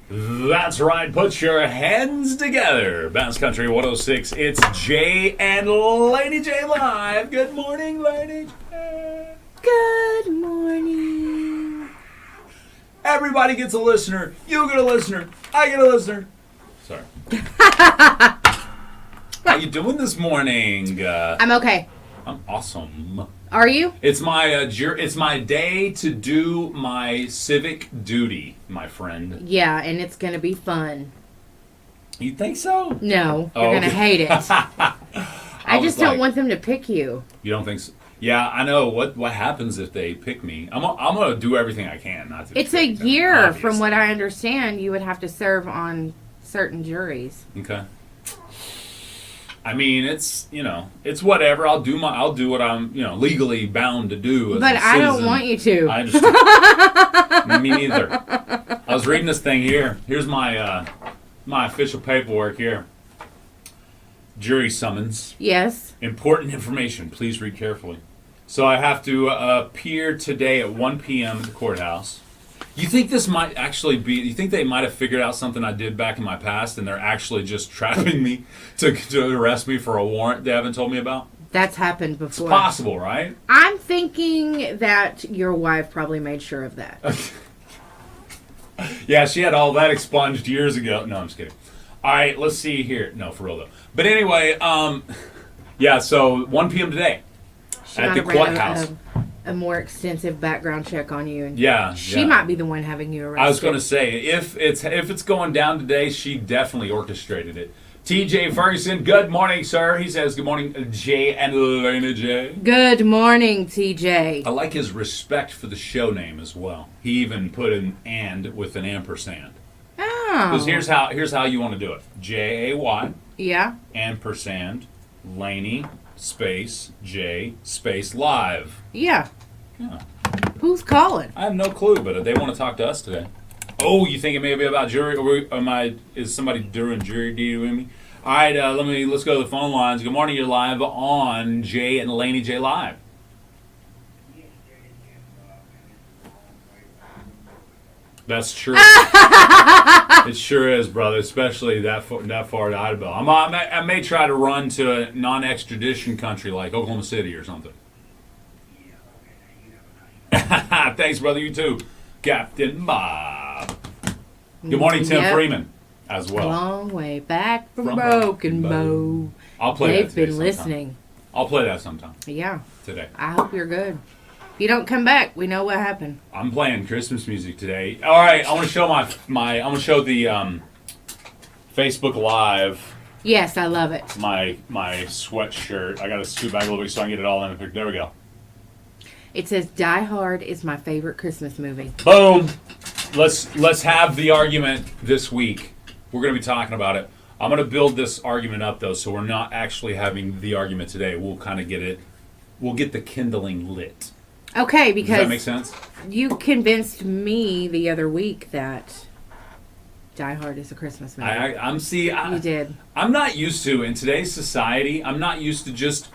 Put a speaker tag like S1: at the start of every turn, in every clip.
S1: That's right. Put your hands together. Bounce Country 106. It's Jay and Laney J live. Good morning, Laney J.
S2: Good morning.
S1: Everybody gets a listener. You get a listener. I get a listener. Sorry. How you doing this morning?
S2: I'm okay.
S1: I'm awesome.
S2: Are you?
S1: It's my day to do my civic duty, my friend.
S2: Yeah, and it's going to be fun.
S1: You think so?
S2: No, you're going to hate it. I just don't
S1: like,
S2: want them to pick you.
S1: You don't think so? Yeah, I know. What happens if they pick me? I'm going to do everything I can not to.
S2: It's a year, from what I understand. You would have to serve on certain juries.
S1: Okay. I mean, it's whatever. I'll do what I'm legally bound to do. As
S2: but
S1: a
S2: I don't
S1: citizen.
S2: want you to.
S1: I understand. Me neither. I was reading this thing here. Here's my official paperwork here. Jury summons.
S2: Yes.
S1: Important information. Please read carefully. So I have to appear today at 1 p.m. at the courthouse. You think this might actually be... You think they might have figured out something I did back in my past and they're actually just trapping me to arrest me for a warrant they haven't told me about?
S2: That's happened before.
S1: It's possible, right?
S2: I'm thinking that your wife probably made sure of that.
S1: Yeah, she had all that expunged years ago. No, I'm just kidding. All right, let's see here. No, for real, though. But anyway, yeah, so 1 p.m. today at the courthouse.
S2: A more extensive background check on you.
S1: Yeah,
S2: she might be the one having you arrested.
S1: I was going to say, if it's going down today, she definitely orchestrated it. TJ Ferguson, good morning, sir. He says, good morning, Jay and Laney J.
S2: Good morning, TJ.
S1: I like his respect for the show name as well. He even put an and with an ampersand.
S2: Oh.
S1: Because here's how you want to do it. Jay,
S2: yeah,
S1: ampersand, Laney, space, J, space, live.
S2: Yeah.
S1: Yeah.
S2: Who's calling?
S1: I have no clue, but they want to talk to us today. Oh, you think it may be about jury? Or is somebody doing jury duty with me? All right, let's go to the phone lines. Good morning, you're live on Jay and Laney J Live. That's true. It sure is, brother. Especially that far to Idaho. I may try to run to a non-extradition country like Oklahoma City or something. Thanks, brother. You too, Captain Bob. Good morning, Tim Freeman, as well.
S2: A long way back from Broken Bow.
S1: I'll play that.
S2: They've been listening.
S1: I'll play that sometime.
S2: Yeah.
S1: Today.
S2: I hope you're good. If you don't come back, we know what happened.
S1: I'm playing Christmas music today. All right, I want to show I want to show the Facebook Live.
S2: Yes, I love it.
S1: My sweatshirt. I got to scoot back a little bit so I can get it all in the picture. There we go.
S2: It says Die Hard is my favorite Christmas movie.
S1: Boom. Let's have the argument this week. We're going to be talking about it. I'm going to build this argument up though, so we're not actually having the argument today. We'll kind of get it. We'll get the kindling lit.
S2: Okay, because
S1: does that make sense?
S2: You convinced me the other week that Die Hard is a Christmas movie.
S1: You
S2: did.
S1: I'm not used to, in today's society, I'm not used to just,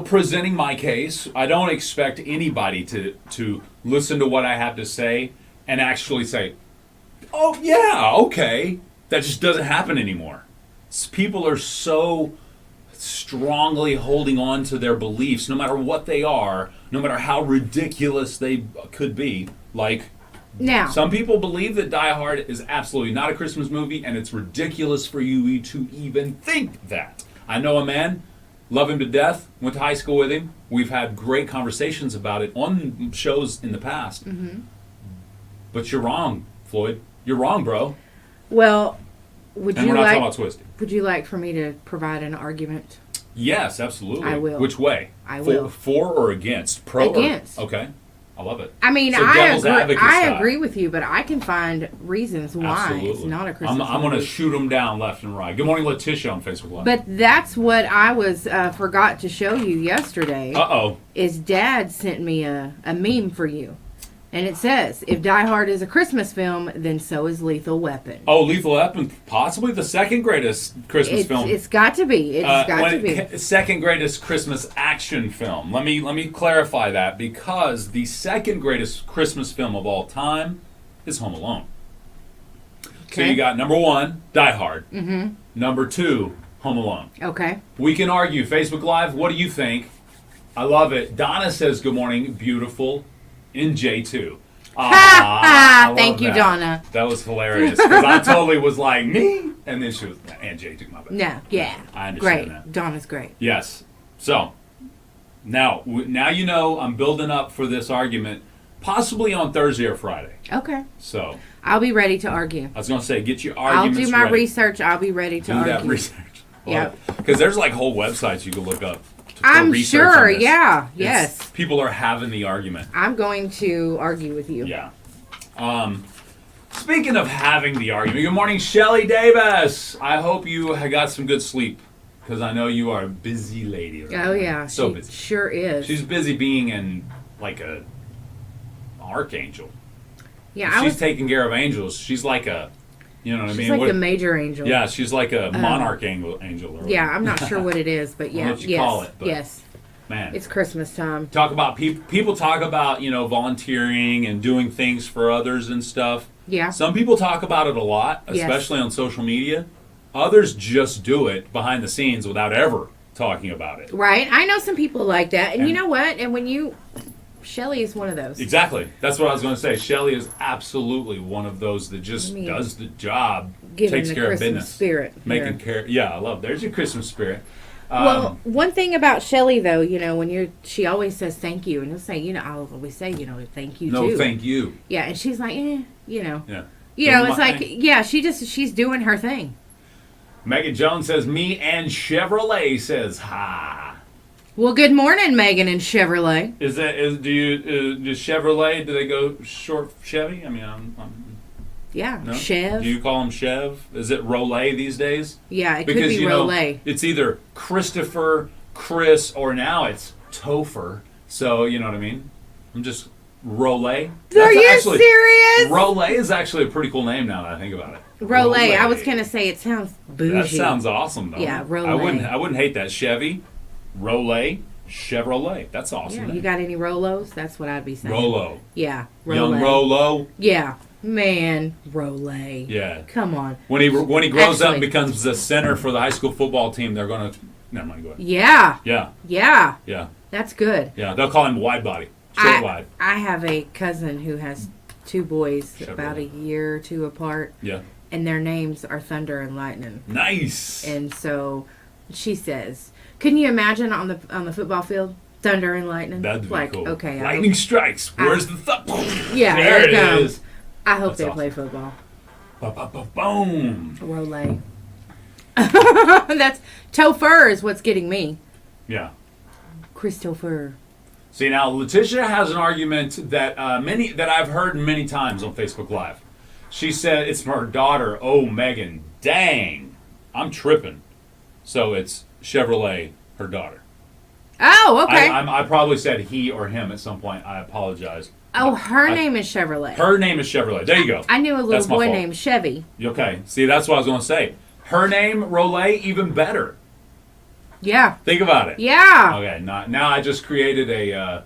S1: presenting my case. I don't expect anybody to listen to what I have to say and actually say, oh, yeah, okay. That just doesn't happen anymore. People are so strongly holding on to their beliefs, no matter what they are, no matter how ridiculous they could be. Like,
S2: now,
S1: some people believe that Die Hard is absolutely not a Christmas movie, and it's ridiculous for you to even think that. I know a man, love him to death, went to high school with him. We've had great conversations about it on shows in the past.
S2: Mm-hmm.
S1: But you're wrong, Floyd. You're wrong, bro.
S2: Well,
S1: we're not talking about Twisted.
S2: Would you like for me to provide an argument?
S1: Yes, absolutely.
S2: I will.
S1: Which way?
S2: I will.
S1: For or against? Pro
S2: against.
S1: Okay. I love it.
S2: I mean,
S1: so
S2: I agree with you, but I can find reasons why
S1: absolutely.
S2: It's not a Christmas movie.
S1: I'm going to shoot them down left and right. Good morning, Letitia on Facebook Live.
S2: But that's what I was forgot to show you yesterday.
S1: Uh-oh.
S2: Is Dad sent me a meme for you. And it says, if Die Hard is a Christmas film, then so is Lethal Weapon.
S1: Oh, Lethal Weapon, possibly the second greatest Christmas film.
S2: It's got to be. It's got to be.
S1: Second greatest Christmas action film. Let me clarify that, because the second greatest Christmas film of all time is Home Alone. So you got number 1, Die Hard. Mm-hmm. Number 2, Home Alone.
S2: Okay.
S1: We can argue. Facebook Live, what do you think? I love it. Donna says, good morning, beautiful, in J2.
S2: Thank you, Donna.
S1: That was hilarious. Because I totally was like, me? And then she was, and J2, my bad.
S2: No, yeah.
S1: I understand
S2: great.
S1: that.
S2: Donna's great.
S1: Yes. So, now you know I'm building up for this argument, possibly on Thursday or Friday.
S2: Okay.
S1: So,
S2: I'll be ready to argue.
S1: I was going to say, get your
S2: I'll
S1: arguments
S2: do my
S1: ready.
S2: research. I'll be ready to argue.
S1: Do that research.
S2: Yeah.
S1: Because there's like whole websites you can look up.
S2: I'm sure.
S1: On this.
S2: Yeah. Yes.
S1: People are having the argument.
S2: I'm going to argue with you.
S1: Yeah. Speaking of having the argument, good morning, Shelly Davis. I hope you got some good sleep because I know you are a busy lady. Right
S2: Oh
S1: now.
S2: yeah.
S1: So
S2: she
S1: busy.
S2: Sure is.
S1: She's busy being in like a archangel.
S2: Yeah.
S1: She's taking care of angels. She's like a, you know what I mean?
S2: She's like the major angel.
S1: Yeah, she's like a monarch angel. Or
S2: Yeah, I'm not sure what it is, but yeah.
S1: what you call it, but
S2: yes.
S1: Man,
S2: It's Christmas time.
S1: talk about people talk about volunteering and doing things for others and stuff.
S2: Yeah.
S1: Some people talk about it a lot,
S2: Yes.
S1: especially on social media. Others just do it behind the scenes without ever talking about it.
S2: Right. I know some people like that, and you
S1: And-
S2: know what? And when you, Shelly is one of those.
S1: Exactly. That's what I was going to say. Shelly is absolutely one of those that just does the job,
S2: Giving
S1: takes
S2: the
S1: care
S2: Christmas
S1: of business,
S2: spirit.
S1: making
S2: here.
S1: care. Yeah, I love. There's your Christmas spirit.
S2: Well, one thing about Shelly though, when she always says thank you, and you'll say, I'll always say, thank you
S1: no,
S2: too.
S1: thank you.
S2: Yeah, and she's like,
S1: Yeah.
S2: it's like, yeah, she's doing her thing.
S1: Megan Jones says, me and Chevrolet says, ha.
S2: Well, good morning, Megan and Chevrolet.
S1: Does Chevrolet, do they go short Chevy? I mean, I'm
S2: Yeah,
S1: no?
S2: Chev.
S1: Do you call them Chev? Is it Rollet these days?
S2: Yeah, it could be Rollet.
S1: It's either Christopher, Chris, or now it's Topher. So, you know what I mean? I'm just Rollet.
S2: Are you serious?
S1: Rollet is actually a pretty cool name now that I think about it.
S2: Rollet. I was gonna say it sounds bougie.
S1: That sounds awesome, though.
S2: Yeah, Rollet.
S1: I wouldn't hate that. Chevy, Rollet, Chevrolet. That's awesome.
S2: Yeah, you got any Rolos? That's what I'd be saying.
S1: Rolo.
S2: Yeah,
S1: Young
S2: Rollet.
S1: Rolo.
S2: Yeah, man, Rollet.
S1: Yeah.
S2: Come on.
S1: When he grows up and
S2: Actually-
S1: becomes the center for the high school football team, they're gonna. Never mind. Go ahead.
S2: Yeah,
S1: Yeah.
S2: yeah,
S1: Yeah.
S2: that's good.
S1: Yeah. They'll call him wide body. Short wide.
S2: I have a cousin who has two boys
S1: Chevrolet.
S2: about a year or two apart,
S1: Yeah.
S2: and their names are Thunder and Lightning.
S1: Nice.
S2: And so she says, "Couldn't you imagine on the football field, Thunder and Lightning?"
S1: That'd be
S2: like,
S1: cool.
S2: okay,
S1: Lightning strikes. Where's the
S2: Yeah,
S1: there it
S2: comes.
S1: is.
S2: I hope
S1: That's
S2: they
S1: awesome.
S2: play football.
S1: Boom.
S2: Rollet. That's Topher is what's getting me.
S1: Yeah.
S2: Christopher.
S1: See, now Letitia has an argument that that I've heard many times on Facebook Live. She said it's from her daughter. Oh, Megan, dang, I'm tripping. So it's Chevrolet, her daughter.
S2: Oh, okay.
S1: I probably said he or him at some point. I apologize.
S2: Oh, her name is Chevrolet.
S1: Her name is Chevrolet. There you go.
S2: I knew a
S1: That's
S2: little
S1: my
S2: boy
S1: fault.
S2: named Chevy.
S1: Okay. See, that's what I was going to say. Her name, Rollet, even better.
S2: Yeah.
S1: Think about it.
S2: Yeah.
S1: Okay. Now I just created a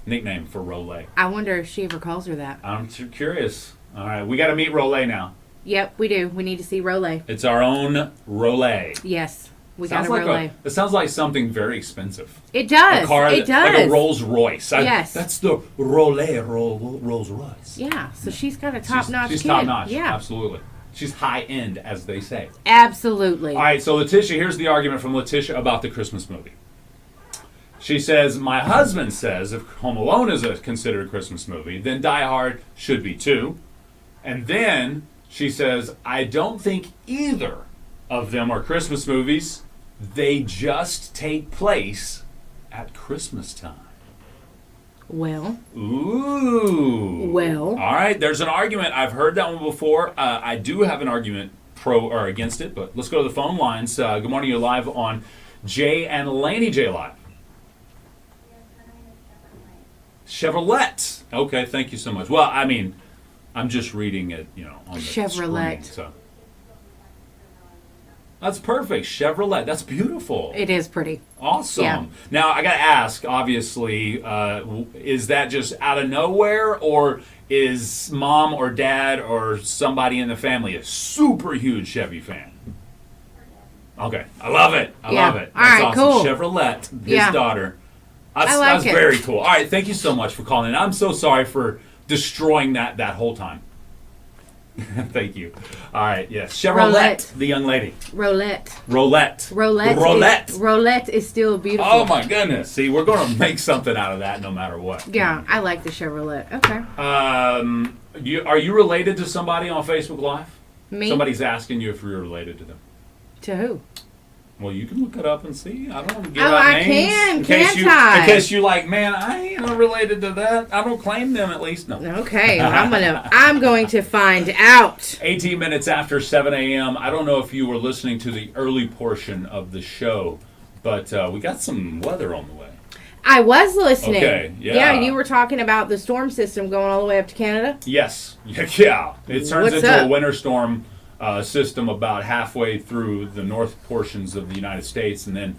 S1: nickname for Rollet.
S2: I wonder if she ever calls her that.
S1: I'm too curious. All right. We got to meet Rollet now.
S2: Yep, we do. We need to see Rollet.
S1: It's our own Rollet.
S2: Yes. We
S1: Sounds
S2: got a
S1: like
S2: Rollet.
S1: it sounds like something very expensive.
S2: It does.
S1: A car
S2: It
S1: that-
S2: does.
S1: Like a Rolls Royce.
S2: Yes.
S1: That's the Rollet Rolls Royce.
S2: Yeah. So she's got a top-notch
S1: She's
S2: kid.
S1: top notch.
S2: Yeah.
S1: Absolutely. She's high end, as they say.
S2: Absolutely.
S1: All right, so Letitia, here's the argument from Letitia about the Christmas movie. She says, my husband says if Home Alone is considered a Christmas movie, then Die Hard should be too. And then she says, I don't think either of them are Christmas movies. They just take place at Christmas time.
S2: Well.
S1: Ooh.
S2: Well.
S1: All right, there's an argument. I've heard that one before. I do have an argument pro or against it, but let's go to the phone lines. Good morning, you're live on Jay and Laney J Live. Chevrolet. Okay, thank you so much. Well, I mean, I'm just reading it, on the
S2: Chevrolet.
S1: screen, so. That's perfect. Chevrolet. That's beautiful.
S2: It is pretty.
S1: Awesome.
S2: Yeah.
S1: Now, I got to ask, obviously, is that just out of nowhere, or is mom or dad or somebody in the family a super huge Chevy fan? Okay, I love it. I love it.
S2: All
S1: That's
S2: right,
S1: awesome.
S2: cool.
S1: Chevrolet, his
S2: Yeah.
S1: daughter.
S2: I like
S1: That's
S2: it.
S1: very cool. All right, thank you so much for calling in. I'm so sorry for destroying that whole time. Thank you. All right, yes. Chevrolet,
S2: Roulette.
S1: the young lady.
S2: Roulette.
S1: Roulette.
S2: Roulette. Roulette is still beautiful.
S1: Oh my goodness. See, we're going to make something out of that no matter what.
S2: Yeah, I like the Chevrolet. Okay.
S1: Are you related to somebody on Facebook Live?
S2: Me?
S1: Somebody's asking you if you're related to them.
S2: To who?
S1: Well, you can look it up and see. I don't want to give
S2: Oh,
S1: out
S2: I
S1: names.
S2: can,
S1: in case
S2: can't
S1: you,
S2: I?
S1: In case you like, man, I ain't related to that. I don't claim them at least. No.
S2: Okay, well, I'm going to find out.
S1: 18 minutes after 7 a.m. I don't know if you were listening to the early portion of the show, but we got some weather on the way.
S2: I was listening.
S1: Okay, yeah.
S2: Yeah, you were talking about the storm system going all the way up to Canada.
S1: Yes. Yeah. It turns
S2: What's
S1: into a
S2: up?
S1: winter storm system about halfway through the north portions of the United States, and then,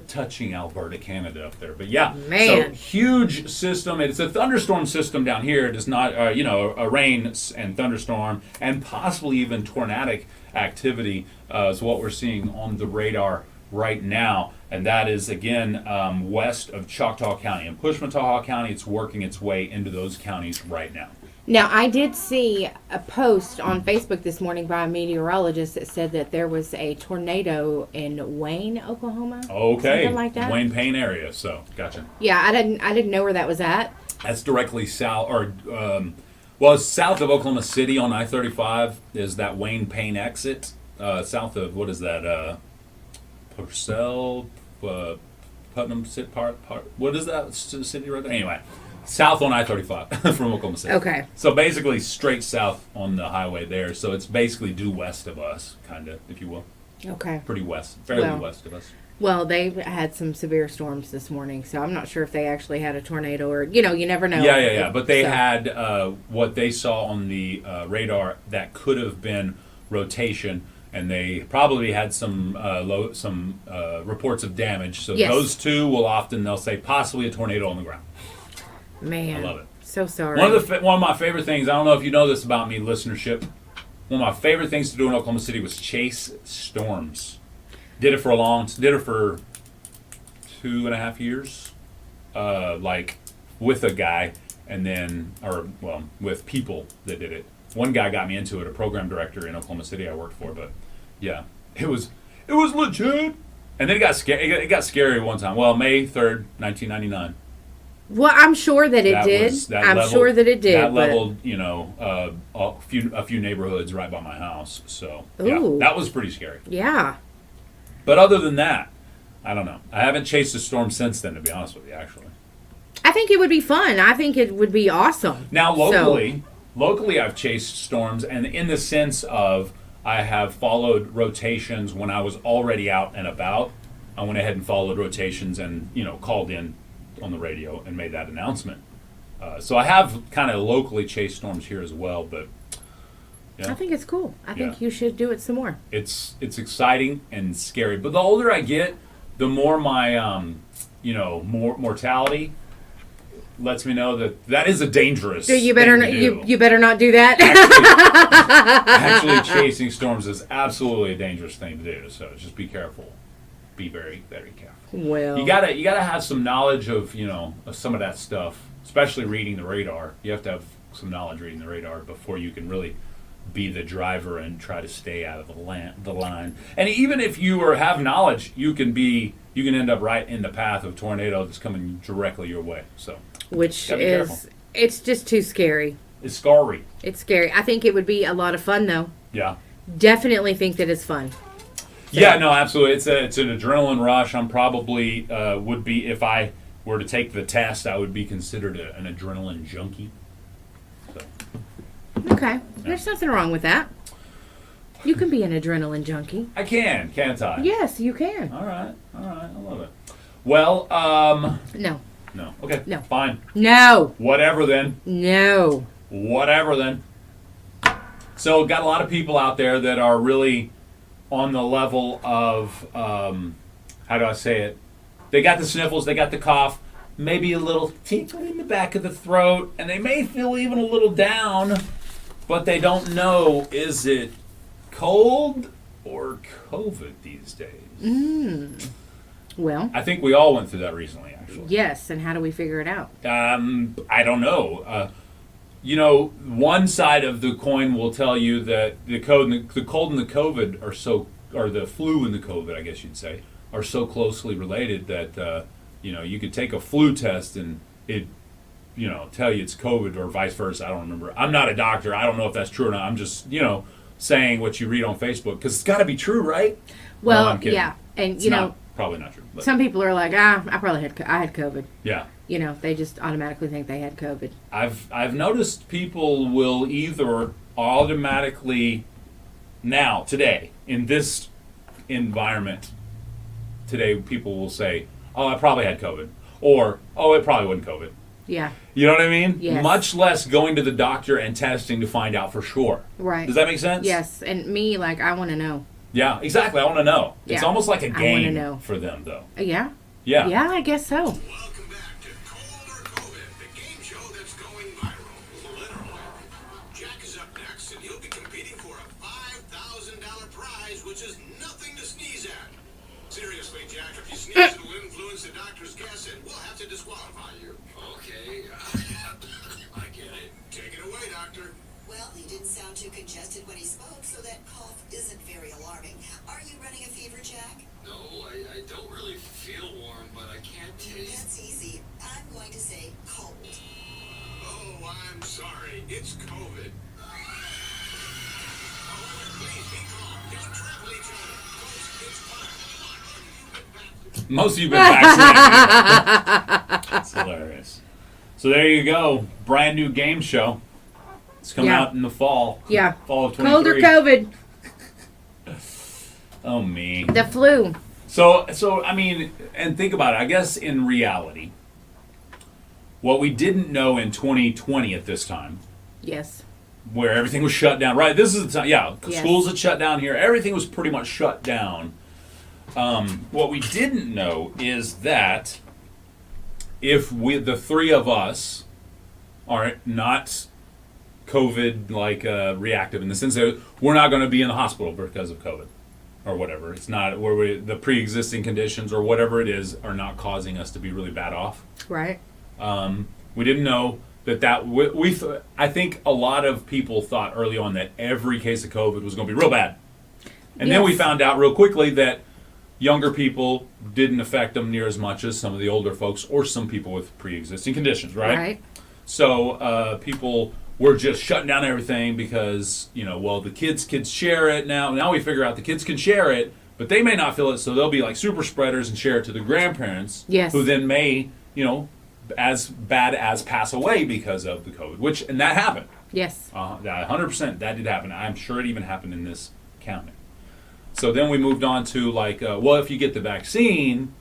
S1: touching Alberta, Canada up there. But yeah,
S2: Man.
S1: So huge system. It's a thunderstorm system down here. It is not, a rain and thunderstorm, and possibly even tornadic activity is what we're seeing on the radar right now. And that is, again, west of Choctaw County. In Pushmataha County, it's working its way into those counties right now.
S2: Now, I did see a post on Facebook this morning by a meteorologist that said that there was a tornado in Wayne, Oklahoma.
S1: Okay.
S2: Something like that.
S1: Wayne Payne area. So, gotcha.
S2: Yeah, I didn't know where that was at.
S1: That's directly south, it's south of Oklahoma City on I-35 is that Wayne Payne exit. South of, what is that? Purcell, Putnam, what is that city right there? Anyway, south on I-35 from Oklahoma City.
S2: Okay.
S1: So basically straight south on the highway there. So it's basically due west of us, kind of, if you will.
S2: Okay.
S1: Pretty west, fairly
S2: Well,
S1: west of us.
S2: Well, they had some severe storms this morning, so I'm not sure if they actually had a tornado or, you never know.
S1: Yeah. But they
S2: So-
S1: had what they saw on the radar that could have been rotation, and they probably had some reports of damage. So
S2: Yes.
S1: those two they'll say possibly a tornado on the ground.
S2: Man.
S1: I love it.
S2: So sorry.
S1: One of my favorite things, I don't know if you know this about me, listenership, one of my favorite things to do in Oklahoma City was chase storms. Did it for 2.5 years, with a guy, with people that did it. One guy got me into it, a program director in Oklahoma City I worked for, but yeah, it was legit. And then it got scary. It got scary one time. Well, May 3rd, 1999.
S2: Well, I'm sure that it did. Sure that it did.
S1: That
S2: but-
S1: leveled, a few neighborhoods right by my house. So
S2: Ooh.
S1: yeah, that was pretty scary.
S2: Yeah.
S1: But other than that, I don't know. I haven't chased a storm since then, to be honest with you, actually.
S2: I think it would be fun. I think it would be awesome.
S1: Now, locally, I've chased storms, and in the sense of I have followed rotations when I was already out and about. I went ahead and followed rotations and, called in on the radio and made that announcement. So I have kind of locally chased storms here as well, but yeah.
S2: I think it's cool. I think
S1: Yeah.
S2: you should do it some more.
S1: It's exciting and scary. But the older I get, the more my more mortality lets me know that is a dangerous.
S2: You better
S1: thing to do.
S2: you better not do that.
S1: Actually, chasing storms is absolutely a dangerous thing to do. So just be careful. Be very, very careful.
S2: Well,
S1: You gotta have some knowledge of of some of that stuff, especially reading the radar. You have to have some knowledge reading the radar before you can really be the driver and try to stay out of the line. And even if you have knowledge, you can end up right in the path of a tornado that's coming directly your way. So
S2: which
S1: gotta be
S2: is
S1: careful.
S2: it's just too scary.
S1: It's scary.
S2: It's scary. I think it would be a lot of fun though.
S1: Yeah.
S2: Definitely think that it's fun.
S1: Yeah, no, absolutely. It's an adrenaline rush. I'm probably would be, if I were to take the test, I would be considered an adrenaline junkie. So
S2: Okay. There's nothing wrong with that. You can be an adrenaline junkie.
S1: I can't I?
S2: Yes, you can.
S1: All right, I love it. Well,
S2: No.
S1: no, okay,
S2: No.
S1: fine,
S2: No.
S1: whatever then.
S2: No.
S1: So, got a lot of people out there that are really on the level of, how do I say it? They got the sniffles, they got the cough, maybe a little tickle in the back of the throat, and they may feel even a little down, but they don't know, is it cold or COVID these days?
S2: Well,
S1: I think we all went through that recently, actually.
S2: yes, and how do we figure it out?
S1: I don't know. One side of the coin will tell you that the cold and the COVID or the flu and the COVID, I guess you'd say, are so closely related that you could take a flu test and it tell you it's COVID or vice versa. I don't remember. I'm not a doctor. I don't know if that's true or not. I'm just saying what you read on Facebook because it's got to be true, right?
S2: Well,
S1: No, I'm kidding.
S2: yeah, and
S1: It's not, probably not true. But
S2: some people are like, I had COVID.
S1: yeah.
S2: They just automatically think they had COVID.
S1: I've noticed people will either automatically today in this environment today people will say, "Oh, I probably had COVID," or "Oh, it probably wasn't COVID."
S2: Yeah.
S1: You know what I mean?
S2: Yes.
S1: Much less going to the doctor and testing to find out for sure.
S2: Right.
S1: Does that make sense?
S2: Yes, and me, like, I want to know.
S1: Yeah, exactly. I want to know. It's
S2: Yeah.
S1: almost like a
S2: I wanna
S1: game
S2: know.
S1: for them, though.
S2: Yeah.
S1: Yeah.
S2: Yeah, I guess so.
S3: Welcome back to Cold or COVID, the game show that's going viral. Literally. Jack is up next, and he'll be competing for a $5,000 prize, which is nothing to sneeze at. Seriously, Jack, if you sneeze, it'll influence the doctor's guess, and we'll have to disqualify you. Okay. I get it. Take it away, doctor.
S4: Well, he didn't sound too congested when he spoke, so that cough isn't very alarming. Are you running a fever, Jack?
S3: No, I don't really feel warm, but I can't taste.
S4: That's easy. I'm going to say cold.
S3: Oh, I'm sorry. It's COVID. Please be calm. Don't trample each other. Folks, it's time.
S1: Most of you've been vaccinated. That's hilarious. So there you go. Brand new game show. It's coming
S2: Yeah.
S1: out in the fall.
S2: Yeah.
S1: Fall of 23.
S2: Cold or COVID?
S1: Oh, me.
S2: The flu.
S1: So I mean, and think about it. I guess in reality, what we didn't know in 2020 at this time,
S2: Yes.
S1: where everything was shut down. Right. This is the time. Yeah.
S2: Yes.
S1: Schools had shut down here. Everything was pretty much shut down. What we didn't know is that if the three of us are not COVID reactive in the sense that we're not going to be in the hospital because of COVID or whatever. It's not where the pre-existing conditions or whatever it is are not causing us to be really bad off.
S2: Right.
S1: We didn't know I think a lot of people thought early on that every case of COVID was going to be real bad. And then we
S2: Yes.
S1: found out real quickly that younger people didn't affect them near as much as some of the older folks or some people with pre-existing conditions, right?
S2: Right.
S1: So people were just shutting down everything because, the kids could share it now. Now we figure out the kids can share it, but they may not feel it, so they'll be like super spreaders and share it to the grandparents,
S2: Yes.
S1: who then may, as bad as pass away because of the COVID, and that happened.
S2: Yes.
S1: 100% that did happen. I'm sure it even happened in this county. So then we moved on to if you get the vaccine,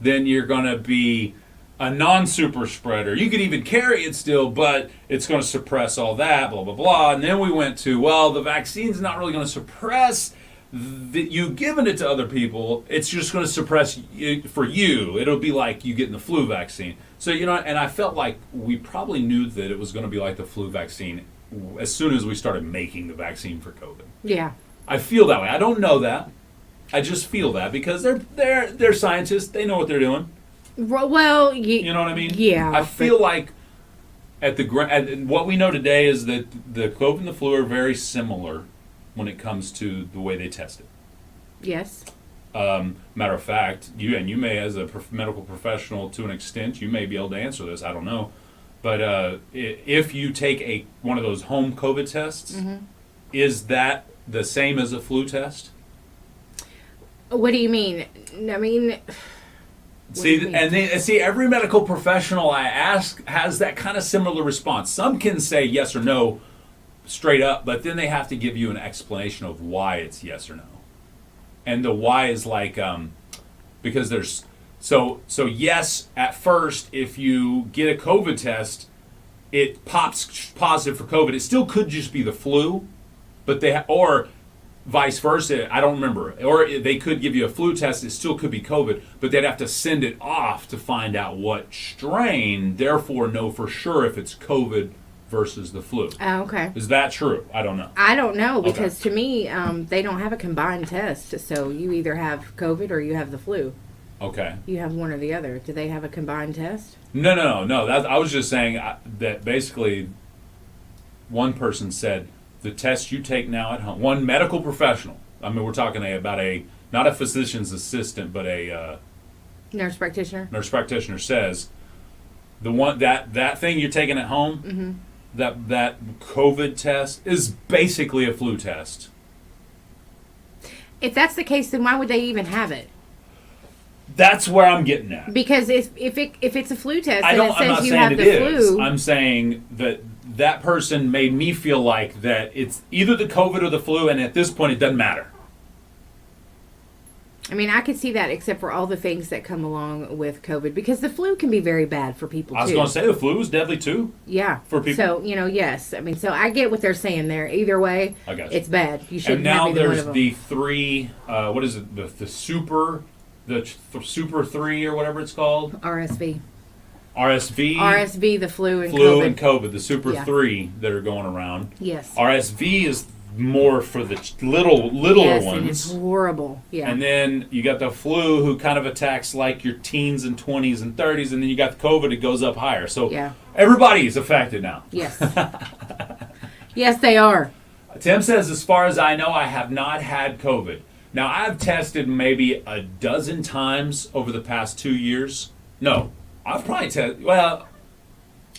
S1: then you're going to be a non-super spreader. You could even carry it still, but it's going to suppress all that, blah, blah, blah. And then we went to, the vaccine's not really going to suppress you giving it to other people. It's just going to suppress for you. It'll be like you getting the flu vaccine. So, and I felt like we probably knew that it was going to be like the flu vaccine as soon as we started making the vaccine for COVID.
S2: Yeah.
S1: I feel that way. I don't know that. I just feel that because they're scientists. They know what they're doing.
S2: Well,
S1: You know what I mean?
S2: Yeah.
S1: I feel like at what we know today is that the COVID and the flu are very similar when it comes to the way they test it.
S2: Yes.
S1: Matter of fact, you may, as a medical professional, to an extent, you may be able to answer this. I don't know, but if you take one of those home COVID tests, is that the same as a flu test?
S2: What do you mean? I mean,
S1: See, every medical professional I ask has that kind of similar response. Some can say yes or no straight up, but then they have to give you an explanation of why it's yes or no. And the why is because there's so yes, at first, if you get a COVID test, it pops positive for COVID. It still could just be the flu, but vice versa. I don't remember. Or they could give you a flu test. It still could be COVID, but they'd have to send it off to find out what strain, therefore know for sure if it's COVID versus the flu.
S2: Oh, okay.
S1: Is that true? I don't know.
S2: I don't know because to me, they don't have a combined test. So you either have COVID or you have the flu.
S1: Okay.
S2: You have one or the other. Do they have a combined test?
S1: No. I was just saying that basically one person said the test you take now at home, one medical professional, I mean, we're talking about not a physician's assistant, but a
S2: Nurse practitioner.
S1: nurse practitioner says the one that thing you're taking at home, that COVID test is basically a flu test.
S2: If that's the case, then why would they even have it?
S1: That's where I'm getting at.
S2: Because if it's a flu test
S1: I'm
S2: and it
S1: not
S2: says you
S1: saying
S2: have
S1: it
S2: the
S1: is.
S2: flu,
S1: I'm saying that person made me feel like that it's either the COVID or the flu, and at this point it doesn't matter.
S2: I mean, I could see that except for all the things that come along with COVID because the flu can be very bad for people too.
S1: I was going to say the flu is deadly too.
S2: Yeah.
S1: For people.
S2: So, yes. I mean, so I get what they're saying there. Either way,
S1: I got you.
S2: it's bad. You shouldn't
S1: And now
S2: have either one
S1: there's
S2: of them.
S1: the three, what is it, the super, super 3 or whatever it's called?
S2: RSV.
S1: RSV,
S2: the flu, and
S1: flu
S2: COVID.
S1: and COVID, the super
S2: Yeah.
S1: 3 that are going around.
S2: Yes.
S1: RSV is more for the littler
S2: yes,
S1: ones.
S2: and it's horrible. Yeah.
S1: And then you got the flu who kind of attacks like your teens and 20s and 30s, and then you got the COVID, it goes up higher. So
S2: Yeah.
S1: everybody's affected now.
S2: Yes. Yes, they are.
S1: Tim says, as far as I know, I have not had COVID. Now, I've tested maybe a dozen times over the past 2 years. No, I've probably tested, well,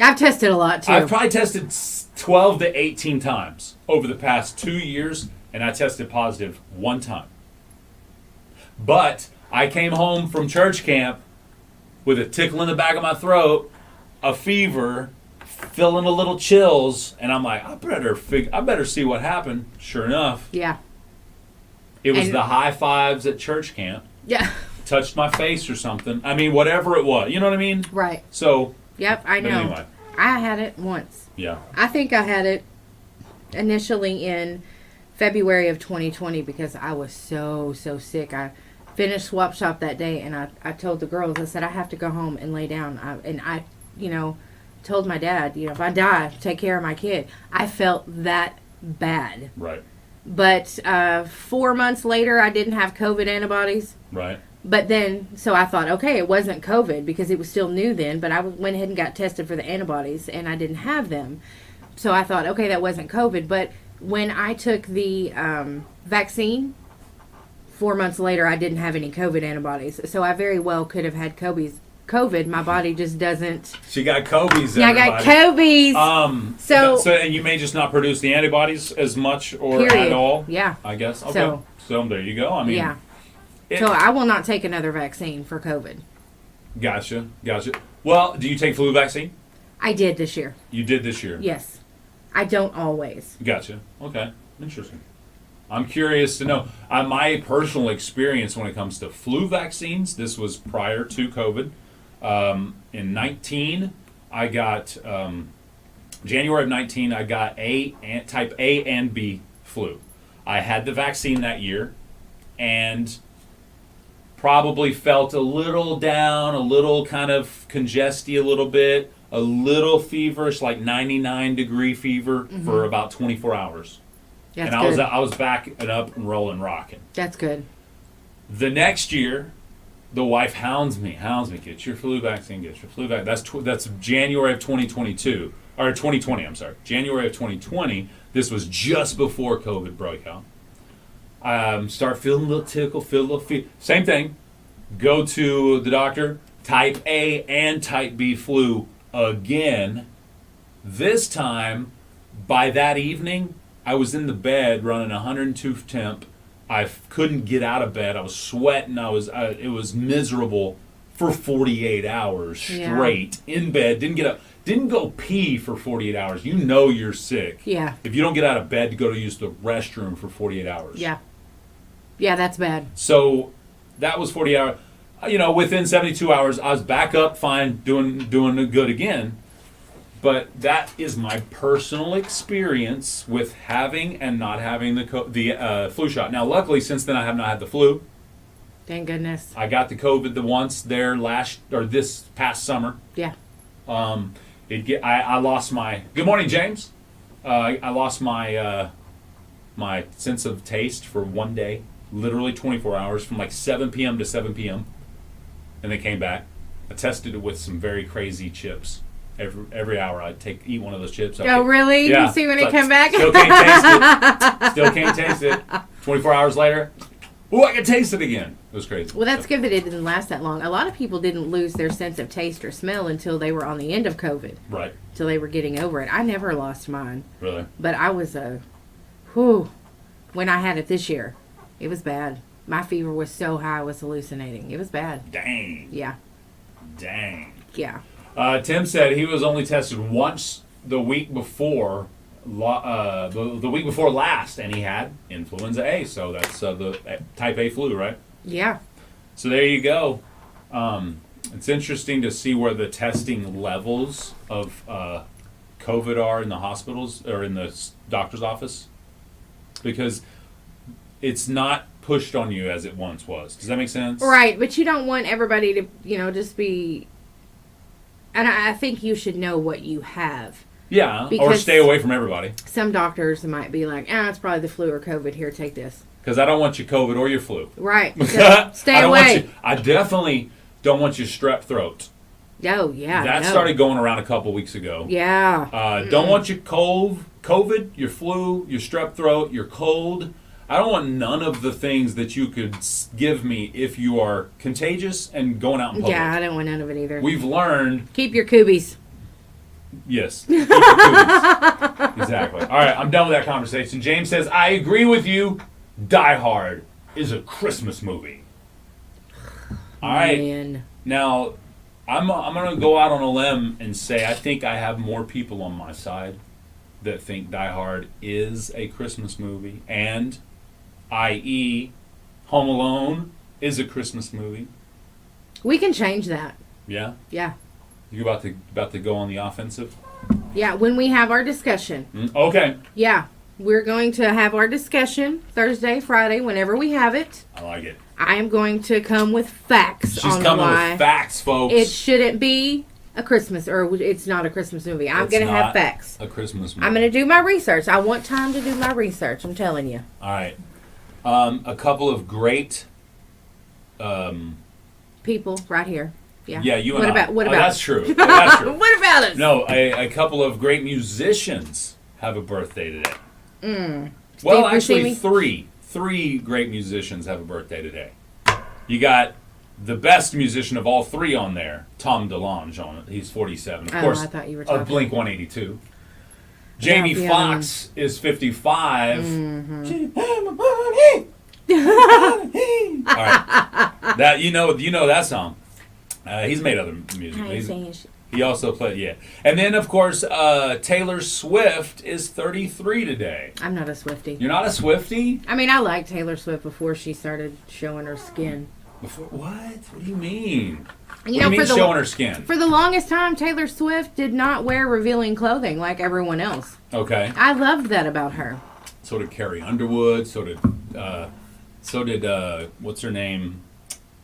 S2: I've tested a lot too.
S1: I've probably tested 12 to 18 times over the past 2 years, and I tested positive one time. But I came home from church camp with a tickle in the back of my throat, a fever, feeling a little chills, and I'm like, I better see what happened. Sure enough,
S2: Yeah.
S1: it was
S2: And-
S1: the high fives at church camp.
S2: Yeah.
S1: Touched my face or something. I mean, whatever it was. You know what I mean?
S2: Right.
S1: So,
S2: Yep, I
S1: but
S2: know.
S1: anyway,
S2: I had it once.
S1: yeah.
S2: I think I had it initially in February of 2020 because I was so sick. I finished swap shop that day and I told the girls, I said, I have to go home and lay down. I told my dad, if I die, take care of my kid. I felt that bad.
S1: Right.
S2: But 4 months later, I didn't have COVID antibodies.
S1: Right.
S2: But then, so I thought, okay, it wasn't COVID because it was still new then, but I went ahead and got tested for the antibodies and I didn't have them. So I thought, okay, that wasn't COVID. But when I took the vaccine, 4 months later, I didn't have any COVID antibodies. So I very well could have had COVID. My body just doesn't.
S1: She got Kobe's.
S2: Yeah, I got Kobe's.
S1: So and you may just not produce the antibodies as much or
S2: Period.
S1: at all.
S2: Yeah.
S1: I guess. Okay. So there you go. I mean.
S2: Yeah. So I will not take another vaccine for COVID.
S1: Gotcha. Well, do you take flu vaccine?
S2: I did this year.
S1: You did this year.
S2: Yes. I don't always.
S1: Gotcha. Okay. Interesting. I'm curious to know. My personal experience when it comes to flu vaccines, this was prior to COVID. In 19, I got, January of 19, I got type A and B flu. I had the vaccine that year and probably felt a little down, a little kind of congesty a little bit, a little feverish, like 99-degree fever for about 24 hours.
S2: That's
S1: and
S2: good.
S1: I was back and up and rolling, rocking.
S2: That's good.
S1: The next year, the wife hounds me, get your flu vaccine, get your flu vaccine. That's January of 2022, or 2020, I'm sorry. January of 2020, this was just before COVID broke out. Start feeling a little tickle, feel a little fever. Same thing. Go to the doctor, type A and type B flu again. This time, by that evening, I was in the bed running 102 temp. I couldn't get out of bed. I was sweating. It was miserable for 48 hours straight in bed. Didn't get up. Didn't go pee for 48 hours. You know you're sick.
S2: Yeah.
S1: If you don't get out of bed to go to use the restroom for 48 hours.
S2: Yeah. Yeah, that's bad.
S1: So that was 48 hours. Within 72 hours, I was back up fine, doing good again. But that is my personal experience with having and not having the flu shot. Now, luckily, since then I have not had the flu.
S2: Thank goodness.
S1: I got the COVID the once there this past summer.
S2: Yeah.
S1: I lost my. Good morning, James. I lost my my sense of taste for one day, literally 24 hours, from like 7 p.m. to 7 p.m. and then came back. I tested it with some very crazy chips. Every hour I'd eat one of those chips.
S2: Really?
S1: Yeah.
S2: You see when it
S1: It's
S2: come back?
S1: Still can't taste it. Still can't taste it. 24 hours later, I can taste it again. It was crazy.
S2: Well, that's good that it didn't last that long. A lot of people didn't lose their sense of taste or smell until they were on the end of COVID.
S1: Right.
S2: Till they were getting over it. I never lost mine.
S1: Really?
S2: But I was when I had it this year, it was bad. My fever was so high I was hallucinating. It was bad.
S1: Dang.
S2: Yeah.
S1: Dang.
S2: Yeah.
S1: Tim said he was only tested once the week before, the week before last, and he had influenza A. So that's the type A flu, right?
S2: Yeah.
S1: So there you go. It's interesting to see where the testing levels of COVID are in the hospitals or in the doctor's office, because it's not pushed on you as it once was. Does that make sense?
S2: Right, but you don't want everybody to, just be. And I think you should know what you have.
S1: Yeah, or
S2: Because
S1: stay away from everybody.
S2: Some doctors might be like, it's probably the flu or COVID. Here, take this.
S1: Because I don't want you COVID or your flu.
S2: Right. So stay
S1: I don't
S2: away.
S1: Want you, I definitely don't want you strep throat.
S2: Oh, yeah.
S1: That started going around a couple weeks ago.
S2: Yeah.
S1: Don't want your COVID, your flu, your strep throat, your cold. I don't want none of the things that you could give me if you are contagious and going out in public.
S2: Yeah, I don't want none of it either.
S1: We've learned.
S2: Keep your coobies.
S1: Yes. Keep your cooties. Exactly. All right, I'm done with that conversation. James says, I agree with you. Die Hard is a Christmas movie. All right.
S2: Man.
S1: Now, I'm going to go out on a limb and say I think I have more people on my side that think Die Hard is a Christmas movie, and i.e. Home Alone is a Christmas movie.
S2: We can change that.
S1: Yeah?
S2: Yeah.
S1: You about to go on the offensive?
S2: Yeah, when we have our discussion.
S1: Okay.
S2: Yeah. We're going to have our discussion Thursday, Friday, whenever we have it.
S1: I like it.
S2: I am going to come with facts
S1: She's
S2: on
S1: coming
S2: why
S1: with facts, folks.
S2: it shouldn't be a Christmas, or it's not a Christmas movie. I'm going to have facts.
S1: A Christmas movie.
S2: I'm going to do my research. I want time to do my research. I'm telling you.
S1: All right. A couple of great
S2: People right here. Yeah.
S1: Yeah, you and I.
S2: What about
S1: that's true. That's true.
S2: What about us?
S1: No, a couple of great musicians have a birthday today. Well,
S2: Steve
S1: actually,
S2: Buscemi?
S1: three great musicians have a birthday today. You got the best musician of all three on there, Tom DeLonge. On it, he's 47. Of course,
S2: I thought you were talking.
S1: of Blink 182. Jamie
S2: Yeah,
S1: Foxx is 55. All right, that you know that song. He's made other music. He also played, yeah. And then, of course, Taylor Swift is 33 today.
S2: I'm not a Swiftie.
S1: You're not a Swiftie?
S2: I mean, I liked Taylor Swift before she started showing her skin.
S1: Before what? What do you mean?
S2: You
S1: What do you
S2: know,
S1: mean
S2: for the
S1: showing her skin?
S2: For the longest time, Taylor Swift did not wear revealing clothing like everyone else.
S1: Okay.
S2: I loved that about her.
S1: So did Carrie Underwood. So did what's her name?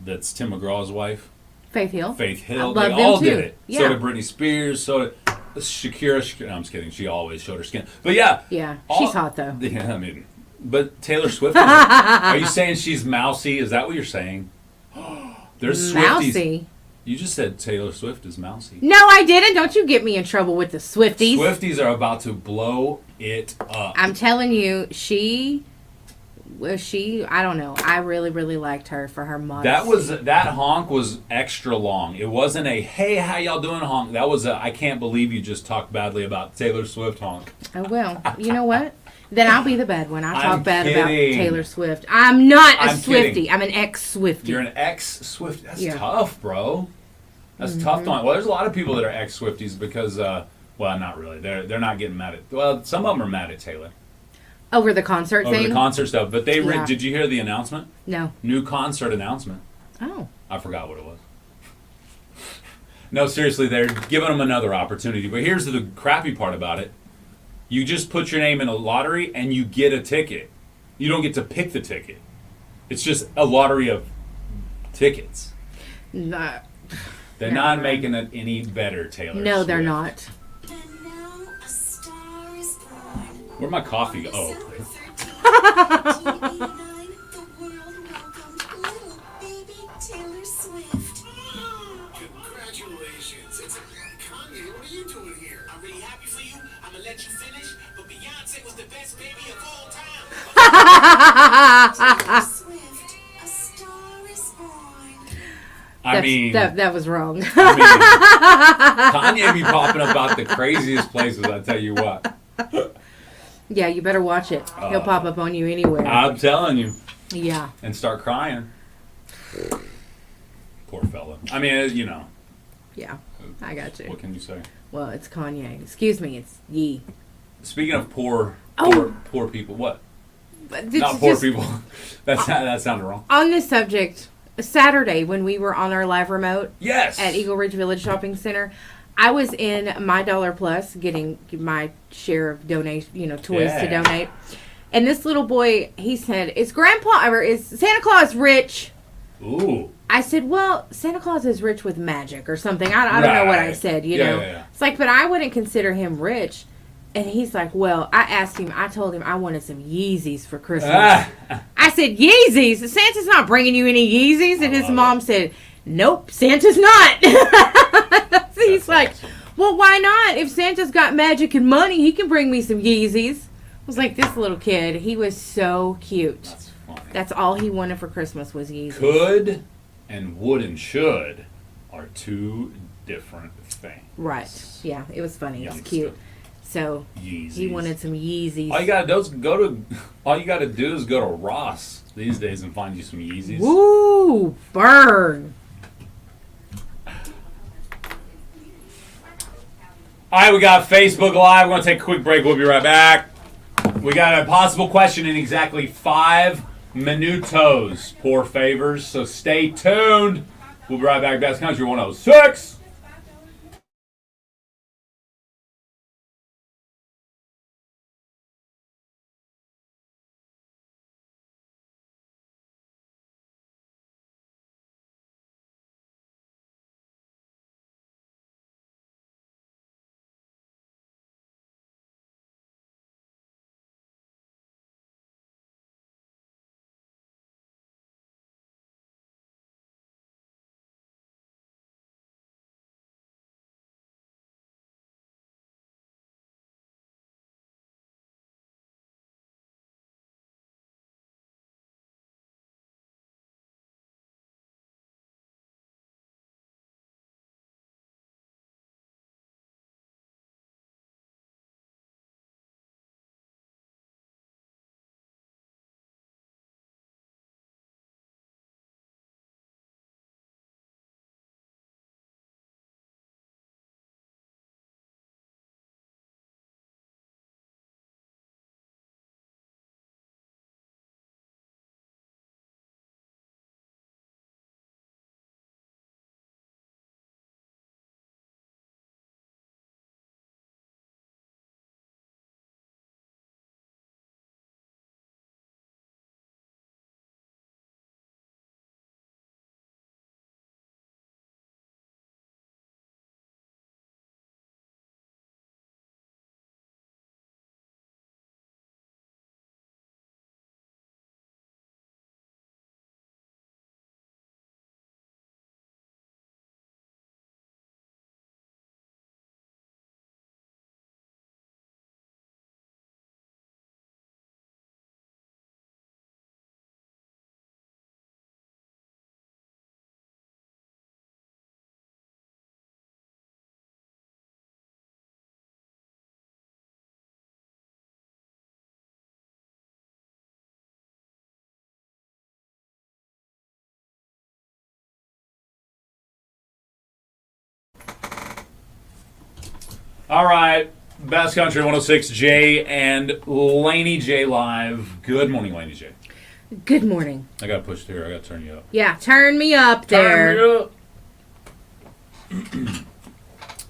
S1: That's Tim McGraw's wife.
S2: Faith Hill.
S1: Faith Hill.
S2: I
S1: They
S2: love
S1: all
S2: them
S1: did
S2: too.
S1: it.
S2: Yeah.
S1: So did Britney Spears. So did Shakira. No, I'm just kidding. She always showed her skin. But yeah.
S2: Yeah, she's hot though.
S1: Yeah, I mean, but Taylor Swift. Are you saying she's mousy? Is that what you're saying? There's Swifties.
S2: Mousy.
S1: You just said Taylor Swift is mousy.
S2: No, I didn't. Don't you get me in trouble with the Swifties.
S1: Swifties are about to blow it up.
S2: I'm telling you, I don't know. I really, really liked her for her modesty.
S1: That honk was extra long. It wasn't a hey, how y'all doing honk. That was a I can't believe you just talked badly about Taylor Swift honk.
S2: Oh well, you know what? Then I'll be the bad one. I
S1: I'm
S2: talk bad about
S1: kidding.
S2: Taylor Swift. I'm not a
S1: I'm
S2: Swiftie.
S1: kidding.
S2: I'm an ex-Swiftie.
S1: You're an ex-Swift. That's
S2: Yeah.
S1: tough, bro. That's tough. Well, there's a lot of people that are ex-Swifties because, well, not really. They're not getting mad at. Well, some of them are mad at Taylor
S2: Over the concert
S1: over
S2: thing?
S1: the concert stuff. But
S2: Yeah.
S1: did you hear the announcement?
S2: No.
S1: New concert announcement.
S2: Oh.
S1: I forgot what it was. No, seriously, they're giving them another opportunity. But here's the crappy part about it. You just put your name in a lottery and you get a ticket. You don't get to pick the ticket. It's just a lottery of tickets.
S2: No,
S1: They're not making it any better, Taylor.
S2: no, they're
S1: Swift.
S2: not.
S4: And now a star is born.
S1: Where'd my coffee go?
S4: December
S1: Oh.
S4: 13th, 1989, the world welcomed little baby Taylor Swift.
S3: Congratulations. It's Kanye, what are you doing here? I'm really happy for you. I'm gonna let you finish, but Beyonce was the best baby of all time.
S4: Taylor Swift, a star is born.
S1: I mean,
S2: that was wrong.
S1: Kanye be popping up out the craziest places, I tell you what.
S2: Yeah, you better watch it. He'll pop up on you anywhere.
S1: I'm telling you.
S2: Yeah.
S1: And start crying. Poor fella. I mean, you know.
S2: Yeah. I got you.
S1: What can you say?
S2: Well, it's Kanye. Excuse me, it's Yee.
S1: Speaking of poor people, what?
S2: But
S1: Not poor people. That sounded wrong.
S2: On this subject, Saturday when we were on our live remote
S1: Yes.
S2: at Eagle Ridge Village Shopping Center, I was in My Dollar Plus getting my share of toys to donate. And this little boy, he said, "Is Santa Claus rich?"
S1: Ooh.
S2: I said, "Well, Santa Claus is rich with magic or something." I don't know what I
S1: Right.
S2: said,
S1: Yeah,
S2: know.
S1: yeah.
S2: It's like, but I wouldn't consider him rich. And he's like, "Well," I told him I wanted some Yeezys for Christmas. I said, "Yeezys? Santa's not bringing you any Yeezys." And his mom said, "Nope, Santa's not." So he's like,
S1: awesome.
S2: "Well, why not? If Santa's got magic and money, he can bring me some Yeezys." I was like, this little kid, he was so cute.
S1: That's funny.
S2: That's all he wanted for Christmas was Yeezys.
S1: Could and would and should are two different things.
S2: Right. Yeah, it was funny. It was
S1: Youngster.
S2: cute. So
S1: Yeezys.
S2: he wanted some Yeezys.
S1: All you gotta do is go to Ross these days and find you some Yeezys.
S2: Woo! Burn!
S1: All right, we got Facebook Live. We're gonna take a quick break. We'll be right back. We got a possible question in exactly 5 minutos. Poor favors. So stay tuned. We'll be right back. Best Country 106. All right. Best Country 106 J and Laney J live. Good morning, Laney J.
S2: Good morning.
S1: I got to push here. I got to turn you up.
S2: Yeah, turn me up there.
S1: Turn me up.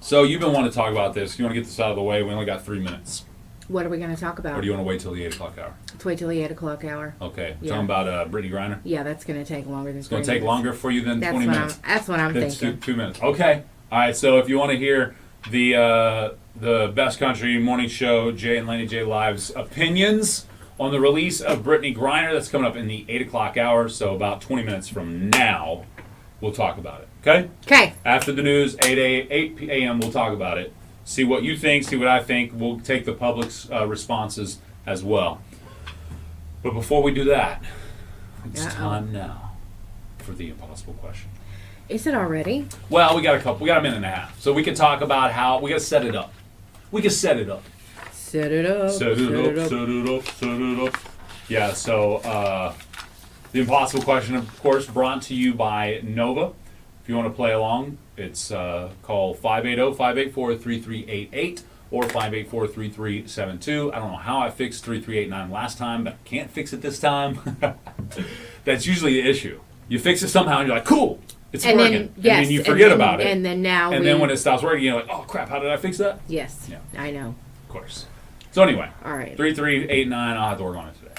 S1: So you've been wanting to talk about this. You want to get this out of the way? We only got 3 minutes.
S2: What are we going to talk about?
S1: Or do you want to wait till the 8 o'clock hour?
S2: Let's wait till the 8 o'clock hour.
S1: Okay.
S2: Yeah.
S1: Talking about Brittany Griner?
S2: Yeah, that's going to take longer than
S1: It's going to take longer for you than 20 minutes.
S2: That's what I'm
S1: That's
S2: thinking.
S1: 2 minutes. Okay. All right. So if you want to hear the Best Country Morning Show, Jay and Laney J Live's opinions on the release of Brittany Griner, that's coming up in the 8 o'clock hour. So about 20 minutes from now, we'll talk about it. Okay?
S2: Okay.
S1: After the news, 8 p.m., we'll talk about it. See what you think, see what I think. We'll take the public's responses as well. But before we do that, it's time now for the impossible question.
S2: Is it already?
S1: Well, we got a minute and a half. So we can talk about how we got to set it up. We can set it up.
S2: Set it up.
S1: Set it up. Yeah, so the impossible question, of course, brought to you by Nova. If you want to play along, it's call 580-584-3388 or 584-3372. I don't know how I fixed 3389 last time, but I can't fix it this time. That's usually the issue. You fix it somehow and you're like, cool, it's
S2: And
S1: working.
S2: then, yes,
S1: and then you forget about it.
S2: And then now
S1: And then when it stops working, you're like, oh crap, how did I fix that?
S2: Yes,
S1: Yeah.
S2: I know.
S1: Of course. So anyway,
S2: All right.
S1: 3389, I'll have to work on it today.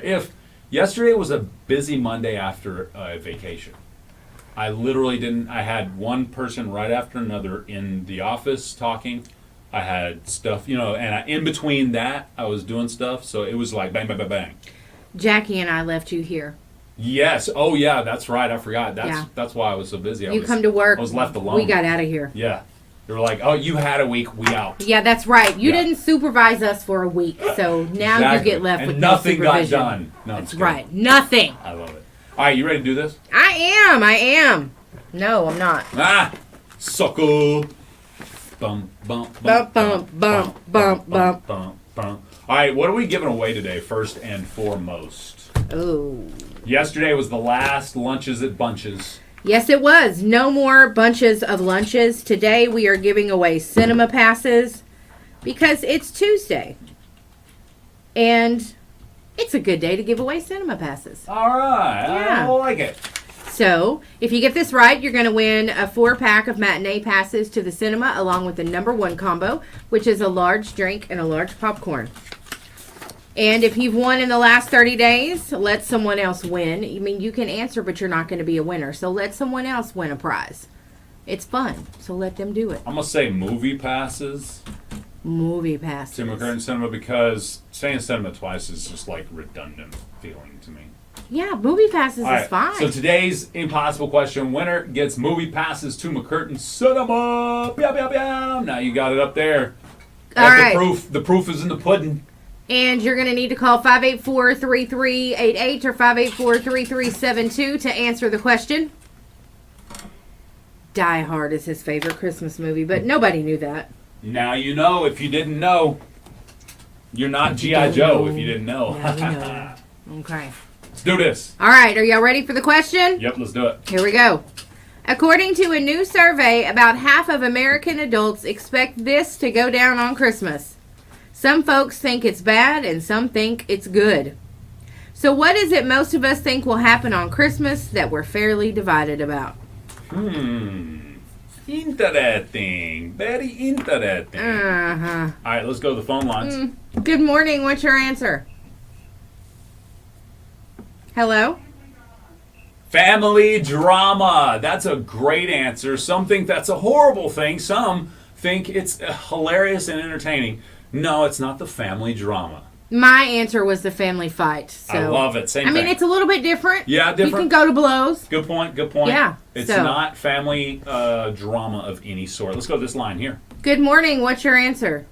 S1: If yesterday was a busy Monday after a vacation. I literally didn't. I had one person right after another in the office talking. I had stuff, and in between that, I was doing stuff. So it was like bang, bang, bang, bang.
S2: Jackie and I left you here.
S1: Yes. Oh, yeah. That's right. I forgot.
S2: Yeah.
S1: That's why I was so busy.
S2: You come to work.
S1: I was left alone.
S2: We got out of here.
S1: Yeah. They were like, oh, you had a week. We out.
S2: Yeah, that's right. You
S1: Yeah.
S2: didn't supervise us for a week, so now
S1: Exactly.
S2: you get left
S1: and
S2: with
S1: nothing
S2: no
S1: got
S2: supervision.
S1: done. No,
S2: That's
S1: I'm
S2: right. Nothing.
S1: I love it. All right, you ready to do this?
S2: I am. No, I'm not.
S1: Sucker. Bum, bum,
S2: Bump, bump, bump, bump, bump.
S1: bum. All right, what are we giving away today, first and foremost?
S2: Oh.
S1: Yesterday was the last lunches at Bunches.
S2: Yes, it was. No more bunches of lunches. Today we are giving away cinema passes because it's Tuesday. And it's a good day to give away cinema passes.
S1: All right,
S2: Yeah.
S1: I like it.
S2: So, if you get this right, you're going to win a 4-pack of matinee passes to the cinema along with the #1 combo, which is a large drink and a large popcorn. And if you've won in the last 30 days, let someone else win. I mean, you can answer, but you're not going to be a winner. So let someone else win a prize. It's fun, so let them do it.
S1: I'm going to say movie passes
S2: Movie passes.
S1: to McCurtain Cinema because saying cinema twice is just like redundant feeling to me.
S2: Yeah, movie passes
S1: All
S2: is
S1: right,
S2: fine.
S1: so today's impossible question winner gets movie passes to McCurtain Cinema. Meow, meow, meow. Now you got it up there.
S2: All
S1: That's
S2: right.
S1: the proof. The proof is in the pudding.
S2: And you're going to need to call 584-3388 or 584-3372 to answer the question. Die Hard is his favorite Christmas movie, but nobody knew that.
S1: Now you know. If you didn't know, you're not G.I. Joe if you didn't know.
S2: Now we know. Okay.
S1: Let's do this.
S2: All right, are y'all ready for the question?
S1: Yep, let's do it.
S2: Here we go. According to a new survey, about half of American adults expect this to go down on Christmas. Some folks think it's bad and some think it's good. So what is it most of us think will happen on Christmas that we're fairly divided about?
S1: Interesting. Very interesting.
S2: Uh-huh.
S1: All right, let's go to the phone lines.
S2: Good morning. What's your answer? Hello?
S1: Family drama. That's a great answer. Some think that's a horrible thing. Some think it's hilarious and entertaining. No, it's not the family drama.
S2: My answer was the family fight. So.
S1: I love it. Same
S2: I mean,
S1: thing.
S2: it's a little bit different.
S1: Yeah,
S2: You
S1: different.
S2: can go to blows.
S1: Good point. Good point.
S2: Yeah,
S1: It's
S2: so-
S1: not family drama of any sort. Let's go to this line here.
S2: Good morning. What's your answer?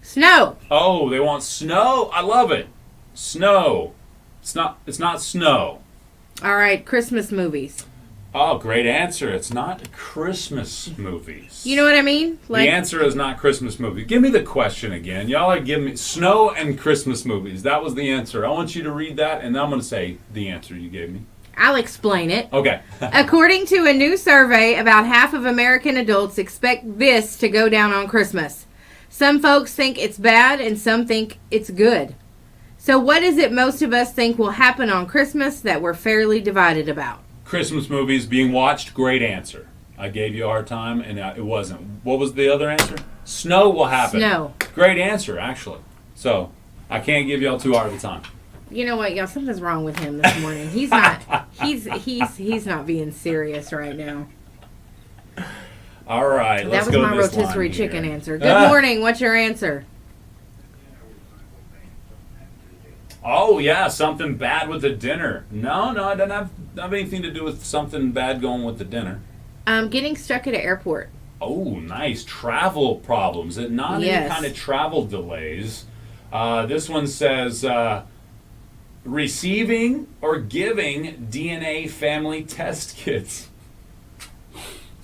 S2: Snow.
S1: Oh, they want snow. I love it. Snow. It's not snow.
S2: All right, Christmas movies.
S1: Oh, great answer. It's not Christmas movies.
S2: You know what I mean?
S1: The answer is not Christmas movies. Give me the question again. Y'all are giving me snow and Christmas movies. That was the answer. I want you to read that, and then I'm going to say the answer you gave me.
S2: I'll explain it.
S1: Okay.
S2: According to a new survey, about half of American adults expect this to go down on Christmas. Some folks think it's bad and some think it's good. So what is it most of us think will happen on Christmas that we're fairly divided about?
S1: Christmas movies being watched. Great answer. I gave you a hard time, and it wasn't. What was the other answer? Snow will happen.
S2: Snow.
S1: Great answer, actually. So I can't give y'all too hard of a time.
S2: You know what, y'all? Something's wrong with him this morning. He's not. He's not being serious right now.
S1: All right,
S2: That
S1: let's
S2: was
S1: go
S2: my
S1: to this
S2: rotisserie
S1: line
S2: chicken
S1: here.
S2: answer. Good morning. What's your answer?
S1: Oh yeah, something bad with the dinner. No, it doesn't have anything to do with something bad going with the dinner.
S2: Getting stuck at an airport.
S1: Oh, nice. Travel problems. Not
S2: Yes.
S1: any kind of travel delays. This one says receiving or giving DNA family test kits.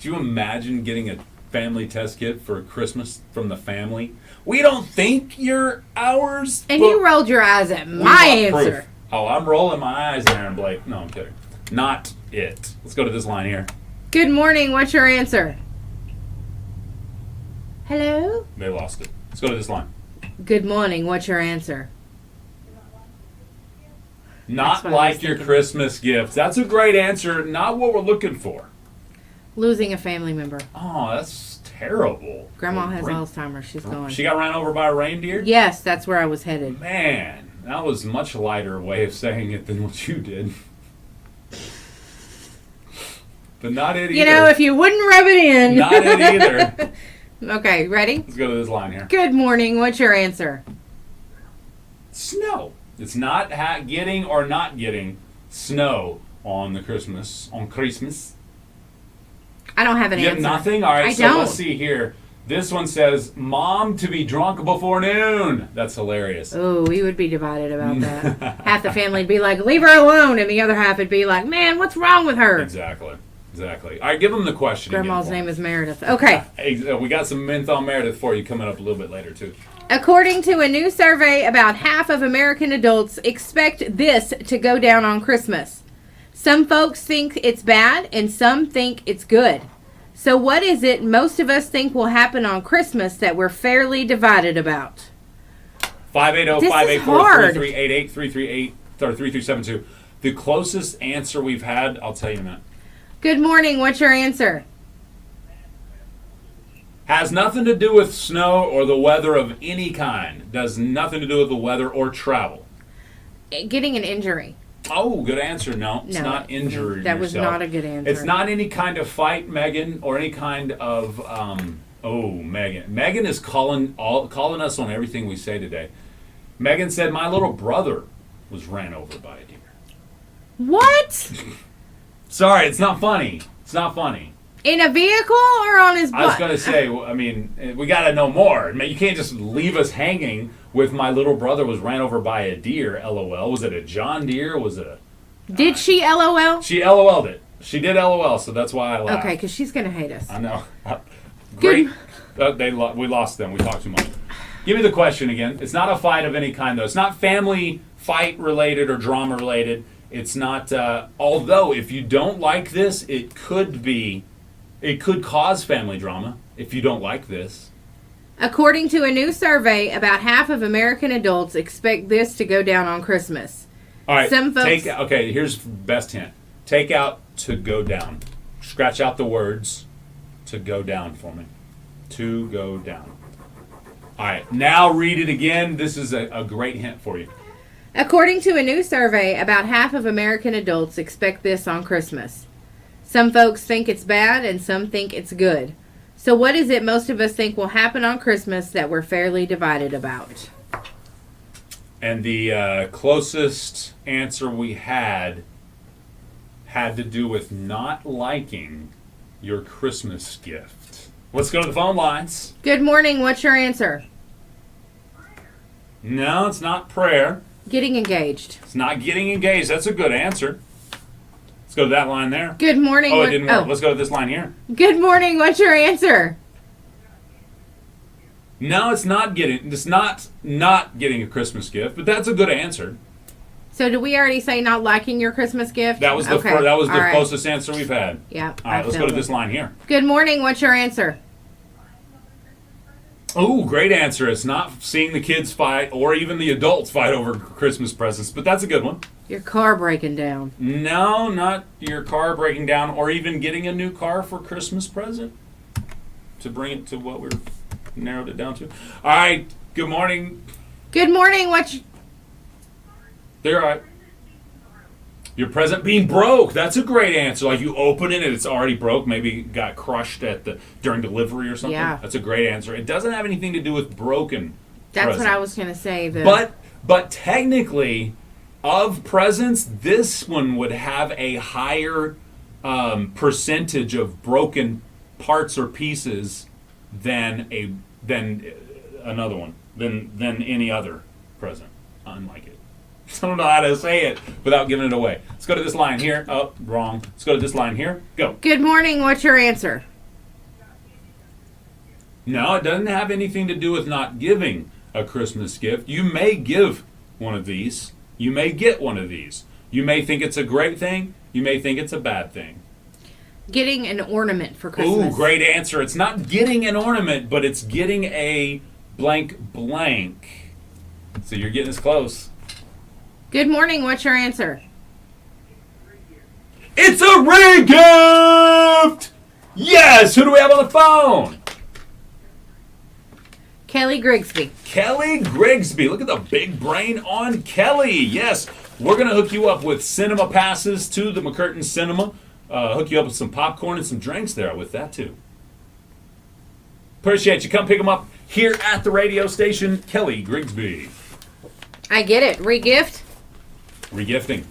S1: Do you imagine getting a family test kit for Christmas from the family? We don't think you're ours.
S2: And
S1: but
S2: you rolled your eyes at
S1: we
S2: my
S1: want
S2: answer.
S1: proof. Oh, I'm rolling my eyes, Aaron Blake. No, I'm kidding. Not it. Let's go to this line here.
S2: Good morning. What's your answer? Hello?
S1: They lost it. Let's go to this line.
S2: Good morning. What's your answer?
S1: Not
S2: what I was
S1: like your
S2: thinking.
S1: Christmas gift. That's a great answer. Not what we're looking for.
S2: Losing a family member.
S1: Oh, that's terrible.
S2: Grandma has
S1: Great.
S2: Alzheimer's. She's gone.
S1: She got ran over by a reindeer?
S2: Yes, that's where I was headed.
S1: Man, that was a much lighter way of saying it than what you did. But not it either.
S2: You know, if you wouldn't rub it in.
S1: Not it either.
S2: Okay, ready?
S1: Let's go to this line here.
S2: Good morning. What's your answer?
S1: Snow. It's not getting or not getting snow on Christmas.
S2: I don't have an
S1: You
S2: answer.
S1: have nothing? All right,
S2: I
S1: so
S2: don't.
S1: let's see here. This one says, Mom to be drunk before noon. That's hilarious.
S2: Oh, we would be divided about that. Half the family would be like, leave her alone. And the other half would be like, man, what's wrong with her?
S1: Exactly. All right, give them the question
S2: Grandma's
S1: again.
S2: name is Meredith. Okay.
S1: We got some Menthol Meredith for you coming up a little bit later, too.
S2: According to a new survey, about half of American adults expect this to go down on Christmas. Some folks think it's bad and some think it's good. So what is it most of us think will happen on Christmas that we're fairly divided about?
S1: 580-584-3388, 338 or 3372. The closest answer we've had, I'll tell you that,
S2: Good morning. What's your answer?
S1: has nothing to do with snow or the weather of any kind. Does nothing to do with the weather or travel.
S2: Getting an injury.
S1: Oh, good answer. No, it's
S2: No,
S1: not injury.
S2: that was not a good answer.
S1: It's not any kind of fight, Megan, or any kind of. Megan. Megan is calling us on everything we say today. Megan said, "My little brother was ran over by a deer."
S2: What?
S1: Sorry, it's not funny. It's not funny.
S2: In a vehicle or on his butt?
S1: I was going to say, I mean, we got to know more. I mean, you can't just leave us hanging with my little brother was ran over by a deer, LOL. Was it a John Deere? Was it a...
S2: Did she LOL?
S1: She LOL'd it. She did LOL, so that's why I laughed.
S2: Okay, because she's going to hate us.
S1: I know. Great. We lost them. We talked too much. Give me the question again. It's not a fight of any kind, though. It's not family fight related or drama related. It's not, although if you don't like this, it could cause family drama if you don't like this.
S2: According to a new survey, about half of American adults expect this to go down on Christmas.
S1: All right.
S2: Some folks-
S1: Okay, here's best hint. Take out to go down. Scratch out the words to go down for me. To go down. All right. Now read it again. This is a great hint for you.
S2: According to a new survey, about half of American adults expect this on Christmas. Some folks think it's bad and some think it's good. So what is it most of us think will happen on Christmas that we're fairly divided about?
S1: And the closest answer we had to do with not liking your Christmas gift. Let's go to the phone lines.
S2: Good morning. What's your answer?
S1: No, it's not prayer.
S2: Getting engaged.
S1: It's not getting engaged. That's a good answer. Let's go to that line there.
S2: Good morning.
S1: Oh, it didn't work. Let's go to this line here.
S2: Good morning. What's your answer?
S1: No, it's not getting a Christmas gift, but that's a good answer.
S2: So did we already say not liking your Christmas gift?
S1: That was the
S2: Okay.
S1: that was the
S2: All right.
S1: closest answer we've had.
S2: Yeah.
S1: All right, let's go to this line here.
S2: Good morning. What's your answer?
S1: Oh, great answer. It's not seeing the kids fight or even the adults fight over Christmas presents, but that's a good one.
S2: Your car breaking down.
S1: No, not your car breaking down or even getting a new car for Christmas present. To bring it to what we're narrowed it down to. All right. Good morning.
S2: Good morning.
S1: They're all right. Your present being broke. That's a great answer. Like you open it and it's already broke. Maybe it got crushed during delivery or something.
S2: Yeah.
S1: That's a great answer. It doesn't have anything to do with broken.
S2: That's
S1: presents.
S2: what I was going to say.
S1: But technically, of presents, this one would have a higher percentage of broken parts or pieces than another one than any other present. Unlike it. I don't know how to say it without giving it away. Let's go to this line here. Oh, wrong. Let's go to this line here. Go.
S2: Good morning. What's your answer?
S1: No, it doesn't have anything to do with not giving a Christmas gift. You may give one of these. You may get one of these. You may think it's a great thing. You may think it's a bad thing.
S2: Getting an ornament for Christmas.
S1: Ooh, great answer. It's not getting an ornament, but it's getting a blank blank. So you're getting as close.
S2: Good morning. What's your answer?
S1: It's a re-gift! Yes! Who do we have on the phone?
S2: Kelly Grigsby.
S1: Kelly Grigsby. Look at the big brain on Kelly. Yes, we're going to hook you up with cinema passes to the McCurtain Cinema. Hook you up with some popcorn and some drinks there with that, too. Appreciate you. Come pick them up here at the radio station. Kelly Grigsby.
S2: I get it. Re-gift?
S1: Regifting.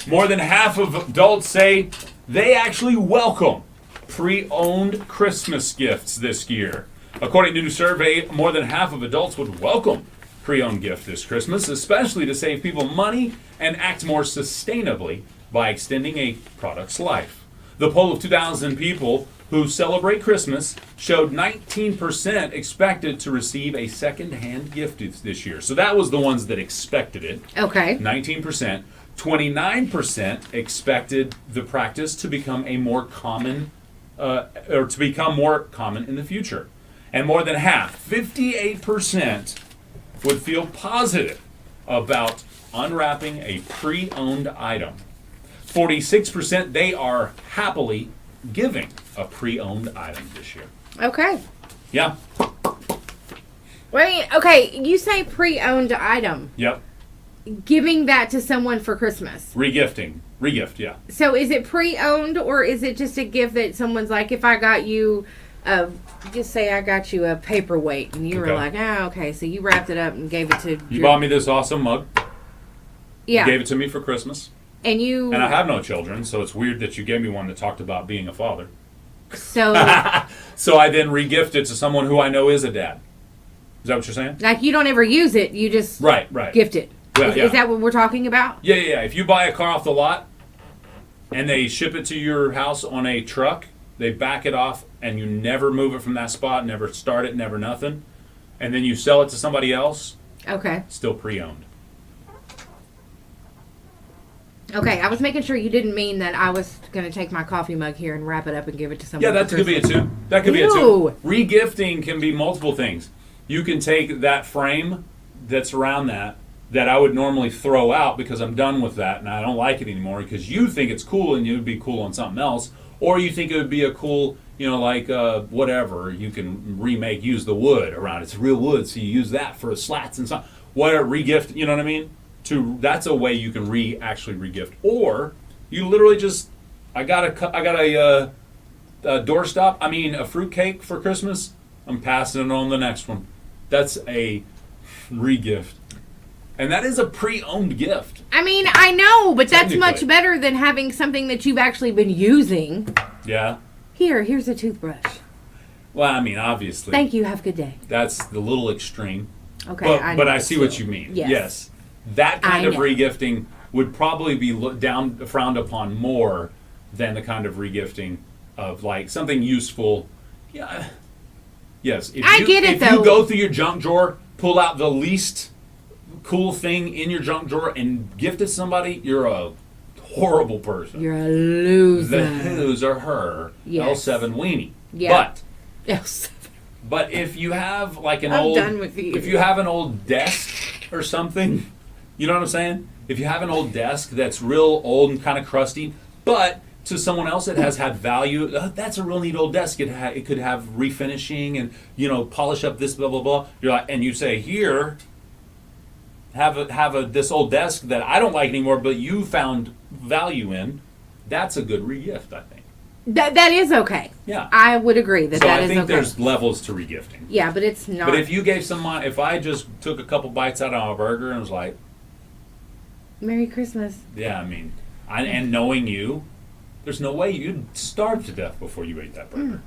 S1: More than half of adults say they actually welcome pre-owned Christmas gifts this year. According to a new survey, more than half of adults would welcome pre-owned gift this Christmas, especially to save people money and act more sustainably by extending a product's life. The poll of 2,000 people who celebrate Christmas showed 19% expected to receive a second-hand gift this year. So that was the ones that expected it.
S2: Okay.
S1: 19%. 29% expected the practice to become a more common, or to become more common in the future. And more than half, 58%, would feel positive about unwrapping a pre-owned item. 46%, they are happily giving a pre-owned item this year.
S2: Okay.
S1: Yeah.
S2: Wait, okay, you say pre-owned item.
S1: Yep.
S2: Giving that to someone for Christmas.
S1: Regifting. Regift, yeah.
S2: So is it pre-owned or is it just a gift that someone's like, if I got you, just say I got you a paperweight and you were like, oh, okay, so you wrapped it up and gave it to...
S1: You bought me this awesome mug.
S2: Yeah.
S1: You gave it to me for Christmas.
S2: And you...
S1: And I have no children, so it's weird that you gave me one that talked about being a father.
S2: So...
S1: So I then regift it to someone who I know is a dad. Is that what you're saying?
S2: like you don't ever use it, you just
S1: Right.
S2: gift it.
S1: Yeah,
S2: Is that what we're talking about?
S1: Yeah. If you buy a car off the lot and they ship it to your house on a truck, they back it off and you never move it from that spot, never start it, never nothing, and then you sell it to somebody else,
S2: Okay.
S1: still pre-owned.
S2: Okay, I was making sure you didn't mean that I was going to take my coffee mug here and wrap it up and give it to someone.
S1: Yeah, that
S2: for
S1: could be it
S2: Christmas.
S1: too. That could be it
S2: Ew.
S1: too. Regifting can be multiple things. You can take that frame that's around that I would normally throw out because I'm done with that and I don't like it anymore because you think it's cool and it would be cool on something else, or you think it would be a cool, like whatever, you can use the wood around it. It's real wood, so you use that for slats and stuff. Whatever, regift, you know what I mean? That's a way you can actually regift. Or you literally just, I got a doorstop, a fruitcake for Christmas, I'm passing it on the next one. That's a regift. And that is a pre-owned gift.
S2: I know, but that's much
S1: Technically.
S2: better than having something that you've actually been using.
S1: Yeah.
S2: Here's a toothbrush.
S1: Well, obviously.
S2: Thank you. Have a good day.
S1: That's the little extreme.
S2: Okay,
S1: But
S2: know
S1: I see
S2: too.
S1: what you mean.
S2: Yes.
S1: That kind
S2: I
S1: of
S2: know.
S1: regifting would probably be frowned upon more than the kind of regifting of like something useful. Yeah. Yes. If
S2: I get it,
S1: if
S2: though.
S1: you go through your junk drawer, pull out the least cool thing in your junk drawer and gift it to somebody, you're a horrible person.
S2: You're a loser.
S1: The who's are her.
S2: Yes.
S1: L7 weenie.
S2: Yeah.
S1: But
S2: Yes.
S1: But if you have like an
S2: I'm
S1: old,
S2: done with you.
S1: if you have an old desk or something, you know what I'm saying? If you have an old desk that's real old and kind of crusty, but to someone else it has had value, that's a real neat old desk. It could have refinishing and polish up this blah blah blah. You're like, and you say here, have this old desk that I don't like anymore, but you found value in. That's a good regift, I think.
S2: That is okay.
S1: Yeah.
S2: I would agree that
S1: So
S2: that
S1: I
S2: is
S1: think
S2: okay.
S1: there's levels to regifting.
S2: Yeah, but it's not.
S1: But if you gave someone, if I just took a couple bites out of a burger and was like,
S2: Merry Christmas.
S1: yeah, I mean, and knowing you, there's no way you'd starve to death before you ate that burger.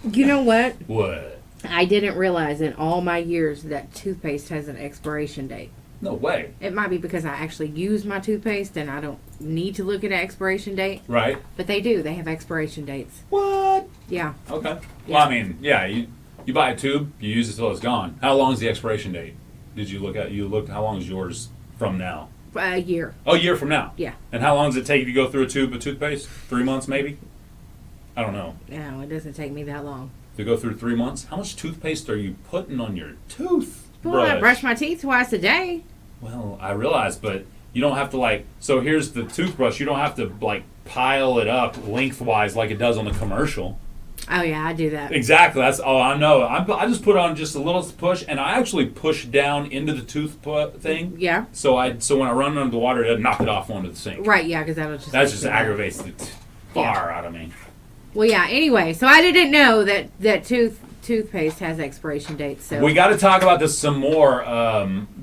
S2: You know what?
S1: What?
S2: I didn't realize in all my years that toothpaste has an expiration date.
S1: No way.
S2: It might be because I actually use my toothpaste and I don't need to look at an expiration date.
S1: Right?
S2: But they do. They have expiration dates.
S1: What?
S2: Yeah.
S1: Okay.
S2: Yeah.
S1: Well, I mean, yeah, you buy a tube, you use it till it's gone. How long is the expiration date? Did you look at? You looked. How long is yours from now?
S2: A year.
S1: Oh, a year from now.
S2: Yeah.
S1: And how long does it take you to go through a tube of toothpaste? 3 months, maybe. I don't know.
S2: No, it doesn't take me that long.
S1: To go through 3 months, how much toothpaste are you putting on your tooth?
S2: Well, I brush my teeth twice a day.
S1: Well, I realize, but you don't have to like. So here's the toothbrush. You don't have to like pile it up lengthwise like it does on the commercial.
S2: Oh yeah, I do that.
S1: Exactly. That's all I know. I just put on just a little push, and I actually push down into the thing.
S2: Yeah.
S1: So when I run under the water, it doesn't knock it off onto the sink.
S2: Right. Yeah, because that'll just.
S1: That
S2: make
S1: just
S2: it bad.
S1: aggravates the far out of me.
S2: Well, yeah. Anyway, so I didn't know that toothpaste has expiration dates. So
S1: We got to talk about this some more.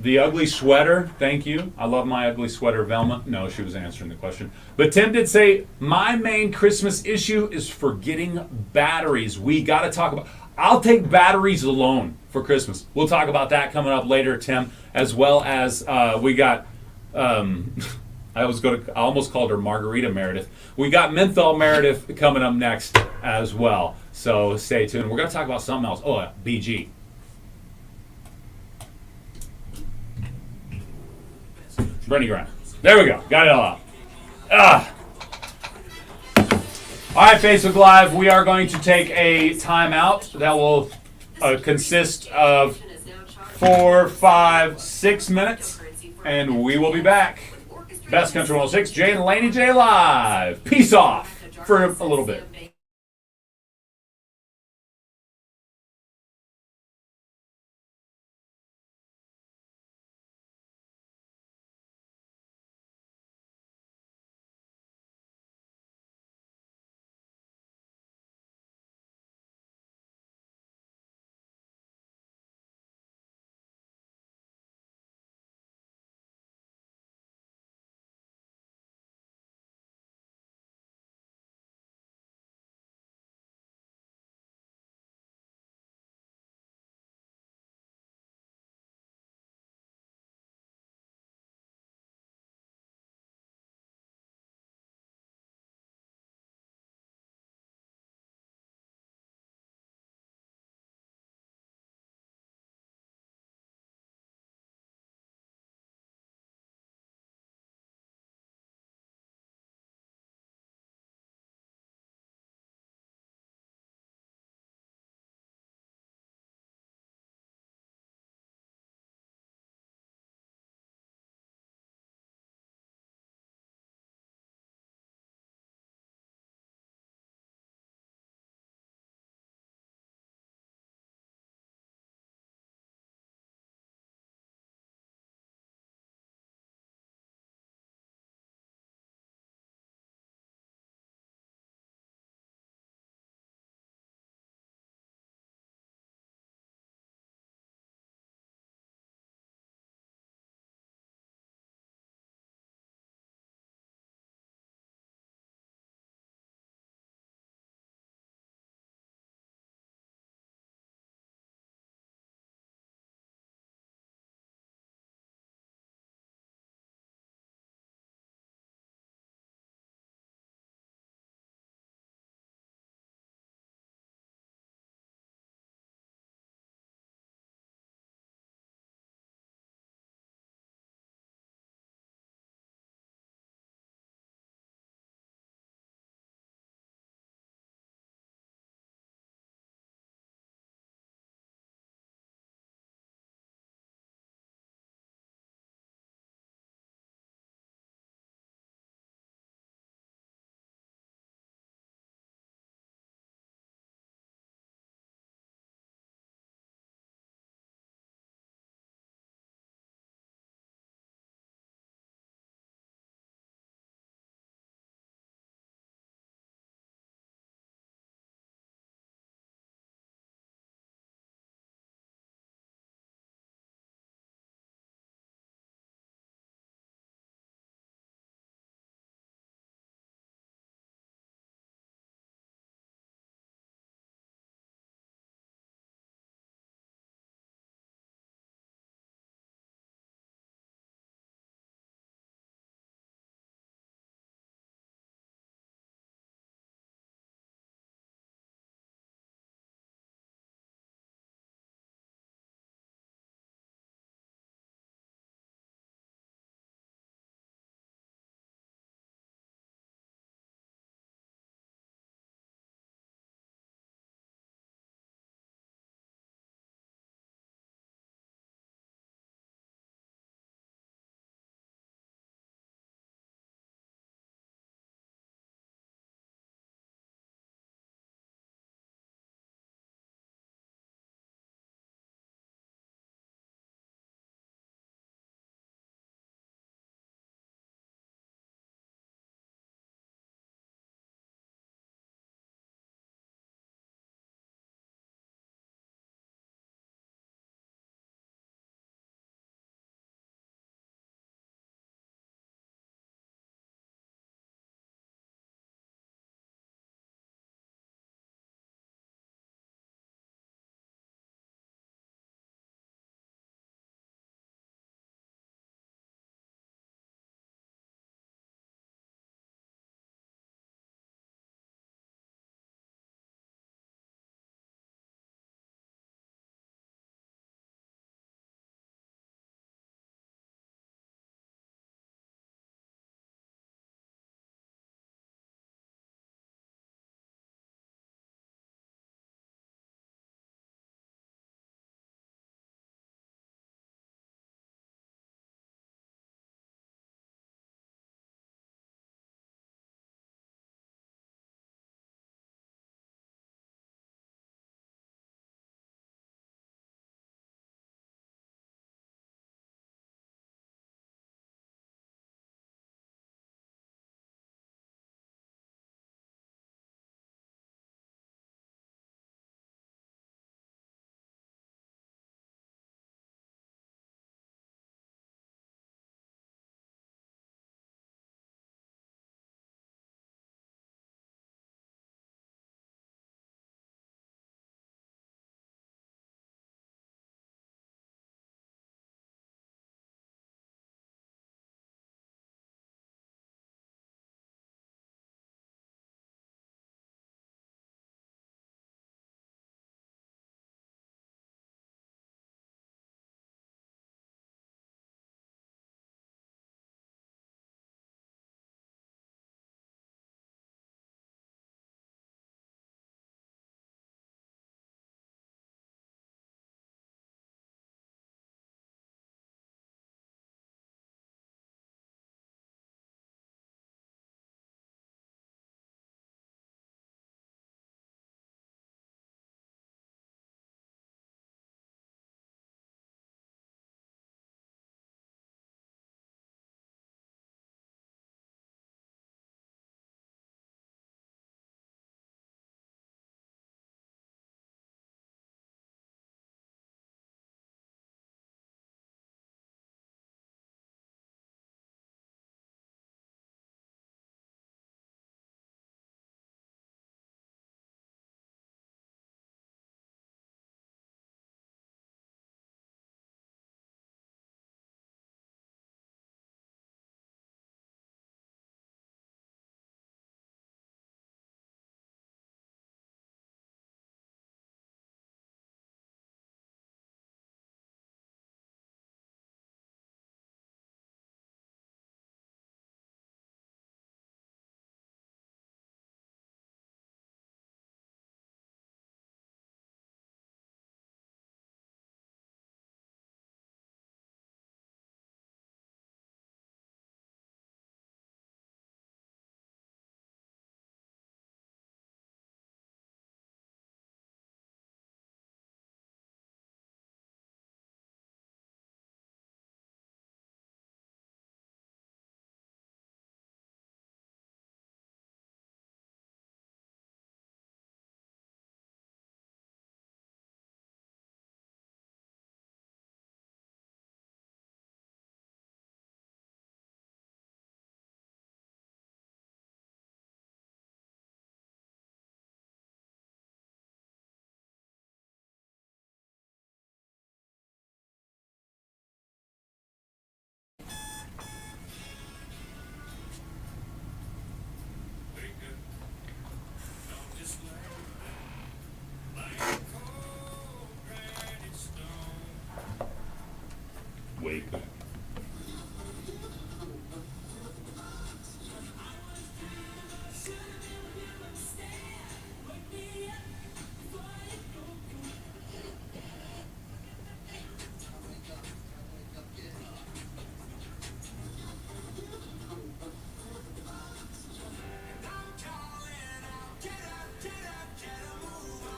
S1: The ugly sweater. Thank you. I love my ugly sweater, Velma. No, she was answering the question. But Tim did say my main Christmas issue is forgetting batteries. We got to talk about. I'll take batteries alone for Christmas. We'll talk about that coming up later, Tim, as well as we got. I almost called her Margarita Meredith. We got Menthol Meredith coming up next as well. So stay tuned. We're going to talk about something else. Oh, BG. Bernie Graham. There we go. Got it all out. All right, Facebook Live. We are going to take a timeout that will consist of 4, 5, 6 minutes, and we will be back. Best Country 106, Jay and Laney J live. Peace off for a little bit.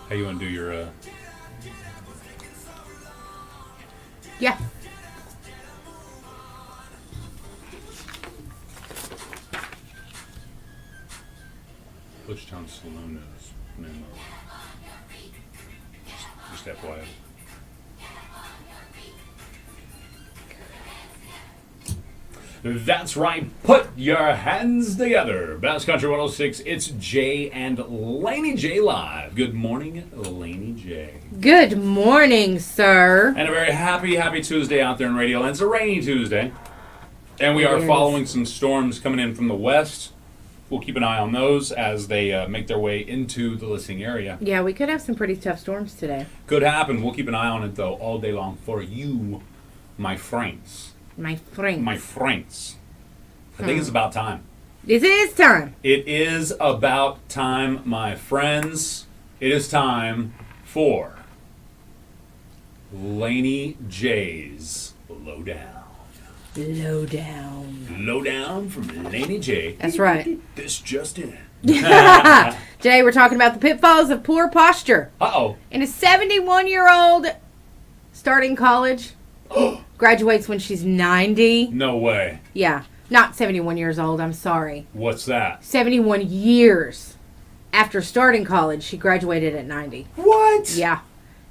S1: How you want to do your?
S2: Yeah.
S1: Butchtown Saloon is name just FYI. That's right. Put your hands together. Bass Country 106. It's Jay and Laney J live. Good morning, Laney J.
S2: Good morning, sir.
S1: And a very happy Tuesday out there in Radio Land. It's a rainy Tuesday. And we are following some storms coming in from the west. We'll keep an eye on those as they make their way into the listening area.
S2: Yeah, we could have some pretty tough storms today.
S1: Could happen. We'll keep an eye on it, though, all day long for you, my friends.
S2: My friends.
S1: My friends. I think it's about time.
S2: This is time.
S1: It is about time, my friends. It is time for Laney J's Lowdown.
S2: Lowdown.
S1: Lowdown from Laney J.
S2: That's right.
S1: This just in.
S2: Today we're talking about the pitfalls of poor posture.
S1: Uh-oh.
S2: And a 71-year-old starting college graduates when she's 90.
S1: No way.
S2: Yeah. Not 71 years old, I'm sorry.
S1: What's that?
S2: 71 years after starting college, she graduated at 90.
S1: What?
S2: Yeah.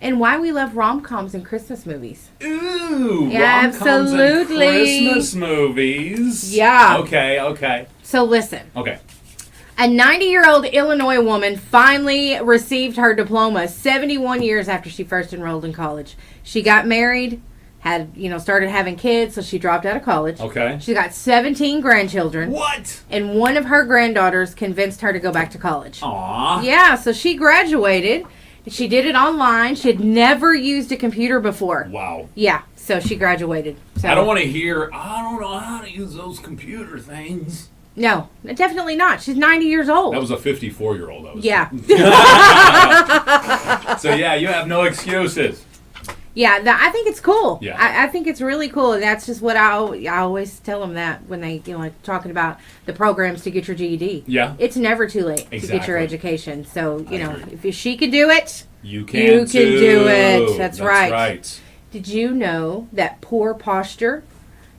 S2: And why we love rom-coms and Christmas movies.
S1: Ooh,
S2: Yeah,
S1: rom-coms
S2: absolutely.
S1: and Christmas movies.
S2: Yeah.
S1: Okay.
S2: So listen.
S1: Okay.
S2: A 90-year-old Illinois woman finally received her diploma 71 years after she first enrolled in college. She got married, started having kids, so she dropped out of college.
S1: Okay.
S2: She got 17 grandchildren.
S1: What?
S2: And one of her granddaughters convinced her to go back to college.
S1: Aw.
S2: Yeah, so she graduated. She did it online. She had never used a computer before.
S1: Wow.
S2: Yeah, so she graduated. So,
S1: I don't want to hear, I don't know how to use those computer things.
S2: No, definitely not. She's 90 years old.
S1: That was a 54-year-old.
S2: Yeah.
S1: So, yeah, you have no excuses.
S2: Yeah, I think it's cool.
S1: Yeah.
S2: I think it's really cool, and that's just what I always tell them that when they, like talking about the programs to get your GED.
S1: Yeah.
S2: It's never too late to get your
S1: Exactly.
S2: education. So,
S1: I agree.
S2: if she can do it,
S1: You can
S2: you can
S1: too.
S2: do it. That's right.
S1: Right.
S2: Did you know that poor posture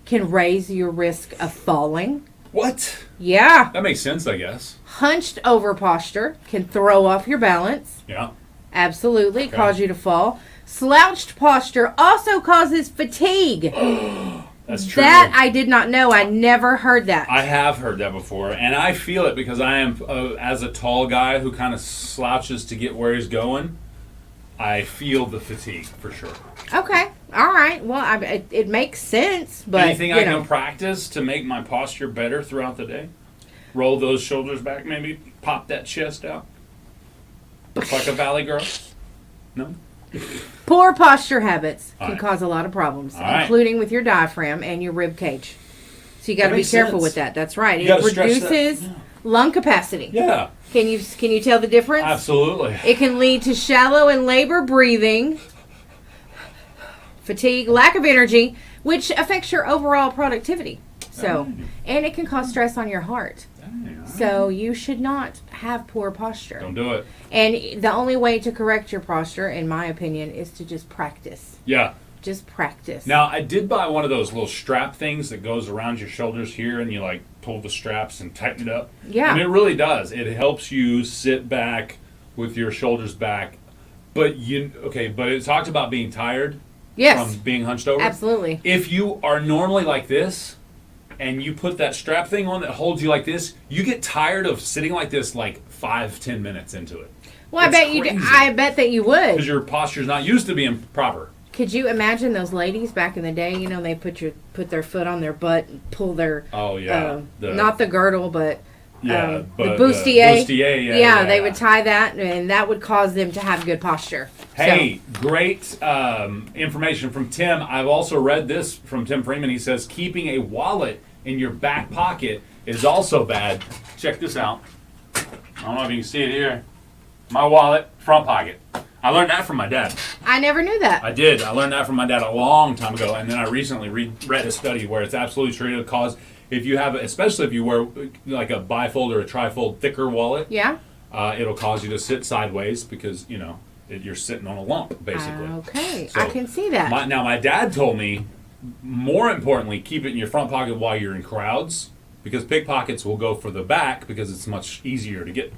S2: can raise your risk of falling?
S1: What?
S2: Yeah.
S1: That makes sense, I guess.
S2: Hunched over posture can throw off your balance.
S1: Yeah.
S2: Absolutely.
S1: Okay.
S2: Cause you to fall. Slouched posture also causes fatigue.
S1: That's true.
S2: That I did not know. I never heard that.
S1: I have heard that before, and I feel it because I am, as a tall guy who kind of slouches to get where he's going, I feel the fatigue for sure.
S2: Okay. All right. Well, it makes sense, but
S1: Anything I can practice to make my posture better throughout the day? Roll those shoulders back, maybe pop that chest out. Look like a valley girl. No.
S2: poor posture habits
S1: All
S2: can
S1: right.
S2: cause a lot of problems,
S1: All right.
S2: including with your diaphragm and your rib cage. So you got to
S1: That
S2: be
S1: makes
S2: careful
S1: sense.
S2: with that. That's right.
S1: You
S2: It
S1: gotta stretch that.
S2: reduces
S1: Yeah.
S2: lung capacity.
S1: Yeah,
S2: Can you tell the difference?
S1: absolutely.
S2: It can lead to shallow and labor breathing, fatigue, lack of energy, which affects your overall productivity. So, and it can cause stress on your heart.
S1: Dang,
S2: So you should not have poor posture.
S1: don't do it.
S2: And the only way to correct your posture, in my opinion, is to just practice.
S1: Yeah.
S2: Just practice.
S1: Now, I did buy one of those little strap things that goes around your shoulders here, and you like pull the straps and tighten it up.
S2: Yeah.
S1: And it really does. It helps you sit back with your shoulders back. But it talks about being tired
S2: Yes.
S1: from being hunched over.
S2: Absolutely.
S1: If you are normally like this, and you put that strap thing on that holds you like this, you get tired of sitting like this like 5-10 minutes into it.
S2: Well,
S1: It's
S2: I bet that you
S1: Because
S2: would.
S1: your posture's not used to being proper.
S2: Could you imagine those ladies back in the day? They put their foot on their butt and pull their
S1: Oh, yeah.
S2: not the girdle, but
S1: Yeah,
S2: the bustier.
S1: bustier,
S2: Yeah, they would tie that, and that would cause them to have good posture.
S1: Hey, great information from Tim. I've also read this from Tim Freeman. He says keeping a wallet in your back pocket is also bad. Check this out. I don't know if you can see it here. My wallet, front pocket. I learned that from my dad.
S2: I never knew that.
S1: I did. I learned that from my dad a long time ago, and then I recently read a study where it's absolutely true. It'll cause, if you have, especially if you wear like a bifold or a trifold thicker wallet,
S2: Yeah.
S1: it'll cause you to sit sideways because You're sitting on a lump, basically.
S2: Okay,
S1: So,
S2: I can see that.
S1: My dad told me, more importantly, keep it in your front pocket while you're in crowds, because pickpockets will go for the back because it's much easier to get.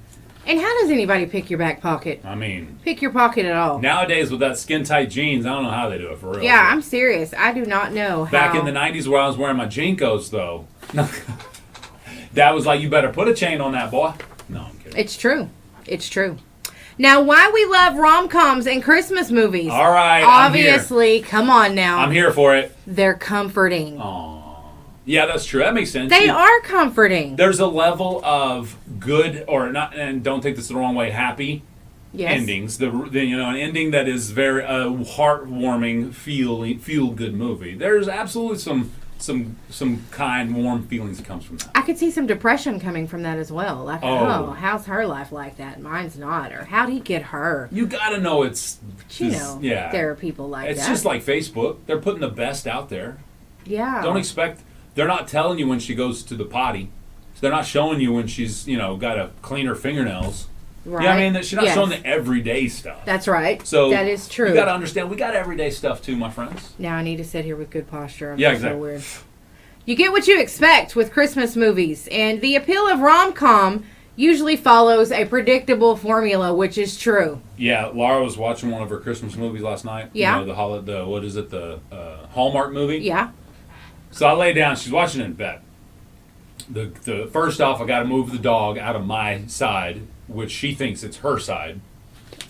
S2: And how does anybody pick your back pocket?
S1: I mean,
S2: Pick your pocket at all?
S1: nowadays with that skin tight jeans, I don't know how they do it for real.
S2: Yeah, I'm serious. I do not know how.
S1: Back in the 90s where I was wearing my Jinkos, though, Dad was like, you better put a chain on that, boy. No, I'm kidding.
S2: It's true. It's true. Now, why we love rom-coms and Christmas movies?
S1: All right,
S2: Obviously, come on now.
S1: I'm here for it.
S2: They're comforting.
S1: Aw. Yeah, that's true. That makes sense.
S2: They are comforting.
S1: There's a level of good, or not, and don't take this the wrong way, happy
S2: Yes.
S1: endings. The an ending that is very heartwarming, feel good movie. There's absolutely some kind, warm feelings that comes from that.
S2: I could see some depression coming from that as well. Like,
S1: Oh.
S2: how's her life like that? Mine's not. Or how'd he get her?
S1: You gotta know it's.
S2: But you know,
S1: yeah.
S2: there are people like
S1: It's
S2: that.
S1: just like Facebook. They're putting the best out there.
S2: yeah.
S1: Don't expect. They're not telling you when she goes to the potty. They're not showing you when she's got to clean her fingernails.
S2: Right.
S1: Yeah, I mean, she's not
S2: Yes.
S1: showing the everyday stuff.
S2: That's right.
S1: So
S2: that is true.
S1: You got to understand, we got everyday stuff too, my friends.
S2: Now I need to sit here with good posture. I'm
S1: Yeah,
S2: so
S1: exactly.
S2: weird. You get what you expect with Christmas movies, and the appeal of rom-com usually follows a predictable formula, which is true.
S1: Yeah, Laura was watching one of her Christmas movies last night.
S2: Yeah.
S1: The what is it? The Hallmark movie.
S2: Yeah.
S1: So I lay down. She's watching it in bed. The first off, I got to move the dog out of my side, which she thinks it's her side,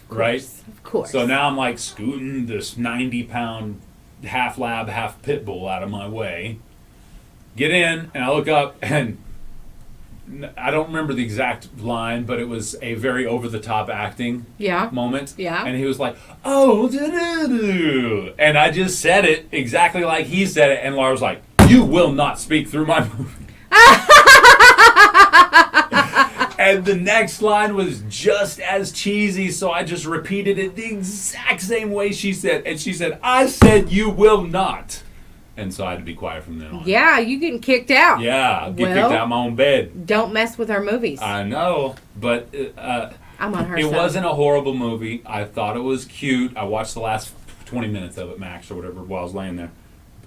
S1: right?
S2: Of course.
S1: So now I'm like scooting this 90-pound half lab, half pit bull out of my way. Get in, and I look up, and I don't remember the exact line, but it was a very over-the-top acting
S2: Yeah.
S1: moment.
S2: Yeah.
S1: And he was like, oh, doo-doo-doo. And I just said it exactly like he said it, and Laura was like, you will not speak through my movie. And the next line was just as cheesy, so I just repeated it the exact same way she said. And she said, I said you will not. And so I had to be quiet from then on.
S2: Yeah, you getting kicked out.
S1: Yeah, I'll get
S2: Well-
S1: kicked out of my own bed.
S2: Don't mess with our movies.
S1: I know, but
S2: I'm on her
S1: it
S2: side.
S1: wasn't a horrible movie. I thought it was cute. I watched the last 20 minutes of it, max, or whatever, while I was laying there.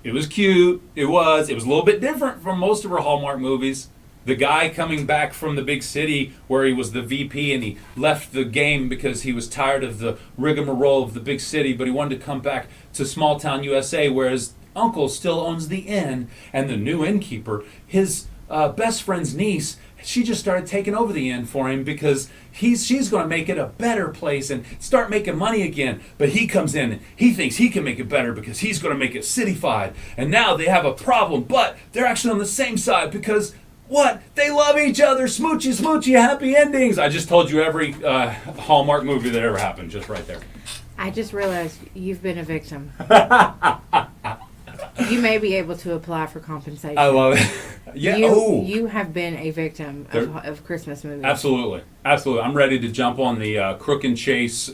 S1: It was cute. It was a little bit different from most of her Hallmark movies. The guy coming back from the big city where he was the VP and he left the game because he was tired of the rigmarole of the big city, but he wanted to come back to small town USA where his uncle still owns the inn, and the new innkeeper, his best friend's niece, she just started taking over the inn for him because she's going to make it a better place and start making money again. But he comes in and he thinks he can make it better because he's going to make it cityfied. And now they have a problem, but they're actually on the same side because what? They love each other. Smoochy, smoochy, happy endings. I just told you every Hallmark movie that ever happened, just right there.
S2: I just realized you've been a victim. You may be able to apply for compensation.
S1: I love it. Yeah.
S2: You have been a victim of Christmas movies.
S1: Absolutely. Absolutely. I'm ready to jump on the Crook and Chase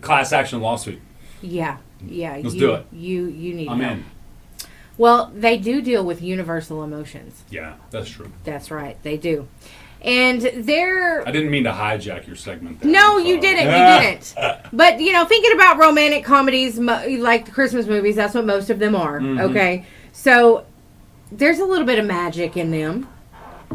S1: class action lawsuit.
S2: Yeah.
S1: Let's do it.
S2: You need
S1: I'm
S2: help.
S1: in.
S2: Well, they do deal with universal emotions.
S1: Yeah, that's true.
S2: That's right. They do. And they're...
S1: I didn't mean to hijack your segment there.
S2: No,
S1: I'm
S2: you
S1: sorry.
S2: didn't. You didn't. But, thinking about romantic comedies, like the Christmas movies, that's what most of them are, okay? So, there's a little bit of magic in them.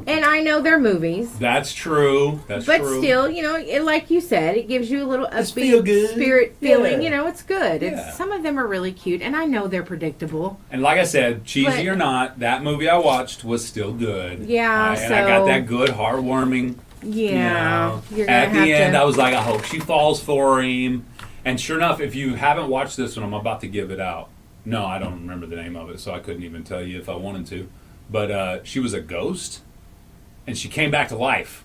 S2: And I know they're movies.
S1: That's true. That's
S2: But
S1: true.
S2: still, like you said, it gives you a little
S1: It's
S2: upbeat
S1: feel good.
S2: spirit feeling.
S1: Yeah.
S2: It's good.
S1: Yeah.
S2: Some of them are really cute, and I know they're predictable.
S1: And like I said, cheesy
S2: But-
S1: or not, that movie I watched was still good.
S2: Yeah,
S1: And I got
S2: so-
S1: that good, heartwarming.
S2: Yeah. You're gonna
S1: At
S2: have
S1: the end,
S2: to...
S1: I was like, I hope she falls for him. And sure enough, if you haven't watched this one, I'm about to give it out. No, I don't remember the name of it, so I couldn't even tell you if I wanted to. But she was a ghost, and she came back to life.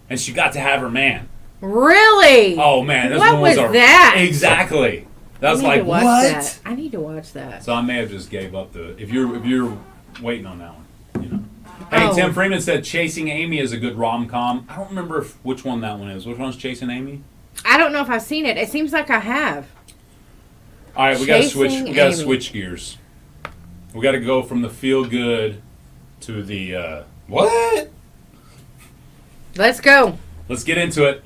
S1: And she got to have her man.
S2: Really?
S1: Oh, man. This
S2: What
S1: one was
S2: was that?
S1: Exactly. That was
S2: I need
S1: like,
S2: to watch
S1: what?
S2: that. I need to watch that.
S1: So I may have just gave up the... If you're waiting on that one, Hey,
S2: Oh.
S1: Tim Freeman said Chasing Amy is a good rom-com. I don't remember which one that one is. Which one's Chasing Amy?
S2: I don't know if I've seen it. It seems like I have.
S1: All right, we got to switch.
S2: Chasing
S1: We got to
S2: Amy.
S1: switch gears. We got to go from the feel good to the what?
S2: Let's go.
S1: Let's get into it.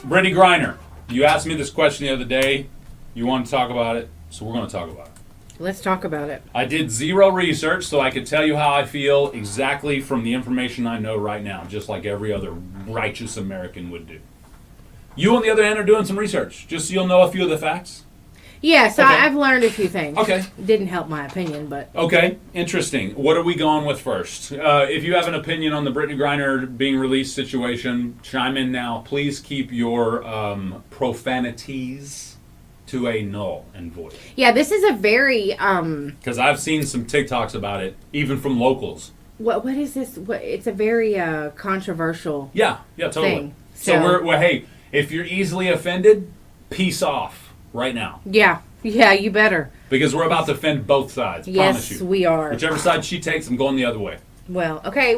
S1: Brittany Griner, you asked me this question the other day. You want to talk about it, so we're going to talk about it.
S2: Let's talk about it.
S1: I did zero research, so I could tell you how I feel exactly from the information I know right now, just like every other righteous American would do. You, on the other hand, are doing some research, just so you'll know a few of the facts.
S2: Yeah, so
S1: Okay.
S2: I've learned a few things.
S1: Okay.
S2: Didn't help my opinion, but
S1: Okay, interesting. What are we going with first? If you have an opinion on the Brittany Griner being released situation, chime in now. Please keep your profanities to a null and void.
S2: yeah, this is a very
S1: Because I've seen some TikToks about it, even from locals.
S2: what is this? It's a very controversial
S1: Yeah, totally.
S2: thing.
S1: So we're hey, if you're easily offended, peace off right now.
S2: Yeah, you better.
S1: Because we're about to offend both sides. Promise
S2: Yes,
S1: you.
S2: we are.
S1: Whichever side she takes, I'm going the other way.
S2: Well, okay.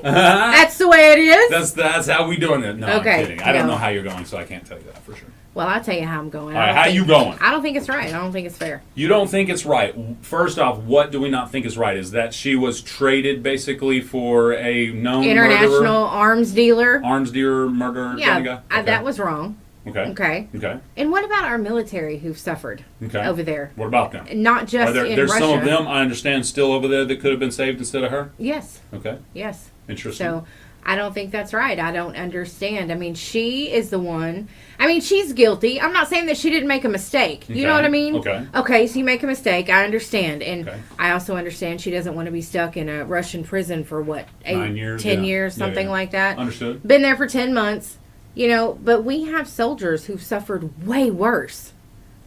S2: That's the way it is.
S1: That's how we doing it. No,
S2: Okay,
S1: I'm kidding. I don't
S2: no.
S1: know how you're going, so I can't tell you that for sure.
S2: Well, I'll tell you how I'm going.
S1: All right,
S2: I don't
S1: how
S2: think-
S1: you going?
S2: I don't think it's right. I don't think it's fair.
S1: You don't think it's right. First off, what do we not think is right? Is that she was traded basically for a known
S2: International
S1: murderer,
S2: arms dealer.
S1: arms dealer, murderer
S2: Yeah,
S1: kind of guy? Okay.
S2: that was wrong.
S1: Okay.
S2: Okay.
S1: Okay.
S2: And what about our military who suffered
S1: Okay.
S2: over there?
S1: What about them?
S2: Not just
S1: Are there,
S2: in
S1: there's
S2: Russia.
S1: some of them I understand still over there that could have been saved instead of her?
S2: Yes.
S1: Okay.
S2: Yes.
S1: Interesting.
S2: So I don't think that's right. I don't understand. I mean, she is the one. I mean, she's guilty. I'm not saying that she didn't make a mistake. You know
S1: Okay.
S2: what I mean?
S1: Okay.
S2: Okay, so you make a mistake. I understand. And
S1: Okay.
S2: I also understand she doesn't want to be stuck in a Russian prison for what,
S1: 9 years?
S2: 10
S1: Yeah.
S2: years,
S1: Yeah,
S2: something
S1: yeah.
S2: like that.
S1: Understood.
S2: Been there for 10 months. You know, but we have soldiers who've suffered way worse,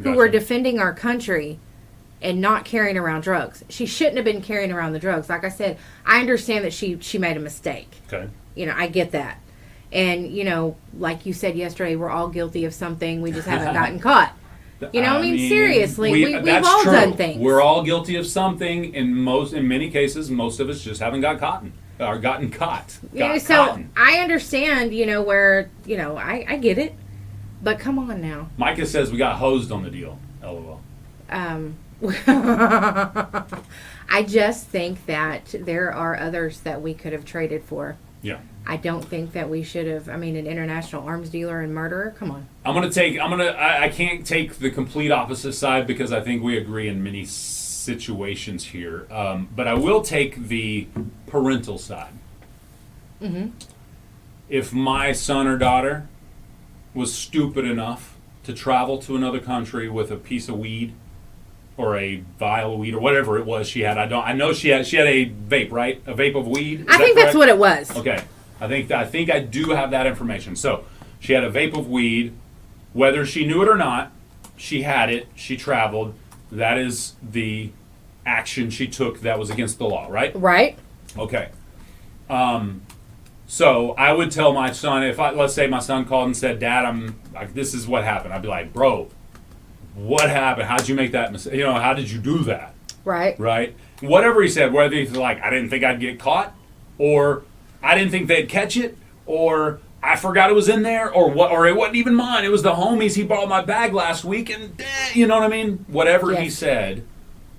S2: who were
S1: Gotcha.
S2: defending our country and not carrying around drugs. She shouldn't have been carrying around the drugs. Like I said, I understand that she made a mistake.
S1: Okay.
S2: You know, I get that. And, you know, like you said yesterday, we're all guilty of something. We just haven't gotten caught. You know, I mean, seriously, we've
S1: that's
S2: all
S1: true.
S2: done things.
S1: We're all guilty of something. In many cases, most of us just haven't gotten caught.
S2: You know,
S1: Got
S2: so
S1: cotton.
S2: I understand, you know, where, you know, I get it. But come on now.
S1: Micah says we got hosed on the deal. LOL.
S2: I just think that there are others that we could have traded for.
S1: Yeah.
S2: I don't think that we should have. I mean, an international arms dealer and murderer. Come on.
S1: I can't take the complete opposite side because I think we agree in many situations here. But I will take the parental side.
S2: Mm-hmm.
S1: If my son or daughter was stupid enough to travel to another country with a piece of weed or a vial of weed or whatever it was she had, I know she had a vape, right? A vape of weed. Is
S2: I
S1: that
S2: think that's
S1: correct?
S2: what it was.
S1: Okay. I think I do have that information. So she had a vape of weed. Whether she knew it or not, she had it. She traveled. That is the action she took that was against the law, right?
S2: Right?
S1: Okay. So I would tell my son, let's say my son called and said, "Dad, this is what happened." I'd be like, "Bro, what happened? How'd you make that mistake? You know, how did you do that?"
S2: Right.
S1: Right? Whatever he said, whether he's like, "I didn't think I'd get caught," or "I didn't think they'd catch it," or "I forgot it was in there," or what, or "It wasn't even mine. It was the homies. He borrowed my bag last week," and you know what I mean? Whatever he
S2: Yes.
S1: said,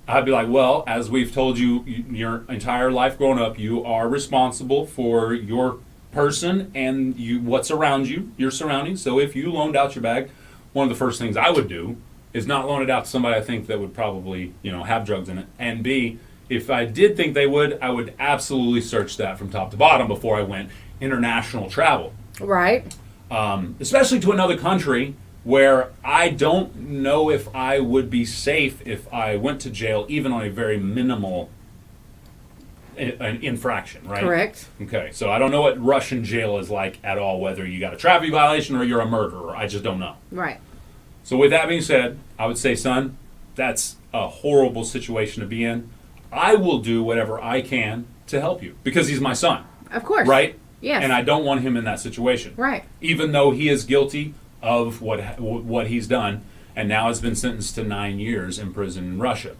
S1: I'd be like, "Well, as we've told you your entire life growing up, you are responsible for your person and what's around you, your surroundings. So if you loaned out your bag, one of the first things I would do is not loan it out to somebody I think that would probably, have drugs in it. And B, if I did think they would, I would absolutely search that from top to bottom before I went international travel,
S2: Right.
S1: especially to another country where I don't know if I would be safe if I went to jail, even on a very minimal an infraction, right?
S2: Correct.
S1: Okay, so I don't know what Russian jail is like at all, whether you got a traffic violation or you're a murderer. I just don't know.
S2: Right.
S1: So with that being said, I would say, son, that's a horrible situation to be in. I will do whatever I can to help you because he's my son,
S2: Of course.
S1: right?
S2: Yes.
S1: And I don't want him in that situation.
S2: Right.
S1: Even though he is guilty of what he's done and now has been sentenced to 9 years in prison in Russia.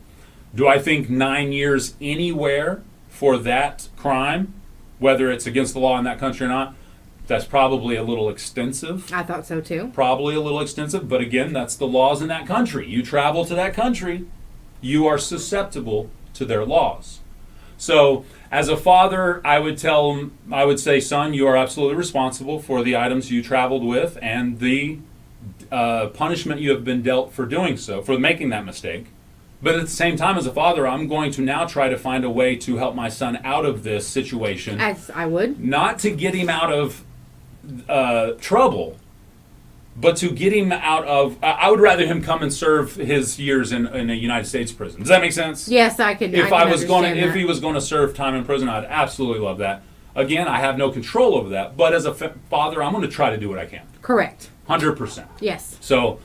S1: Do I think 9 years anywhere for that crime, whether it's against the law in that country or not? That's probably a little extensive.
S2: I thought so too.
S1: Probably a little extensive, but again, that's the laws in that country. You travel to that country, you are susceptible to their laws. So As a father, I would say, son, you are absolutely responsible for the items you traveled with and the punishment you have been dealt for doing so, for making that mistake. But at the same time, as a father, I'm going to now try to find a way to help my son out of this situation.
S2: As I would.
S1: Not to get him out of trouble, but to get him out of. I would rather him come and serve his years in a United States prison. Does that make sense?
S2: Yes, I can.
S1: If
S2: I
S1: I
S2: can
S1: was going,
S2: understand
S1: if he
S2: that.
S1: was going to serve time in prison, I'd absolutely love that. Again, I have no control over that, but as a father, I'm going to try to do what I can.
S2: Correct.
S1: 100%.
S2: Yes.
S1: So,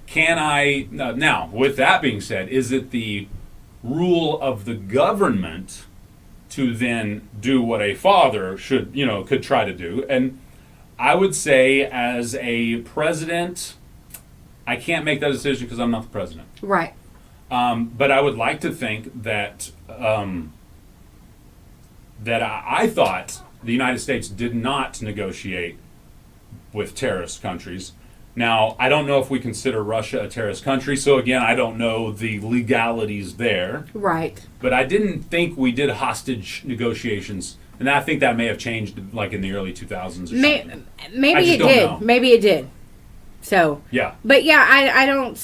S1: can I now? With that being said, is it the rule of the government to then do what a father could try to do? And I would say, as a president, I can't make that decision because I'm not the president.
S2: Right.
S1: But I would like to think that I thought the United States did not negotiate with terrorist countries. Now, I don't know if we consider Russia a terrorist country, so again, I don't know the legalities there.
S2: Right.
S1: But I didn't think we did hostage negotiations, and I think that may have changed, like in the early 2000s. Or something.
S2: Maybe
S1: I just
S2: it
S1: don't
S2: did.
S1: know.
S2: Maybe it did. So.
S1: Yeah.
S2: But yeah, I don't.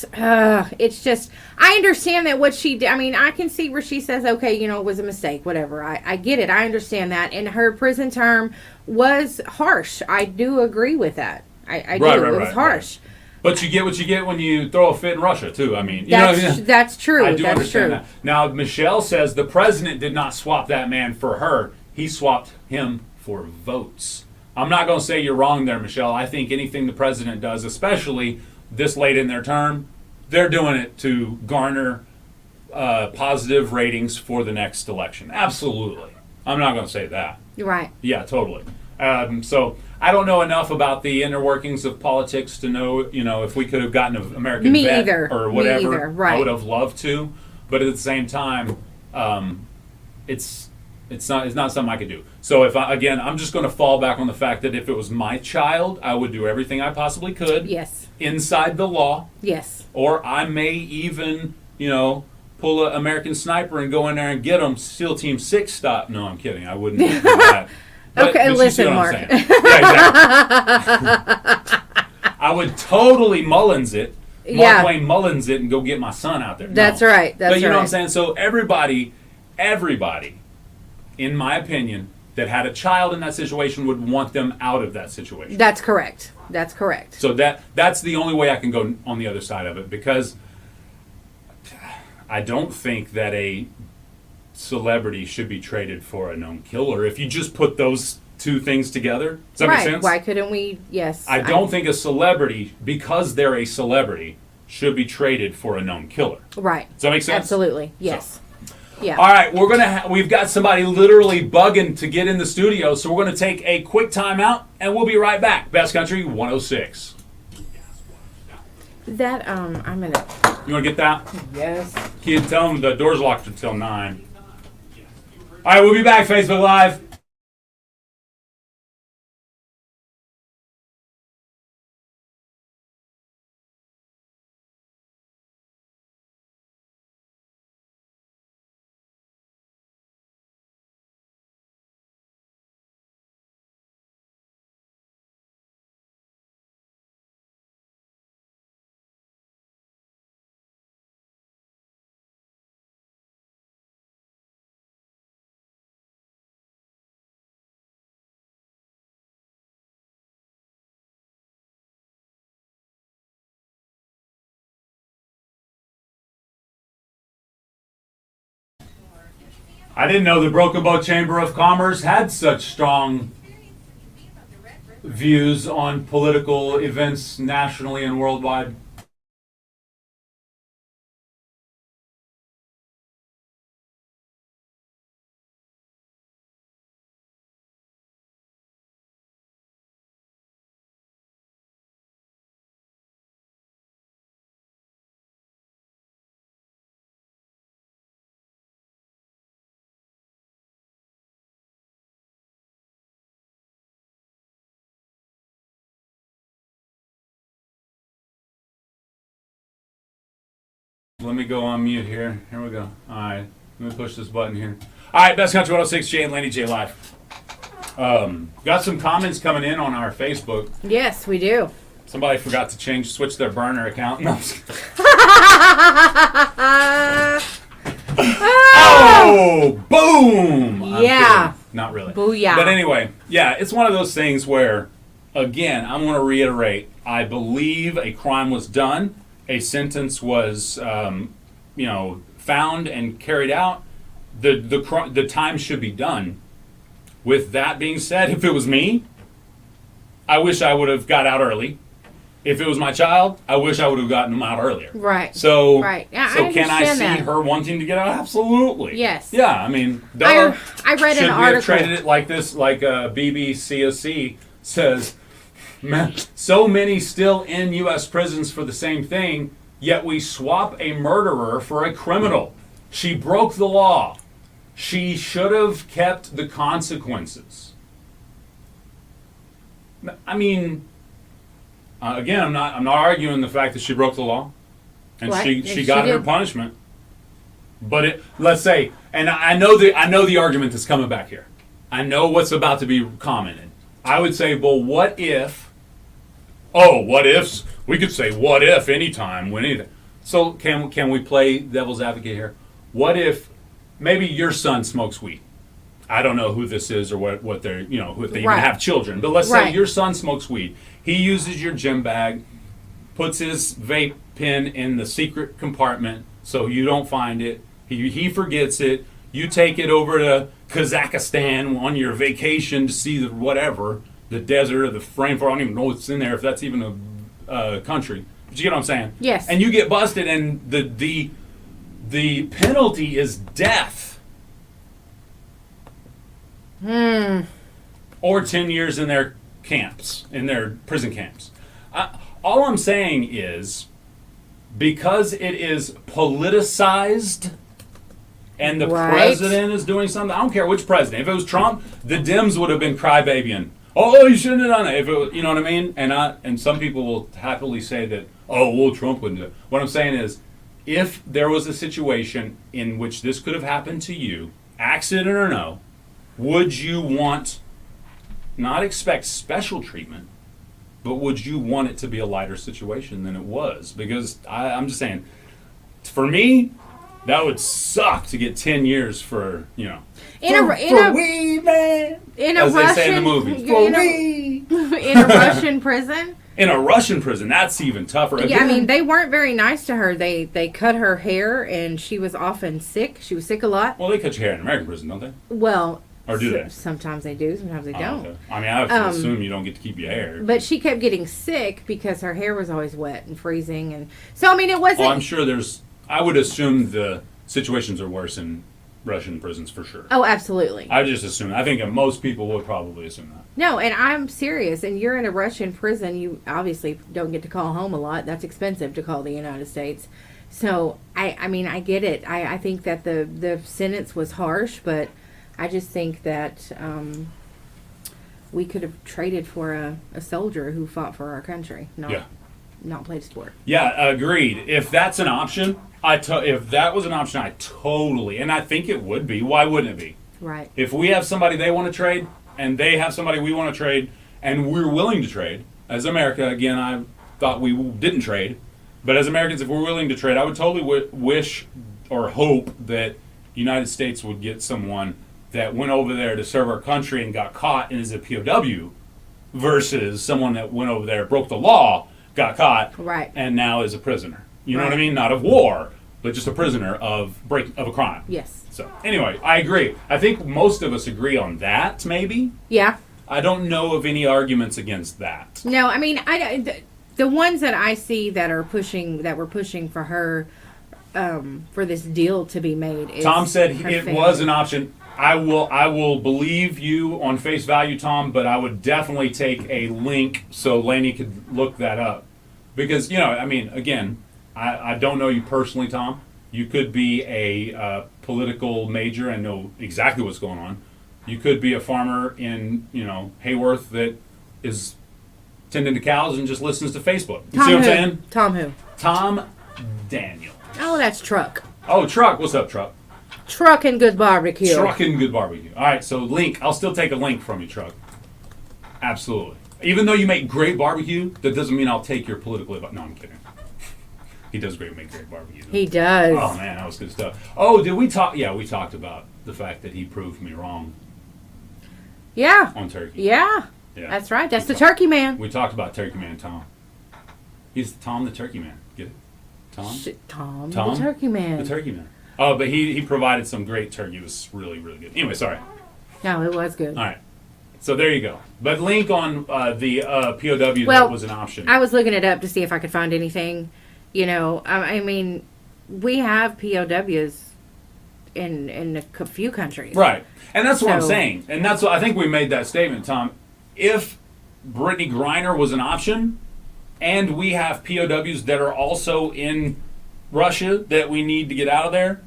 S2: It's just I understand that what she did. I mean, I can see where she says, okay, it was a mistake, whatever. I get it. I understand that, and her prison term was harsh. I do agree with that. I do.
S1: Right,
S2: It was harsh.
S1: Right. But you get what you get when you throw a fit in Russia, too. I mean, you know what I mean?
S2: That's true.
S1: I do
S2: That's
S1: understand
S2: true.
S1: that. Now, Michelle says the president did not swap that man for her. He swapped him for votes. I'm not going to say you're wrong there, Michelle. I think anything the president does, especially this late in their term, they're doing it to garner positive ratings for the next election. Absolutely. I'm not going to say that.
S2: Right.
S1: Yeah, totally. So I don't know enough about the inner workings of politics to know, if we could have gotten an American
S2: Me
S1: vet
S2: either.
S1: or
S2: Me
S1: whatever.
S2: either, right.
S1: I would have loved to, but at the same time, it's not something I could do. So I'm just going to fall back on the fact that if it was my child, I would do everything I possibly could.
S2: Yes.
S1: Inside the law.
S2: Yes.
S1: Or I may even, pull an American sniper and go in there and get them. SEAL Team 6 stop. No, I'm kidding. I wouldn't do that.
S2: Okay,
S1: you see
S2: listen,
S1: what I'm
S2: Mark.
S1: saying. Yeah, exactly. I would totally Mullins it.
S2: Yeah.
S1: Mark Wayne Mullins it and go get my son out there.
S2: That's
S1: No.
S2: right. That's
S1: But you know what I'm
S2: right.
S1: saying? So everybody, in my opinion, that had a child in that situation would want them out of that situation.
S2: That's correct. That's correct.
S1: So that's the only way I can go on the other side of it, because I don't think that a celebrity should be traded for a known killer. If you just put those two things together, does that make sense?
S2: Why couldn't we? Yes.
S1: I don't think a celebrity, because they're a celebrity, should be traded for a known killer.
S2: Right.
S1: Does that make sense?
S2: Absolutely. Yes. Yeah.
S1: All right, we've got somebody literally bugging to get in the studio, so we're going to take a quick time out, and we'll be right back. Best Country 106.
S2: That I'm gonna.
S1: You want to get that?
S2: Yes.
S1: Kid, tell them the door's locked until 9. All right, we'll be back, Facebook Live. I didn't know the Broken Bow Chamber of Commerce had such strong views on political events nationally and worldwide. Let me go on mute here. Here we go. All right. Let me push this button here. All right, Best Country 106, Jay and Laney J Live. Got some comments coming in on our Facebook.
S2: Yes, we do.
S1: Somebody forgot to switch their burner account. No. Oh, boom! I'm
S2: Yeah.
S1: kidding. Not really.
S2: Booyah.
S1: But anyway, yeah, it's one of those things where, again, I'm going to reiterate. I believe a crime was done. A sentence was, found and carried out. The time should be done. With that being said, if it was me, I wish I would have got out early. If it was my child, I wish I would have gotten them out earlier.
S2: Right.
S1: So,
S2: right. Yeah,
S1: so
S2: I
S1: can I see
S2: understand that.
S1: her wanting to get out? Absolutely.
S2: Yes.
S1: Yeah, I mean,
S2: I read
S1: should
S2: an
S1: we have
S2: article.
S1: traded it like this? Like BBCSC says, so many still in U.S. prisons for the same thing, yet we swap a murderer for a criminal. She broke the law. She should have kept the consequences. I mean, again, I'm not arguing the fact that she broke the law, and
S2: Right.
S1: she got her
S2: did.
S1: punishment. But let's say, and I know the argument that's coming back here. I know what's about to be commented. I would say, well, what if? Oh, what ifs? We could say what if anytime when anything. So can we play devil's advocate here? What if maybe your son smokes weed? I don't know who this is or what they're, who if they even
S2: Right.
S1: have children. But let's say
S2: Right.
S1: your son smokes weed. He uses your gym bag, puts his vape pen in the secret compartment so you don't find it. He forgets it. You take it over to Kazakhstan on your vacation to see the desert or the rainforest. I don't even know what's in there, if that's even a country. But you get what I'm saying?
S2: Yes.
S1: And you get busted, and the penalty is death. Or 10 years in their camps, in their prison camps. All I'm saying is, because it is politicized and the
S2: Right.
S1: president is doing something, I don't care which president. If it was Trump, the Dems would have been crybabying. Oh, you shouldn't have done it. If it was, you know what I mean? And some people will happily say that, oh, well, Trump wouldn't do it. What I'm saying is, if there was a situation in which this could have happened to you, accident or no, would you not expect special treatment, but would you want it to be a lighter situation than it was? Because I'm just saying, for me, that would suck to get 10 years for
S2: In a
S1: weed, man.
S2: in a
S1: As they
S2: Russian
S1: say in the movies.
S2: in a Russian prison.
S1: In a Russian prison, that's even tougher.
S2: Yeah, I
S1: Again,
S2: mean they weren't very nice to her. They cut her hair and she was often sick. She was sick a lot.
S1: well, they cut your hair in American prison, don't they?
S2: Well,
S1: Or do they?
S2: Sometimes they do, sometimes they
S1: Oh,
S2: don't.
S1: okay. I mean, I have to assume you don't get to keep your hair.
S2: But she kept getting sick because her hair was always wet and freezing, and so I mean it wasn't.
S1: Well, I'm sure I would assume the situations are worse in Russian prisons for sure.
S2: Oh, absolutely.
S1: I just assume. I think most people would probably assume that.
S2: No, and I'm serious. And you're in a Russian prison. You obviously don't get to call home a lot. That's expensive to call the United States. So I mean, I get it. I think that the sentence was harsh, but I just think that we could have traded for a soldier who fought for our country, not played a sport.
S1: Yeah, agreed. If that's an option, if that was an option, I totally, and I think it would be. Why wouldn't it be?
S2: Right.
S1: If we have somebody they want to trade, and they have somebody we want to trade, and we're willing to trade, as America, again, I thought we didn't trade, but as Americans, if we're willing to trade, I would totally wish or hope that the United States would get someone that went over there to serve our country and got caught and is a POW versus someone that went over there, broke the law, got caught,
S2: Right.
S1: and now is a prisoner. You know what I
S2: Right.
S1: mean? Not of war, but just a prisoner of a crime.
S2: Yes.
S1: So anyway, I agree. I think most of us agree on that. Maybe
S2: Yeah.
S1: I don't know of any arguments against that.
S2: No, I mean, the ones that I see that were pushing for her, for this deal to be made. Is
S1: Tom said
S2: her
S1: it
S2: family.
S1: was an option. I will believe you on face value, Tom, but I would definitely take a link so Laney could look that up. Because, I mean, again, I don't know you personally, Tom. You could be a political major and know exactly what's going on. You could be a farmer in, Hayworth that is tending to cows and just listens to Facebook. You see what I'm saying?
S2: Tom who?
S1: Tom Daniel.
S2: Oh, that's Truck.
S1: Oh, Truck. What's up, Truck?
S2: Trucking good barbecue.
S1: Trucking good barbecue. All right, so link. I'll still take a link from you, Truck. Absolutely. Even though you make great barbecue, that doesn't mean I'll take your political advice. No, I'm kidding. He does make great barbecue.
S2: He does.
S1: Oh man, that was good stuff. Oh, did we talk? Yeah, we talked about the fact that he proved me wrong
S2: Yeah.
S1: on turkey.
S2: Yeah.
S1: Yeah.
S2: That's right. That's the turkey man.
S1: We talked about Turkey Man Tom. He's Tom the Turkey Man. Get it? Tom?
S2: Tom,
S1: Tom?
S2: the turkey man.
S1: The Turkey Man. Oh, but he provided some great turkey. It was really, really good. Anyway, sorry.
S2: No, it was good.
S1: All right. So there you go. But link on the POW
S2: Well,
S1: that was an option.
S2: I was looking it up to see if I could find anything. You know, I mean, we have POWs in a few countries.
S1: Right. And that's what I'm
S2: So-
S1: saying. And that's what I think we made that statement, Tom. If Brittany Griner was an option and we have POWs that are also in Russia that we need to get out of there,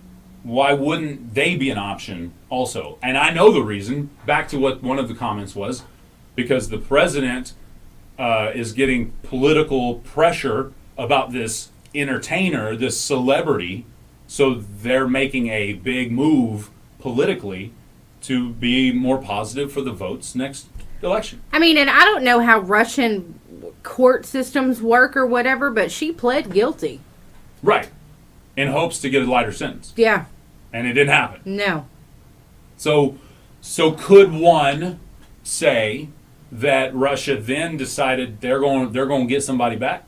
S1: why wouldn't they be an option also? And I know the reason, back to what one of the comments was, because the president is getting political pressure about this entertainer, this celebrity, so they're making a big move politically to be more positive for the votes next election.
S2: I mean, and I don't know how Russian court systems work or whatever, but she pled guilty.
S1: Right. In hopes to get a lighter sentence.
S2: Yeah.
S1: And it didn't happen.
S2: No.
S1: So could one say that Russia then decided they're going to get somebody back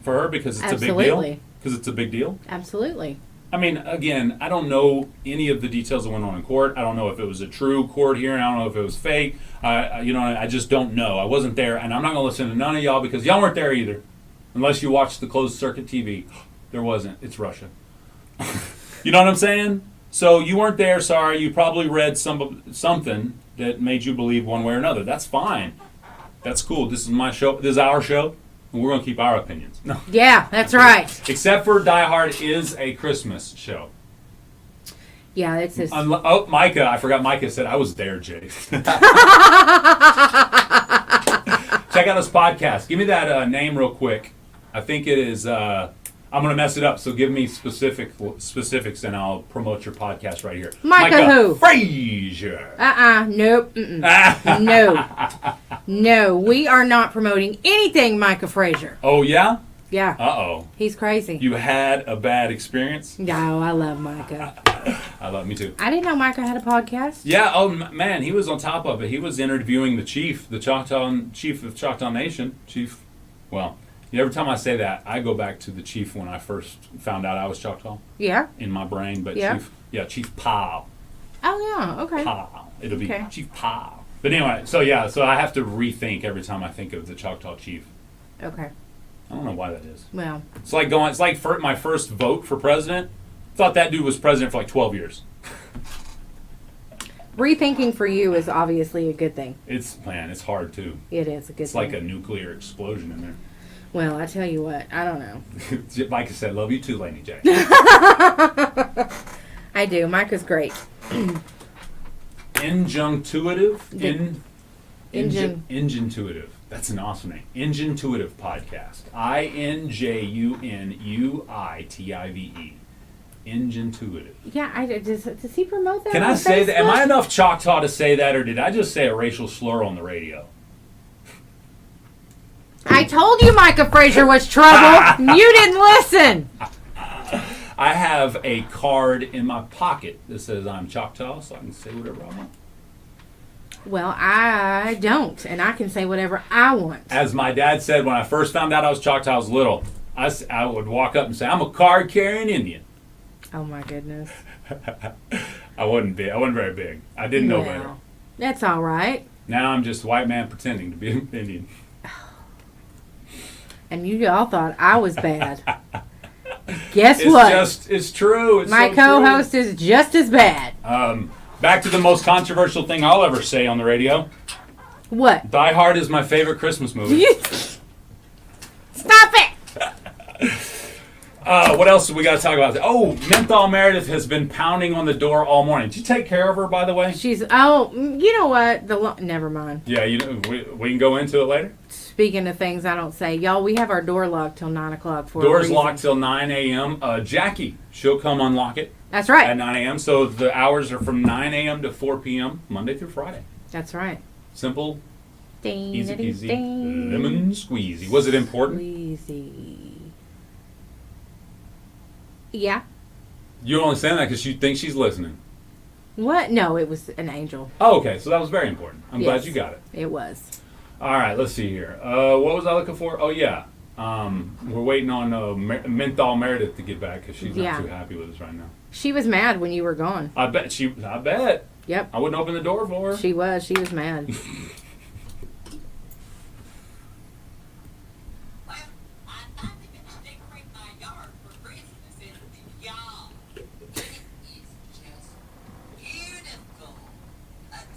S1: for her because it's a big deal?
S2: Absolutely.
S1: Because it's a big deal?
S2: Absolutely.
S1: I mean, again, I don't know any of the details that went on in court. I don't know if it was a true court hearing. I don't know if it was fake. I just don't know. I wasn't there, and I'm not going to listen to none of y'all because y'all weren't there either. Unless you watched the closed circuit TV. There wasn't. It's Russia. You know what I'm saying? So you weren't there, sorry. You probably read something that made you believe one way or another. That's fine. That's cool. This is my show. This is our show, and we're going to keep our opinions. No.
S2: Yeah, that's right.
S1: Except for Die Hard is a Christmas show.
S2: Yeah, it's just.
S1: Oh, Micah. I forgot Micah said I was there, Jay. Check out this podcast. Give me that name real quick. I think it is... I'm going to mess it up, so give me specifics, and I'll promote your podcast right here.
S2: Micah who?
S1: Frazier.
S2: Nope. No. No, we are not promoting anything Micah Frazier.
S1: Oh, yeah?
S2: Yeah.
S1: Uh-oh.
S2: He's crazy.
S1: You had a bad experience?
S2: No, I love Micah.
S1: I love me too.
S2: I didn't know Micah had a podcast.
S1: Yeah, oh, man, he was on top of it. He was interviewing the chief, the chief of Choctaw Nation. Well... Every time I say that, I go back to the chief when I first found out I was Choctaw
S2: Yeah.
S1: in my brain. But
S2: Yeah.
S1: Chief Powell.
S2: Oh, yeah. Okay.
S1: Powell. It'll be
S2: Okay.
S1: Chief Powell. But anyway, so I have to rethink every time I think of the Choctaw chief.
S2: Okay.
S1: I don't know why that is.
S2: Well,
S1: It's like for my first vote for president. Thought that dude was president for like 12 years.
S2: rethinking for you is obviously a good thing.
S1: It's hard too.
S2: It is a good
S1: It's
S2: thing.
S1: like a nuclear explosion in there.
S2: Well, I tell you what, I don't know.
S1: Like I said, love you too, Laney J.
S2: I do. Micah's great.
S1: Injunctuitive?
S2: Injunctuitive.
S1: That's an awesome name. Injunctuitive Podcast. INJUNUITIVE. Injunctuitive.
S2: Yeah, does he promote that?
S1: Can
S2: on
S1: I say that? Am
S2: Facebook?
S1: I enough Choctaw to say that, or did I just say a racial slur on the radio?
S2: I told you Micah Frazier was trouble. You didn't listen.
S1: I have a card in my pocket that says I'm Choctaw, so I can say whatever I want.
S2: Well, I don't, and I can say whatever I want.
S1: As my dad said when I first found out I was Choctaw, I was little. I would walk up and say, I'm a card-carrying Indian.
S2: Oh my goodness.
S1: I wasn't big. I wasn't very big. I didn't know better.
S2: Well, that's all right.
S1: Now I'm just a white man pretending to be an Indian.
S2: And you all thought I was bad. Guess what?
S1: It's true. It's
S2: My
S1: so
S2: co-host is just as bad.
S1: true. Back to the most controversial thing I'll ever say on the radio.
S2: What?
S1: Die Hard is my favorite Christmas movie.
S2: Stop it!
S1: What else do we got to talk about? Oh, Menthol Meredith has been pounding on the door all morning. Did you take care of her, by the way?
S2: You know what? Never mind.
S1: Yeah, we can go into it later.
S2: Speaking of things I don't say, y'all, we have our door locked till 9 o'clock for a
S1: Doors
S2: reason.
S1: locked till 9 a.m. Jackie, she'll come unlock it.
S2: That's right.
S1: at 9 a.m. So the hours are from 9 a.m. to 4 p.m. Monday through Friday.
S2: That's right.
S1: Simple,
S2: Ding,
S1: easy
S2: ding,
S1: peasy,
S2: ding.
S1: lemon squeezy. Was it important?
S2: Squeezy. Yeah.
S1: You're only saying that because you think she's listening.
S2: What? No, it was an angel.
S1: Oh, okay. So that was very important. I'm glad
S2: Yes.
S1: you got it.
S2: It was.
S1: All right, let's see here. What was I looking for? Oh, yeah. We're waiting on Menthol Meredith to get back because she's
S2: Yeah.
S1: not too happy with us right now.
S2: She was mad when you were gone.
S1: I bet.
S2: Yep.
S1: I wouldn't open the door for her.
S2: She was. She was mad.
S4: Well, I thought they could decorate my yard for Christmas and y'all. It is just beautiful.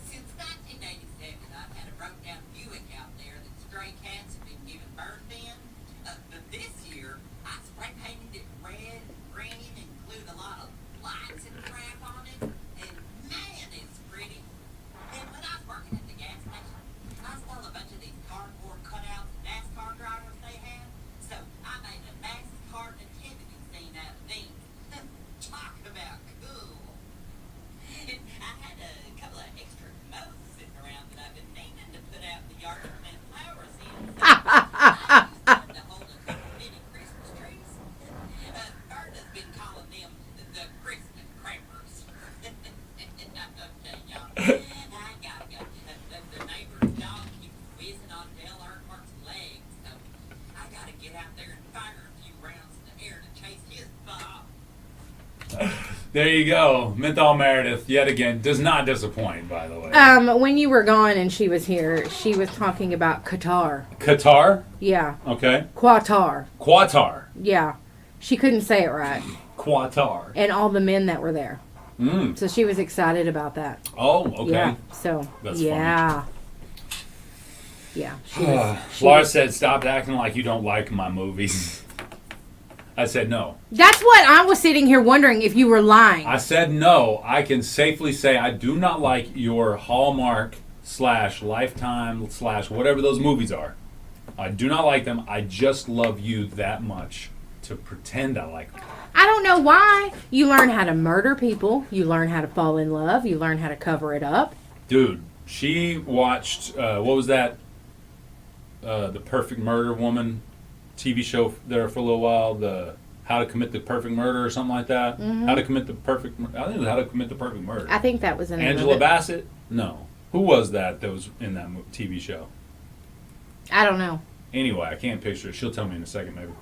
S4: Since 1987, I've had a broke down Buick out there that stray cats have been giving birth in. But this year, I spray painted it red and green and glued a lot of lights and crap on it. And man, it's pretty. And when I was working at the gas station, I stole a bunch of these cardboard cutouts of NASCAR drivers they had. So I made a NASCAR nativity scene out of these. Talk about cool. And I had a couple of extra modes sitting around that I've been meaning to put out in the yard to plant flowers in. So I used them to hold a couple mini Christmas trees. Berta's been calling them the Christmas crappers. Okay, y'all. I gotta go. The neighbor's dog keeps whizzing on Dale Earnhardt's legs, so I gotta get out there and fire a few rounds in the air to chase his ball.
S1: There you go. Menthol Meredith, yet again, does not disappoint, by the way.
S2: When you were gone and she was here, she was talking about Qatar.
S1: Qatar?
S2: Yeah.
S1: Okay.
S2: Qatar.
S1: Qatar.
S2: Yeah. She couldn't say it right.
S1: Qatar.
S2: And all the men that were there.
S1: Mm.
S2: So she was excited about that.
S1: Oh, okay.
S2: Yeah. So,
S1: That's
S2: yeah. Yeah. She was, she
S1: Laura
S2: was-
S1: said, stop acting like you don't like my movies. I said no.
S2: That's what I was sitting here wondering if you were lying.
S1: I said no. I can safely say I do not like your Hallmark / Lifetime / whatever those movies are. I do not like them. I just love you that much to pretend I like them.
S2: I don't know why. You learn how to murder people. You learn how to fall in love. You learn how to cover it up.
S1: Dude, she watched, what was that? The Perfect Murder Woman TV show there for a little while. The How to Commit the Perfect Murder or something like that.
S2: Mm-hmm.
S1: How to Commit the Perfect, I think it was How to Commit the Perfect Murder.
S2: I think that was the name of
S1: Angela
S2: it.
S1: Bassett? No. Who was that was in that TV show?
S2: I don't know.
S1: Anyway, I can't picture it. She'll tell me in a second, maybe.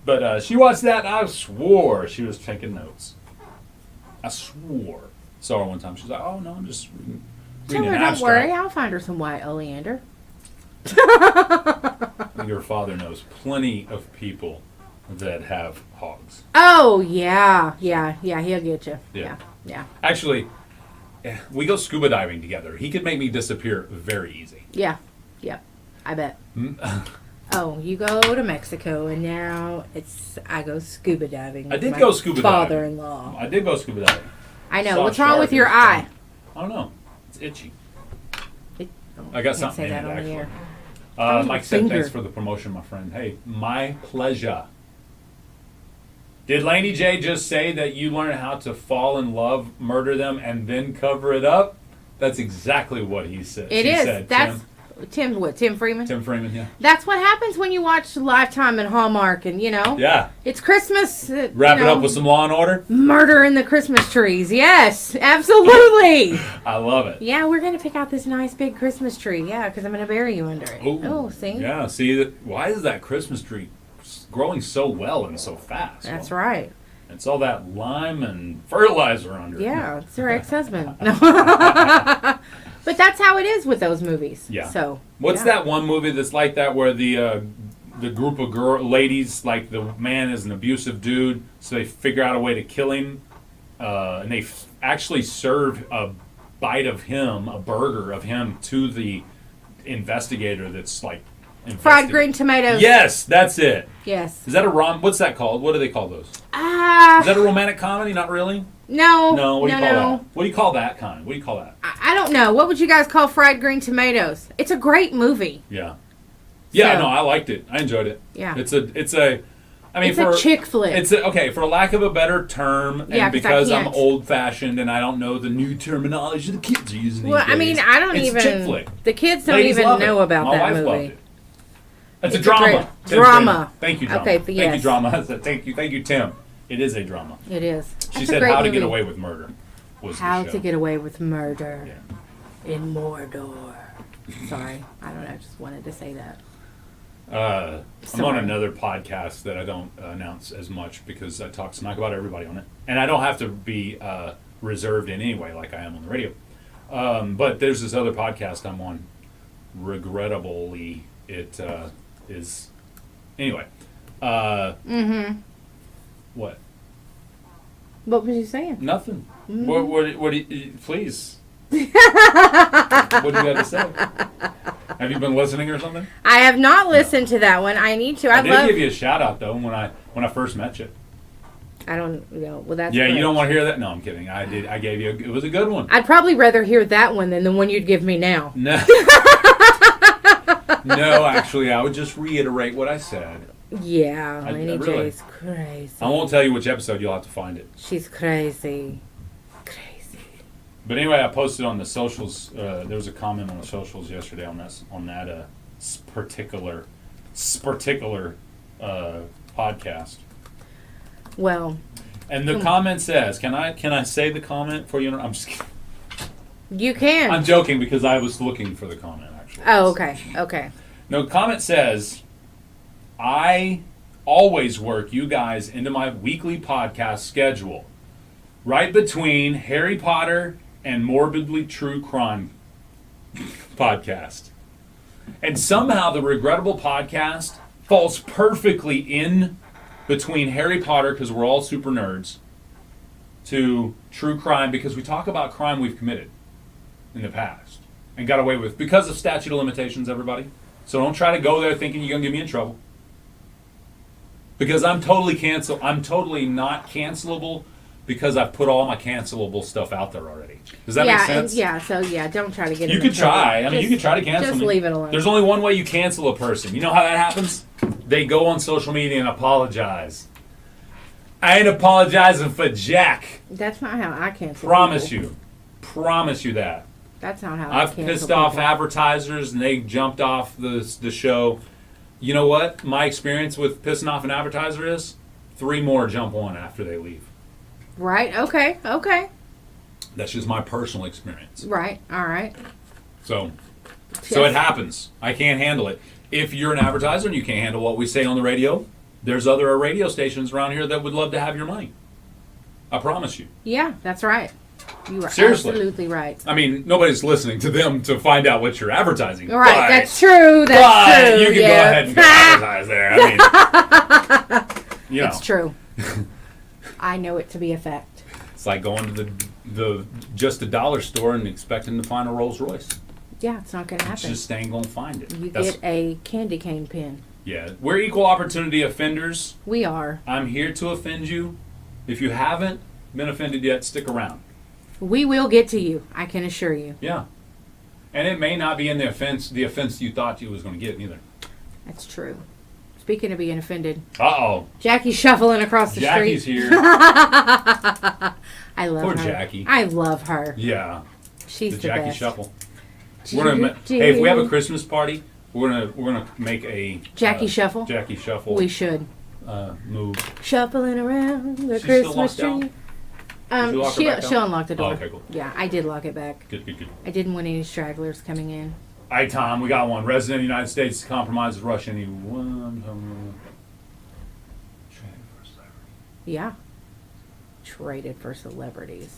S1: But she watched that, and I swore she was taking notes. I swore. Saw her one time. She's like, "Oh no, I'm just reading
S2: Tell
S1: an
S2: her, don't
S1: abstract."
S2: worry. I'll find her some white oleander.
S1: Your father knows plenty of people that have hogs.
S2: Oh, yeah. Yeah. Yeah. He'll get you.
S1: Yeah.
S2: Yeah. Yeah.
S1: Actually, we go scuba diving together. He could make me disappear very easy.
S2: Yeah. Yep. I bet. Oh, you go to Mexico, and now I go scuba diving.
S1: I
S2: with
S1: did
S2: my
S1: go scuba diving.
S2: father-in-law.
S1: I did go scuba diving.
S2: I know.
S1: Saw
S2: What's
S1: a
S2: wrong
S1: shark.
S2: with
S1: It
S2: your
S1: was
S2: eye?
S1: fun. I don't know. It's itchy.
S2: It-
S1: I got
S2: can't
S1: something
S2: say
S1: in
S2: that
S1: it,
S2: on the
S1: actually.
S2: air.
S1: Mike said,
S2: finger.
S1: thanks for the promotion, my friend. Hey, my pleasure. Did Laney J just say that you learn how to fall in love, murder them, and then cover it up? That's exactly what he said.
S2: It
S1: She
S2: is.
S1: said,
S2: That's Tim. What? Tim Freeman.
S1: Tim Freeman, yeah.
S2: That's what happens when you watch Lifetime and Hallmark, and
S1: Yeah.
S2: it's Christmas.
S1: Wrap it up with some Law and Order.
S2: murder in the Christmas trees. Yes, absolutely.
S1: I love it.
S2: Yeah, we're gonna pick out this nice big Christmas tree. Yeah, because I'm gonna bury you under it.
S1: Ooh.
S2: Oh, see.
S1: Yeah, see, why is that Christmas tree growing so well and so fast?
S2: That's
S1: Well,
S2: right.
S1: It's all that lime and fertilizer under it.
S2: Yeah, it's her ex-husband. No. But that's how it is with those movies.
S1: Yeah.
S2: So.
S1: What's
S2: yeah.
S1: that one movie that's like that where the group of ladies, like the man is an abusive dude, so they figure out a way to kill him, and they actually serve a bite of him, a burger of him, to the investigator that's like
S2: Fried green tomatoes.
S1: Yes, that's it.
S2: Yes.
S1: Is that a what's that called? What do they call those? Is
S2: Ah.
S1: that a romantic comedy? Not really.
S2: No.
S1: No. What do you call
S2: no.
S1: that? What do you call that kind? What do you call that?
S2: I don't know. What would you guys call fried green tomatoes? It's a great movie.
S1: Yeah. Yeah,
S2: So-
S1: no, I liked it. I enjoyed it.
S2: Yeah.
S1: It's a I mean,
S2: It's a chick flick.
S1: It's okay, for lack of a better term,
S2: Yeah,
S1: and
S2: 'cause I
S1: because I'm
S2: can't.
S1: old-fashioned and I don't know the new terminology the kids are using
S2: Well,
S1: these
S2: I mean,
S1: days,
S2: I don't
S1: it's
S2: even.
S1: a chick flick.
S2: The kids don't
S1: Ladies
S2: even
S1: love
S2: know
S1: it.
S2: about
S1: My
S2: that
S1: wife
S2: movie.
S1: loved it. It's a
S2: It's a
S1: drama.
S2: great-
S1: Tim
S2: drama.
S1: Brennan. Thank you, drama.
S2: Okay,
S1: Thank
S2: yes.
S1: you, drama. Thank you, Tim. It is a drama.
S2: It is.
S1: She
S2: That's a
S1: said
S2: great
S1: How to Get
S2: movie.
S1: Away with Murder was
S2: How
S1: the show.
S2: to Get Away with Murder
S1: Yeah.
S2: in Mordor. Sorry, I don't know. I just wanted to say that.
S1: I'm on
S2: Sorry.
S1: another podcast that I don't announce as much because I talk smack about everybody on it, and I don't have to be reserved in any way like I am on the radio. But there's this other podcast I'm on. Regrettably, it is. Anyway. What?
S2: What was you saying?
S1: Nothing. What do you, please. What do you got to say? Have you been listening or something?
S2: I have not listened to that one. I need to.
S1: I
S2: I
S1: did
S2: love.
S1: give you a shout out though when I first met you.
S2: I don't know. Well, that's.
S1: Yeah, you
S2: great.
S1: don't want to hear that? No, I'm kidding. I did. I gave you. It was a good one.
S2: I'd probably rather hear that one than the one you'd give me now.
S1: No. No, actually, I would just reiterate what I said.
S2: Yeah,
S1: I
S2: Laney
S1: really-
S2: J's crazy.
S1: I won't tell you which episode. You'll have to find it.
S2: She's crazy. Crazy.
S1: But anyway, I posted on the socials. There was a comment on the socials yesterday on that particular podcast.
S2: Well,
S1: And the comment says, "Can I say the comment for you?" I'm just kidding.
S2: you can.
S1: I'm joking because I was looking for the comment actually.
S2: Oh, okay. Okay.
S1: No, the comment says, "I always work you guys into my weekly podcast schedule, right between Harry Potter and Morbidly True Crime podcast. And somehow the Regrettable podcast falls perfectly in between Harry Potter, because we're all super nerds, to true crime, because we talk about crime we've committed in the past and got away with because of statute of limitations, everybody. So don't try to go there thinking you're going to get me in trouble. Because I'm totally not cancelable because I've put all my cancelable stuff out there already. Does that make sense?
S2: Don't try to get
S1: You
S2: him in
S1: could try.
S2: trouble.
S1: I mean, you could try to cancel
S2: Just
S1: me.
S2: leave it alone.
S1: There's only one way you cancel a person. You know how that happens? They go on social media and apologize. I ain't apologizing for Jack.
S2: That's not how I cancel
S1: Promise
S2: people.
S1: you. Promise you that.
S2: That's not how I
S1: I've
S2: cancel
S1: pissed off
S2: people.
S1: advertisers and they jumped off the show. You know what my experience with pissing off an advertiser is? 3 more jump on after they leave.
S2: Right? Okay. Okay.
S1: That's just my personal experience.
S2: Right. All right.
S1: So
S2: Yes.
S1: it happens. I can't handle it. If you're an advertiser and you can't handle what we say on the radio, there's other radio stations around here that would love to have your money. I promise you.
S2: Yeah, that's right. You are
S1: Seriously.
S2: absolutely right.
S1: I mean, nobody's listening to them to find out what you're advertising.
S2: All right.
S1: but-
S2: That's true. That's
S1: but
S2: true.
S1: you can
S2: yeah.
S1: go ahead and go advertise there. I mean, you know,
S2: It's true. I know it to be a fact.
S1: it's like going to the just a dollar store and expecting to find a Rolls Royce.
S2: Yeah, it's not going to
S1: It's
S2: happen.
S1: just ain't gonna find it.
S2: You get a candy cane pin.
S1: Yeah, we're equal opportunity offenders.
S2: We are.
S1: I'm here to offend you. If you haven't been offended yet, stick around.
S2: We will get to you. I can assure you.
S1: Yeah, and it may not be in the offense you thought you was going to get either.
S2: That's true. Speaking of being offended,
S1: Uh-oh,
S2: Jackie's shuffling across the
S1: Jackie's
S2: street.
S1: here.
S2: I love
S1: Poor
S2: her.
S1: Jackie.
S2: I love her.
S1: Yeah,
S2: She's
S1: the
S2: the
S1: Jackie
S2: best.
S1: Shuffle. We're gonna hey, if we have a Christmas party, we're gonna make a
S2: Jackie Shuffle?
S1: Jackie Shuffle
S2: We should.
S1: move.
S2: Shuffling around the
S1: She's still
S2: Christmas
S1: locked down?
S2: tree.
S1: Did you lock her back down?
S2: She'll unlock the door.
S1: Oh, okay, cool.
S2: Yeah, I did lock it back.
S1: Good.
S2: I didn't want any stragglers coming in.
S1: All right, Tom, we got one. Resident of the United States compromises Russia. Anyone?
S2: Yeah. Traded for celebrities.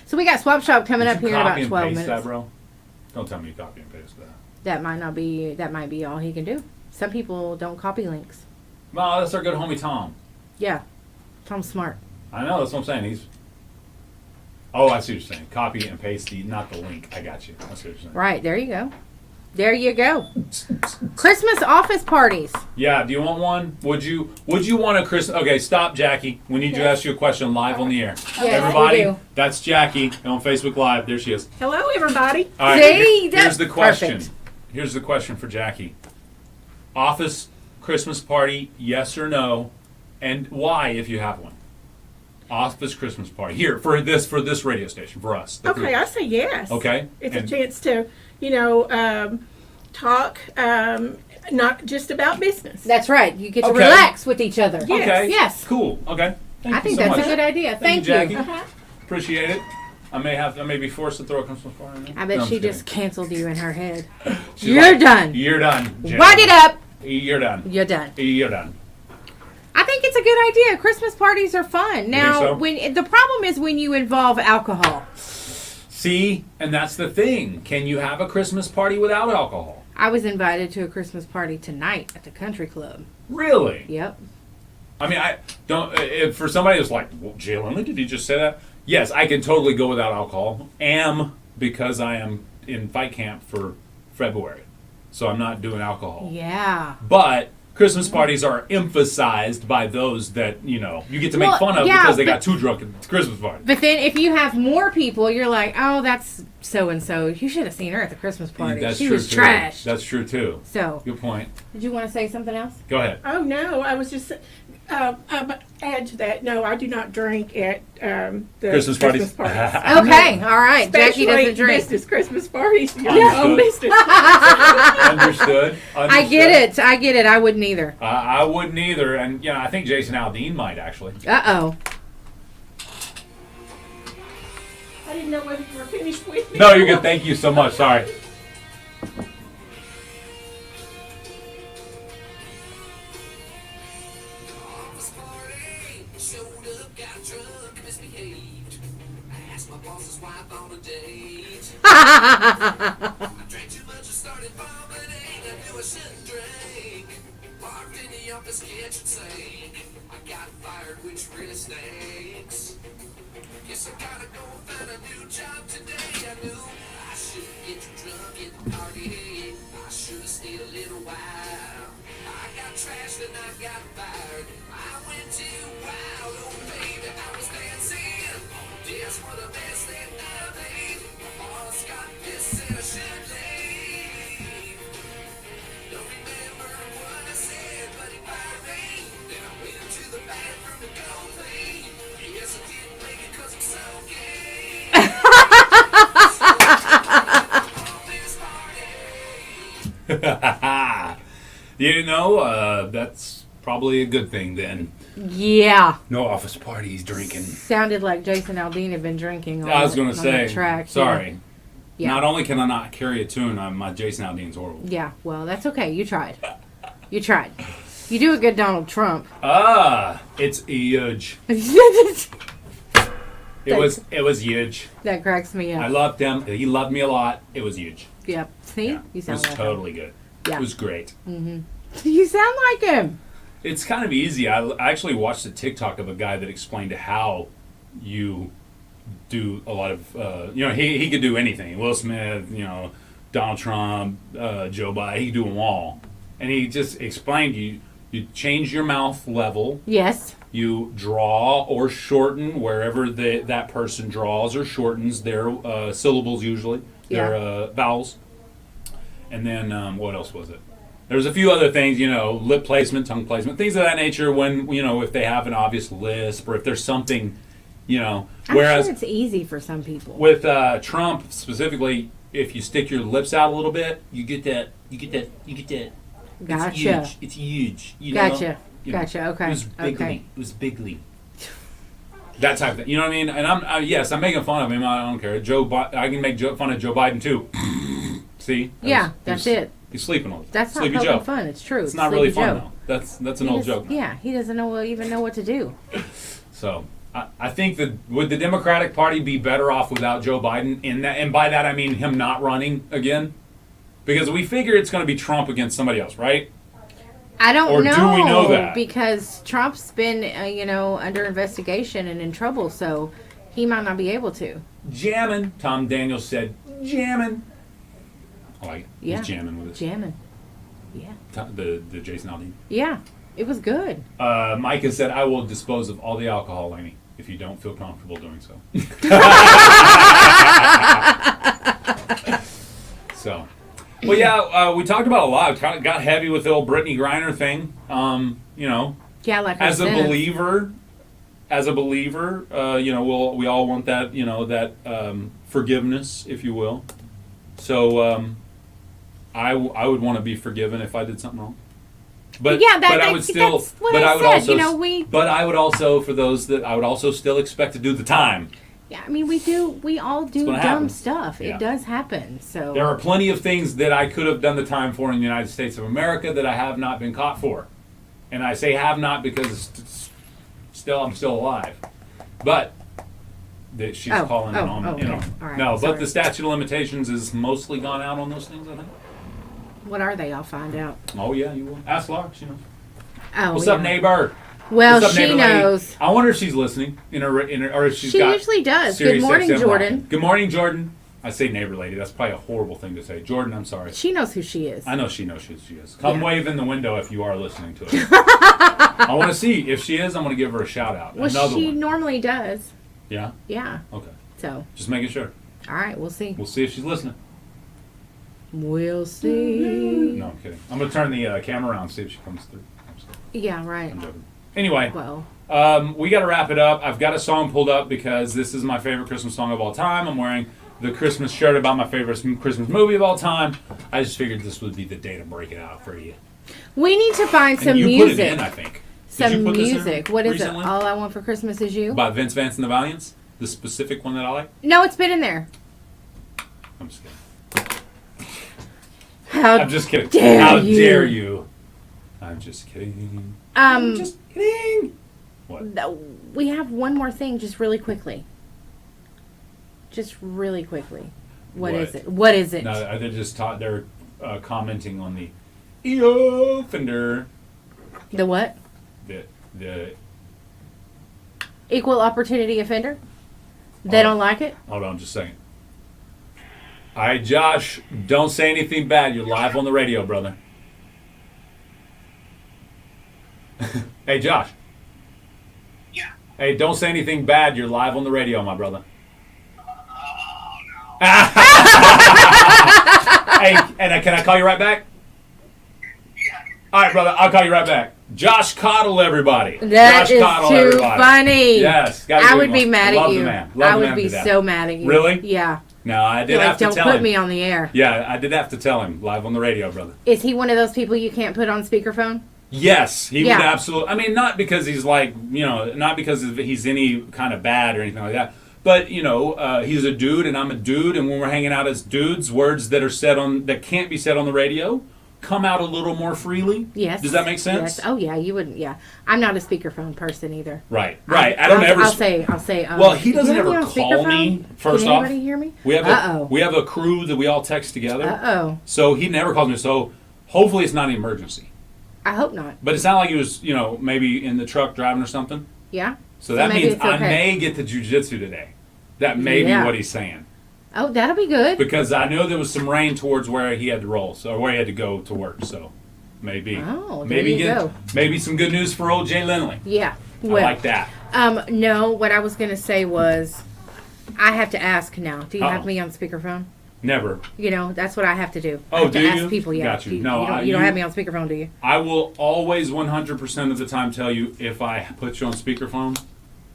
S2: So we got Swap Shop coming
S1: Did
S2: up
S1: you
S2: here in
S1: copy
S2: about
S1: and
S2: 12
S1: paste
S2: minutes.
S1: that, bro? Don't tell me you copy and paste that.
S2: That might be all he can do. Some people don't copy links.
S1: No, that's our good homie Tom.
S2: Yeah. Tom's smart.
S1: I know, that's what I'm saying. He's. Oh, I see what you're saying. Copy and paste not the link. I got you. That's what you're saying.
S2: Right, there you go. There you go. Christmas office parties.
S1: Yeah, do you want one? Would you want a Christmas? Okay, stop, Jackie. We need to ask you a question live on the air.
S2: Yes,
S1: Everybody,
S2: we do.
S1: that's Jackie on Facebook Live. There she is.
S5: Hello, everybody.
S1: All right,
S2: See?
S1: here's
S2: That's
S1: the question.
S2: perfect.
S1: Here's the question for Jackie. Office Christmas party, yes or no? And why, if you have one? Office Christmas party here for this radio station for us. the
S5: Okay,
S1: three.
S5: I say yes.
S1: Okay.
S5: It's
S1: And-
S5: a chance to, talk, not just about business.
S2: That's right. You get to
S1: Okay.
S2: relax with each other.
S5: Yes.
S1: Okay.
S2: Yes.
S1: Cool. Okay. Thank
S2: I
S1: you
S2: think
S1: so
S2: that's
S1: much.
S2: a good idea.
S1: Thank
S2: Thank
S1: you,
S2: you.
S1: Jackie. Appreciate it. I may be forced to throw a Christmas party. in there.
S2: I bet
S1: No, I'm
S2: she
S1: kidding.
S2: just canceled you in her head.
S1: She's
S2: You're
S1: like,
S2: done.
S1: You're done. Jackie.
S2: Wind it up.
S1: You're done.
S2: You're done.
S1: You're done.
S2: I think it's a good idea. Christmas parties are fun. Now,
S1: so?
S2: when the problem is when you involve alcohol.
S1: See, and that's the thing. Can you have a Christmas party without alcohol?
S2: I was invited to a Christmas party tonight at the country club.
S1: Really?
S2: Yep.
S1: I mean, I don't. If for somebody who's like, well, Jay Lindley, did he just say that? Yes, I can totally go without alcohol. Because I am in fight camp for February, so I'm not doing alcohol.
S2: Yeah.
S1: But Christmas parties are emphasized by those that you get to make
S2: Well,
S1: fun of
S2: yeah,
S1: because they
S2: but-
S1: got too drunk at the Christmas party.
S2: But then if you have more people, you're like, oh, that's so and so. You should have seen her at the Christmas party.
S1: That's
S2: She
S1: true
S2: was
S1: too.
S2: trashed.
S1: That's true too.
S2: So,
S1: Good point.
S2: did you want to say something else?
S1: Go ahead.
S5: Oh, no, I was just, add to that, no, I do not drink at the
S1: Christmas parties?
S2: Okay, all right. Jackie doesn't drink.
S5: Business Christmas parties.
S1: Understood.
S5: Own business.
S1: Understood.
S2: I get it. I get it. I wouldn't either.
S1: I wouldn't either, and I think Jason Aldean might actually.
S2: Uh-oh.
S5: I didn't know whether you were finished with me.
S1: No, you're good. Thank you so much. Sorry.
S3: Office party, showed up, got drunk, misbehaved. I asked my boss's wife on a date. I drank too much and started vomiting. I knew I shouldn't drink. Parked in the office kitchen sink. I got fired, which really stinks. Guess I gotta go find a new job today. I knew I shouldn't get too drunk at the party. I should've stayed a little while. I got trashed and I got fired. I went too wild, oh baby, I was dancing. Just for the best that I made. My boss got pissed and I should leave. Don't remember what I said, but he fired me. Then I went to the bathroom to go clean. Yes, I didn't make it 'cause I'm so gay.
S1: That's probably a good thing then.
S2: Yeah.
S1: No office parties, drinking.
S2: Sounded like Jason Aldean had been drinking on
S1: I was
S2: the-
S1: going
S2: on
S1: to
S2: that
S1: say,
S2: track.
S1: sorry.
S2: Yeah.
S1: Not only can I not carry a tune, my Jason Aldean's horrible.
S2: Yeah, well, that's okay. You tried. You tried. You do a good Donald Trump.
S1: It's huge.
S2: That
S1: It was huge.
S2: cracks me
S1: I
S2: up.
S1: loved him. He loved me a lot. It was huge.
S2: Yep. See?
S1: Yeah.
S2: You
S1: It
S2: sound
S1: was
S2: like
S1: totally good.
S2: Yeah.
S1: It was great.
S2: him. You sound like him.
S1: It's kind of easy. I actually watched a TikTok of a guy that explained how you do a lot of, he could do anything. Will Smith, Donald Trump, Joe Biden, he could do them all. And he just explained you change your mouth level,
S2: Yes.
S1: you draw or shorten wherever that person draws or shortens their syllables usually, their vowels. And then what else was it? There's a few other things, lip placement, tongue placement, things of that nature when, if they have an obvious lisp or if there's something,
S2: I'm
S1: whereas
S2: sure it's easy for some people.
S1: with Trump specifically, if you stick your lips out a little bit, you get that.
S2: Gotcha.
S1: It's huge. You know?
S2: Gotcha.
S1: You know,
S2: Gotcha. Okay.
S1: It was bigly.
S2: Okay.
S1: It was bigly. That type of thing. You know what I mean? And I'm making fun of him. I don't care. I can make fun of Joe Biden too. See?
S2: Yeah, that's it.
S1: He's sleeping all the time.
S2: That's not
S1: Sleepy
S2: poking
S1: Joe.
S2: fun. It's true.
S1: It's not really
S2: Sleepy
S1: fun
S2: Joe.
S1: though. That's an old joke.
S2: Yeah, he doesn't even know what to do.
S1: So I think that would the Democratic Party be better off without Joe Biden in that, and by that I mean him not running again, because we figure it's going to be Trump against somebody else, right?
S2: I don't
S1: Or
S2: know.
S1: do we know that?
S2: Because Trump's been, under investigation and in trouble, so he might not be able to.
S1: Jamming. Tom Daniels said jamming. I like it.
S2: Yeah.
S1: He's jamming with us.
S2: Jamming. Yeah.
S1: The Jason Aldean.
S2: Yeah. It was good.
S1: Micah said, "I will dispose of all the alcohol, Laney, if you don't feel comfortable doing so." So, well, yeah, we talked about a lot. Kind of got heavy with the old Brittany Griner thing.
S2: Yeah, like
S1: as a
S2: sentence.
S1: believer, you know, we all want that, you know, that forgiveness, if you will. So I would want to be forgiven if I did something wrong. But
S2: Yeah,
S1: but I would still.
S2: that's what
S1: But
S2: I
S1: I would
S2: said.
S1: also.
S2: You know, we.
S1: But I would also, for those that I would also still expect to do the time.
S2: Yeah, I mean, we all do
S1: gonna
S2: dumb
S1: happen.
S2: stuff.
S1: Yeah.
S2: It does happen. So
S1: There are plenty of things that I could have done the time for in the United States of America that I have not been caught for, and I say have not because I'm still alive. But that she's calling it on,
S2: okay.
S1: you know.
S2: All right,
S1: No, but
S2: sorry.
S1: the statute of limitations is mostly gone out on those things, I think.
S2: what are they? I'll find out.
S1: Oh yeah, you will. Ask Laura. She knows.
S2: Oh,
S1: What's
S2: yeah.
S1: up, neighbor?
S2: Well,
S1: What's up,
S2: she
S1: neighbor lady?
S2: knows.
S1: I wonder if she's listening or if she's
S2: She
S1: got
S2: usually does.
S1: Sirius
S2: Good morning,
S1: XM
S2: Jordan.
S1: rocking. Good morning, Jordan. I say neighbor lady. That's probably a horrible thing to say. Jordan, I'm sorry.
S2: She knows who she is.
S1: I know she knows who she is. Come
S2: Yeah.
S1: wave in the window if you are listening to it. I want to see. If she is, I'm going to give her a shout out.
S2: Well,
S1: Another
S2: she
S1: one.
S2: normally does.
S1: Yeah?
S2: Yeah.
S1: Okay.
S2: So,
S1: Just making sure.
S2: all right, we'll see.
S1: We'll see if she's listening.
S2: We'll see.
S1: No, I'm kidding. I'm going to turn the camera around and see if she comes through. I'm just kidding.
S2: Yeah, right.
S1: I'm joking. Anyway,
S2: Well,
S1: we got to wrap it up. I've got a song pulled up because this is my favorite Christmas song of all time. I'm wearing the Christmas shirt about my favorite Christmas movie of all time. I just figured this would be the day to break it out for you.
S2: we need to find some
S1: and you
S2: music.
S1: put it in, I think. Did you
S2: Some
S1: put this in
S2: music. What is
S1: recently?
S2: it? All I Want for Christmas Is You?
S1: By Vince Vance and the Valiants? The specific one that I like?
S2: No, it's been in there.
S1: I'm just kidding.
S2: How
S1: I'm just kidding.
S2: dare
S1: How
S2: you.
S1: dare you? I'm just kidding. I'm just kidding. What?
S2: we have one more thing, just really quickly. Just really quickly. What is it? What is it?
S1: No, they're just they're commenting on the EO offender.
S2: The what?
S1: The
S2: Equal opportunity offender? They don't like it?
S1: hold on just a second. All right, Josh, don't say anything bad. You're live on the radio, brother. Hey, Josh.
S3: Yeah.
S1: Hey, don't say anything bad. You're live on the radio, my brother. Hey, and can I call you right back?
S3: Yeah.
S1: All right, brother, I'll call you right back. Josh Coddle, everybody.
S2: That
S1: Josh
S2: is
S1: Coddle,
S2: too
S1: everybody.
S2: funny.
S1: Yes, gotta
S2: I
S1: give
S2: would
S1: him
S2: be
S1: one.
S2: mad at
S1: Love
S2: you.
S1: the man. Love
S2: I
S1: the
S2: would
S1: man
S2: be
S1: to death.
S2: so mad at you.
S1: Really?
S2: Yeah.
S1: No, I did
S2: You're
S1: have
S2: like,
S1: to
S2: don't
S1: tell
S2: put
S1: him.
S2: me on the air.
S1: Yeah, I did have to tell him live on the radio, brother.
S2: Is he one of those people you can't put on speakerphone?
S1: Yes, he
S2: Yeah.
S1: would absolutely. I mean, not because he's like, you know, not because he's any kind of bad or anything like that. But you know, he's a dude and I'm a dude, and when we're hanging out as dudes, words that are said on that can't be said on the radio come out a little more freely.
S2: Yes.
S1: Does that make sense?
S2: Yes. Oh yeah, you wouldn't. Yeah, I'm not a speakerphone person either.
S1: Right. Right. I don't ever.
S2: I'll say.
S1: Well, he doesn't
S2: "You have me
S1: ever
S2: on
S1: call me,
S2: speakerphone?
S1: first
S2: Can
S1: off.
S2: anybody hear me?
S1: We have
S2: Uh-oh.
S1: we have a crew that we all text together.
S2: Uh-oh.
S1: So he never calls me. So hopefully it's not an emergency.
S2: I hope not.
S1: But it sounded like he was, you know, maybe in the truck driving or something.
S2: Yeah.
S1: So that
S2: maybe
S1: means
S2: it's
S1: I
S2: okay.
S1: may get the jujitsu today. That may
S2: Yeah.
S1: be what he's saying.
S2: Oh, that'll be good.
S1: Because I know there was some rain towards where he had to roll, so where he had to go to work. So maybe,
S2: Oh, there
S1: maybe
S2: you go.
S1: maybe some good news for old Jay Lindley.
S2: Yeah.
S1: I
S2: Well,
S1: like that.
S2: no. What I was gonna say was, I have to ask now. Do you
S1: Uh-oh.
S2: have me on speakerphone?
S1: Never.
S2: You know, that's what I have to do. I
S1: Oh,
S2: have
S1: do
S2: to ask
S1: you?
S2: people. Yeah.
S1: Got you. No,
S2: you don't
S1: you-
S2: have me on speakerphone, do you?
S1: I will always 100% of the time tell you if I put you on speakerphone,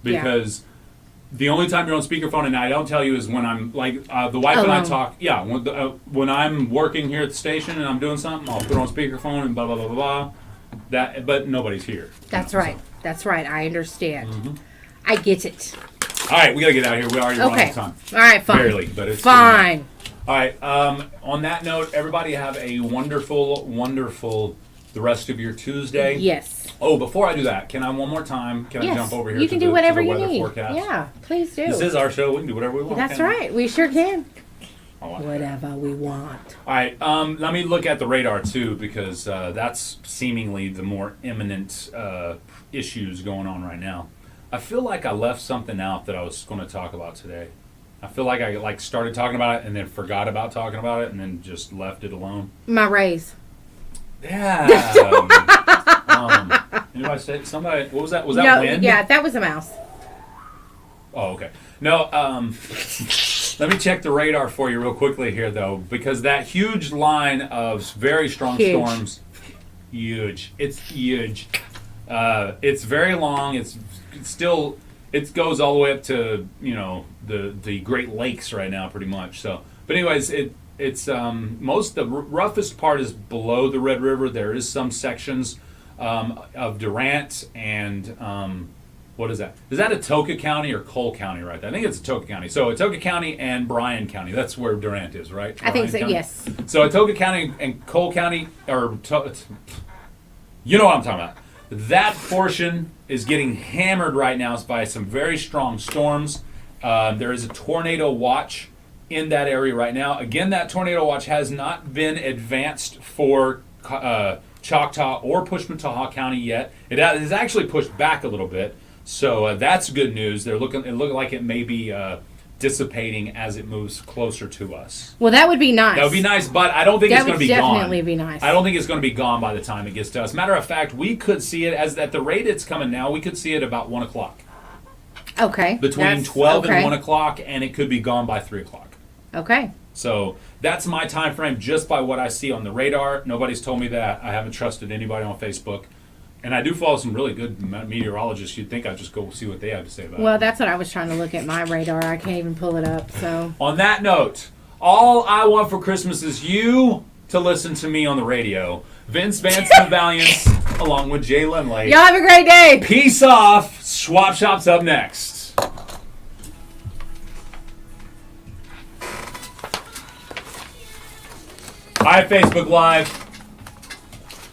S1: because the only time you're on speakerphone and I don't tell you is when I'm like the wife and I
S2: Alone.
S1: talk. Yeah, when I'm working here at the station and I'm doing something, I'll put it on speakerphone and blah blah blah blah blah. That, but nobody's here.
S2: That's right. That's right. I understand.
S1: Mm-hmm.
S2: I get it.
S1: All right, we gotta get out of here. We already run out
S2: Okay.
S1: of time.
S2: All right. Fine.
S1: Barely, but it's
S2: Fine.
S1: All right. On that note, everybody have a wonderful, wonderful the rest of your Tuesday.
S2: Yes.
S1: Oh, before I do that, can I one more time? Can I
S2: Yes.
S1: jump over here?
S2: You
S1: to
S2: can
S1: the,
S2: do whatever
S1: to the
S2: you
S1: weather
S2: need.
S1: Forecast?
S2: Yeah. Please do.
S1: This is our show. We can do whatever we want.
S2: That's
S1: can't we?
S2: right. We sure can.
S1: I like that.
S2: Whatever we want.
S1: All right. Let me look at the radar too, because that's seemingly the more imminent issues going on right now. I feel like I left something out that I was going to talk about today. I feel like I started talking about it and then forgot about talking about it and then just left it alone.
S2: My raise.
S1: Yeah. Anybody say somebody? What was that? Was that
S2: No.
S1: wind?
S2: Yeah, that was a mouse.
S1: Oh, okay. No. Let me check the radar for you real quickly here, though, because that huge line of very strong
S2: Huge.
S1: storms, huge. It's huge. It's very long. It's still, it goes all the way up to, the Great Lakes right now, pretty much. So, but anyways, it's the roughest part is below the Red River. There is some sections of Durant and what is that? Is that Atoka County or Cole County right there? I think it's Atoka County. So Atoka County and Bryan County. That's where Durant is, right?
S2: I think so.
S1: County?
S2: Yes.
S1: So Atoka County and Cole County, you know what I'm talking about. That portion is getting hammered right now by some very strong storms. There is a tornado watch in that area right now. Again, that tornado watch has not been advanced for Choctaw or Pushmataha County yet. It has actually pushed back a little bit. So that's good news. It looked like it may be dissipating as it moves closer to us.
S2: Well, that would be nice.
S1: That would be nice, but I don't think it's going to be gone.
S2: That would definitely be nice.
S1: I don't think it's going to be gone by the time it gets to us. Matter of fact, we could see it at the rate it's coming now. We could see it about 1 o'clock.
S2: Okay.
S1: Between 12 and 1 o'clock, and it could be gone by 3 o'clock.
S2: Okay.
S1: So that's my time frame just by what I see on the radar. Nobody's told me that. I haven't trusted anybody on Facebook. And I do follow some really good meteorologists. You'd think I'd just go see what they have to say about it.
S2: Well, that's what I was trying to look at my radar. I can't even pull it up. So
S1: on that note, all I want for Christmas is you to listen to me on the radio. Vince Vance and the Valiants, along with Jay Lindley.
S2: y'all have a great day.
S1: Peace off. Swap Shop's up next. Hi, Facebook Live.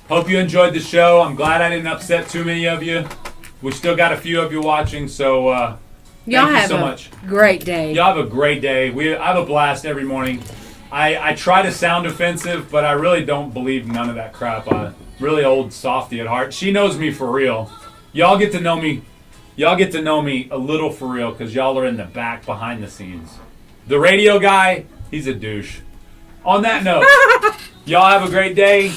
S1: Hope you enjoyed the show. I'm glad I didn't upset too many of you. We still got a few of you watching, so
S2: y'all
S1: thank you
S2: have
S1: so
S2: a
S1: much.
S2: great day.
S1: Y'all have a great day. I have a blast every morning. I try to sound offensive, but I really don't believe none of that crap. I'm really old softy at heart. She knows me for real. Y'all get to know me. Y'all get to know me a little for real because y'all are in the back behind the scenes. The radio guy, he's a douche. On that note, y'all have a great day.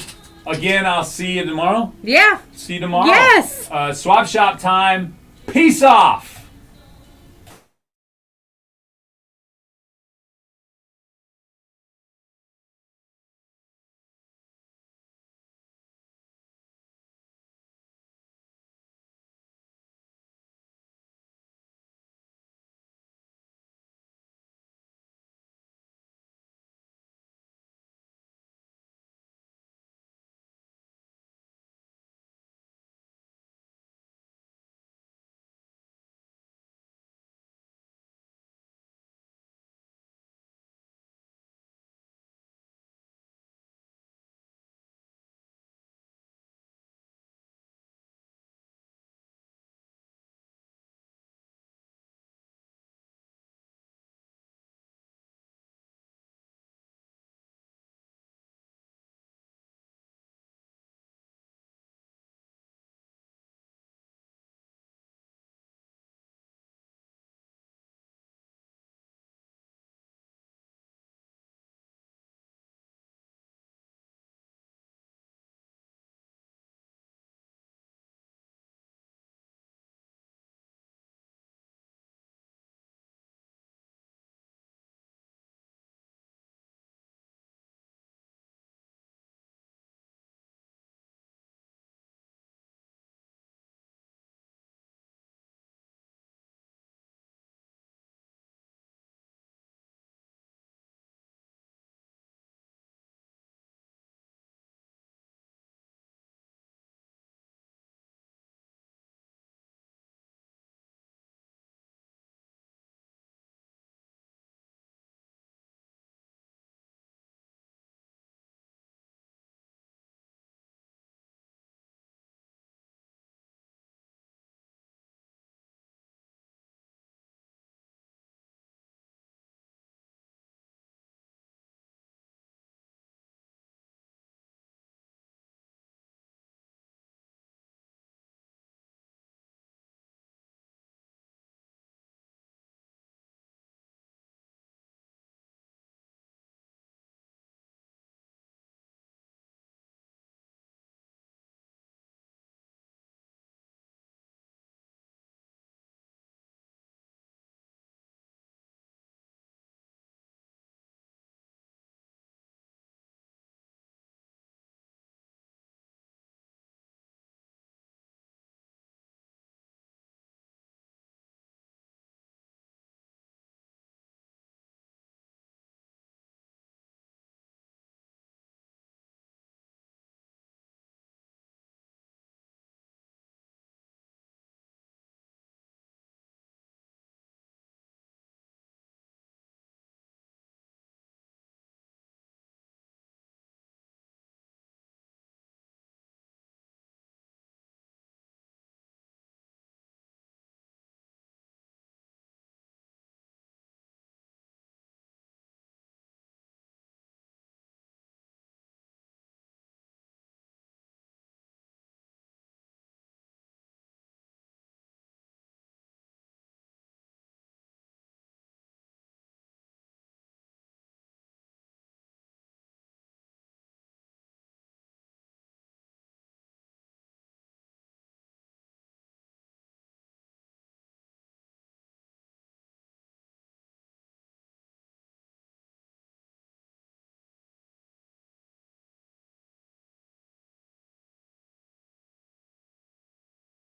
S1: Again, I'll see you tomorrow.
S2: Yeah.
S1: See you tomorrow.
S2: Yes.
S1: Swap Shop time. Peace off.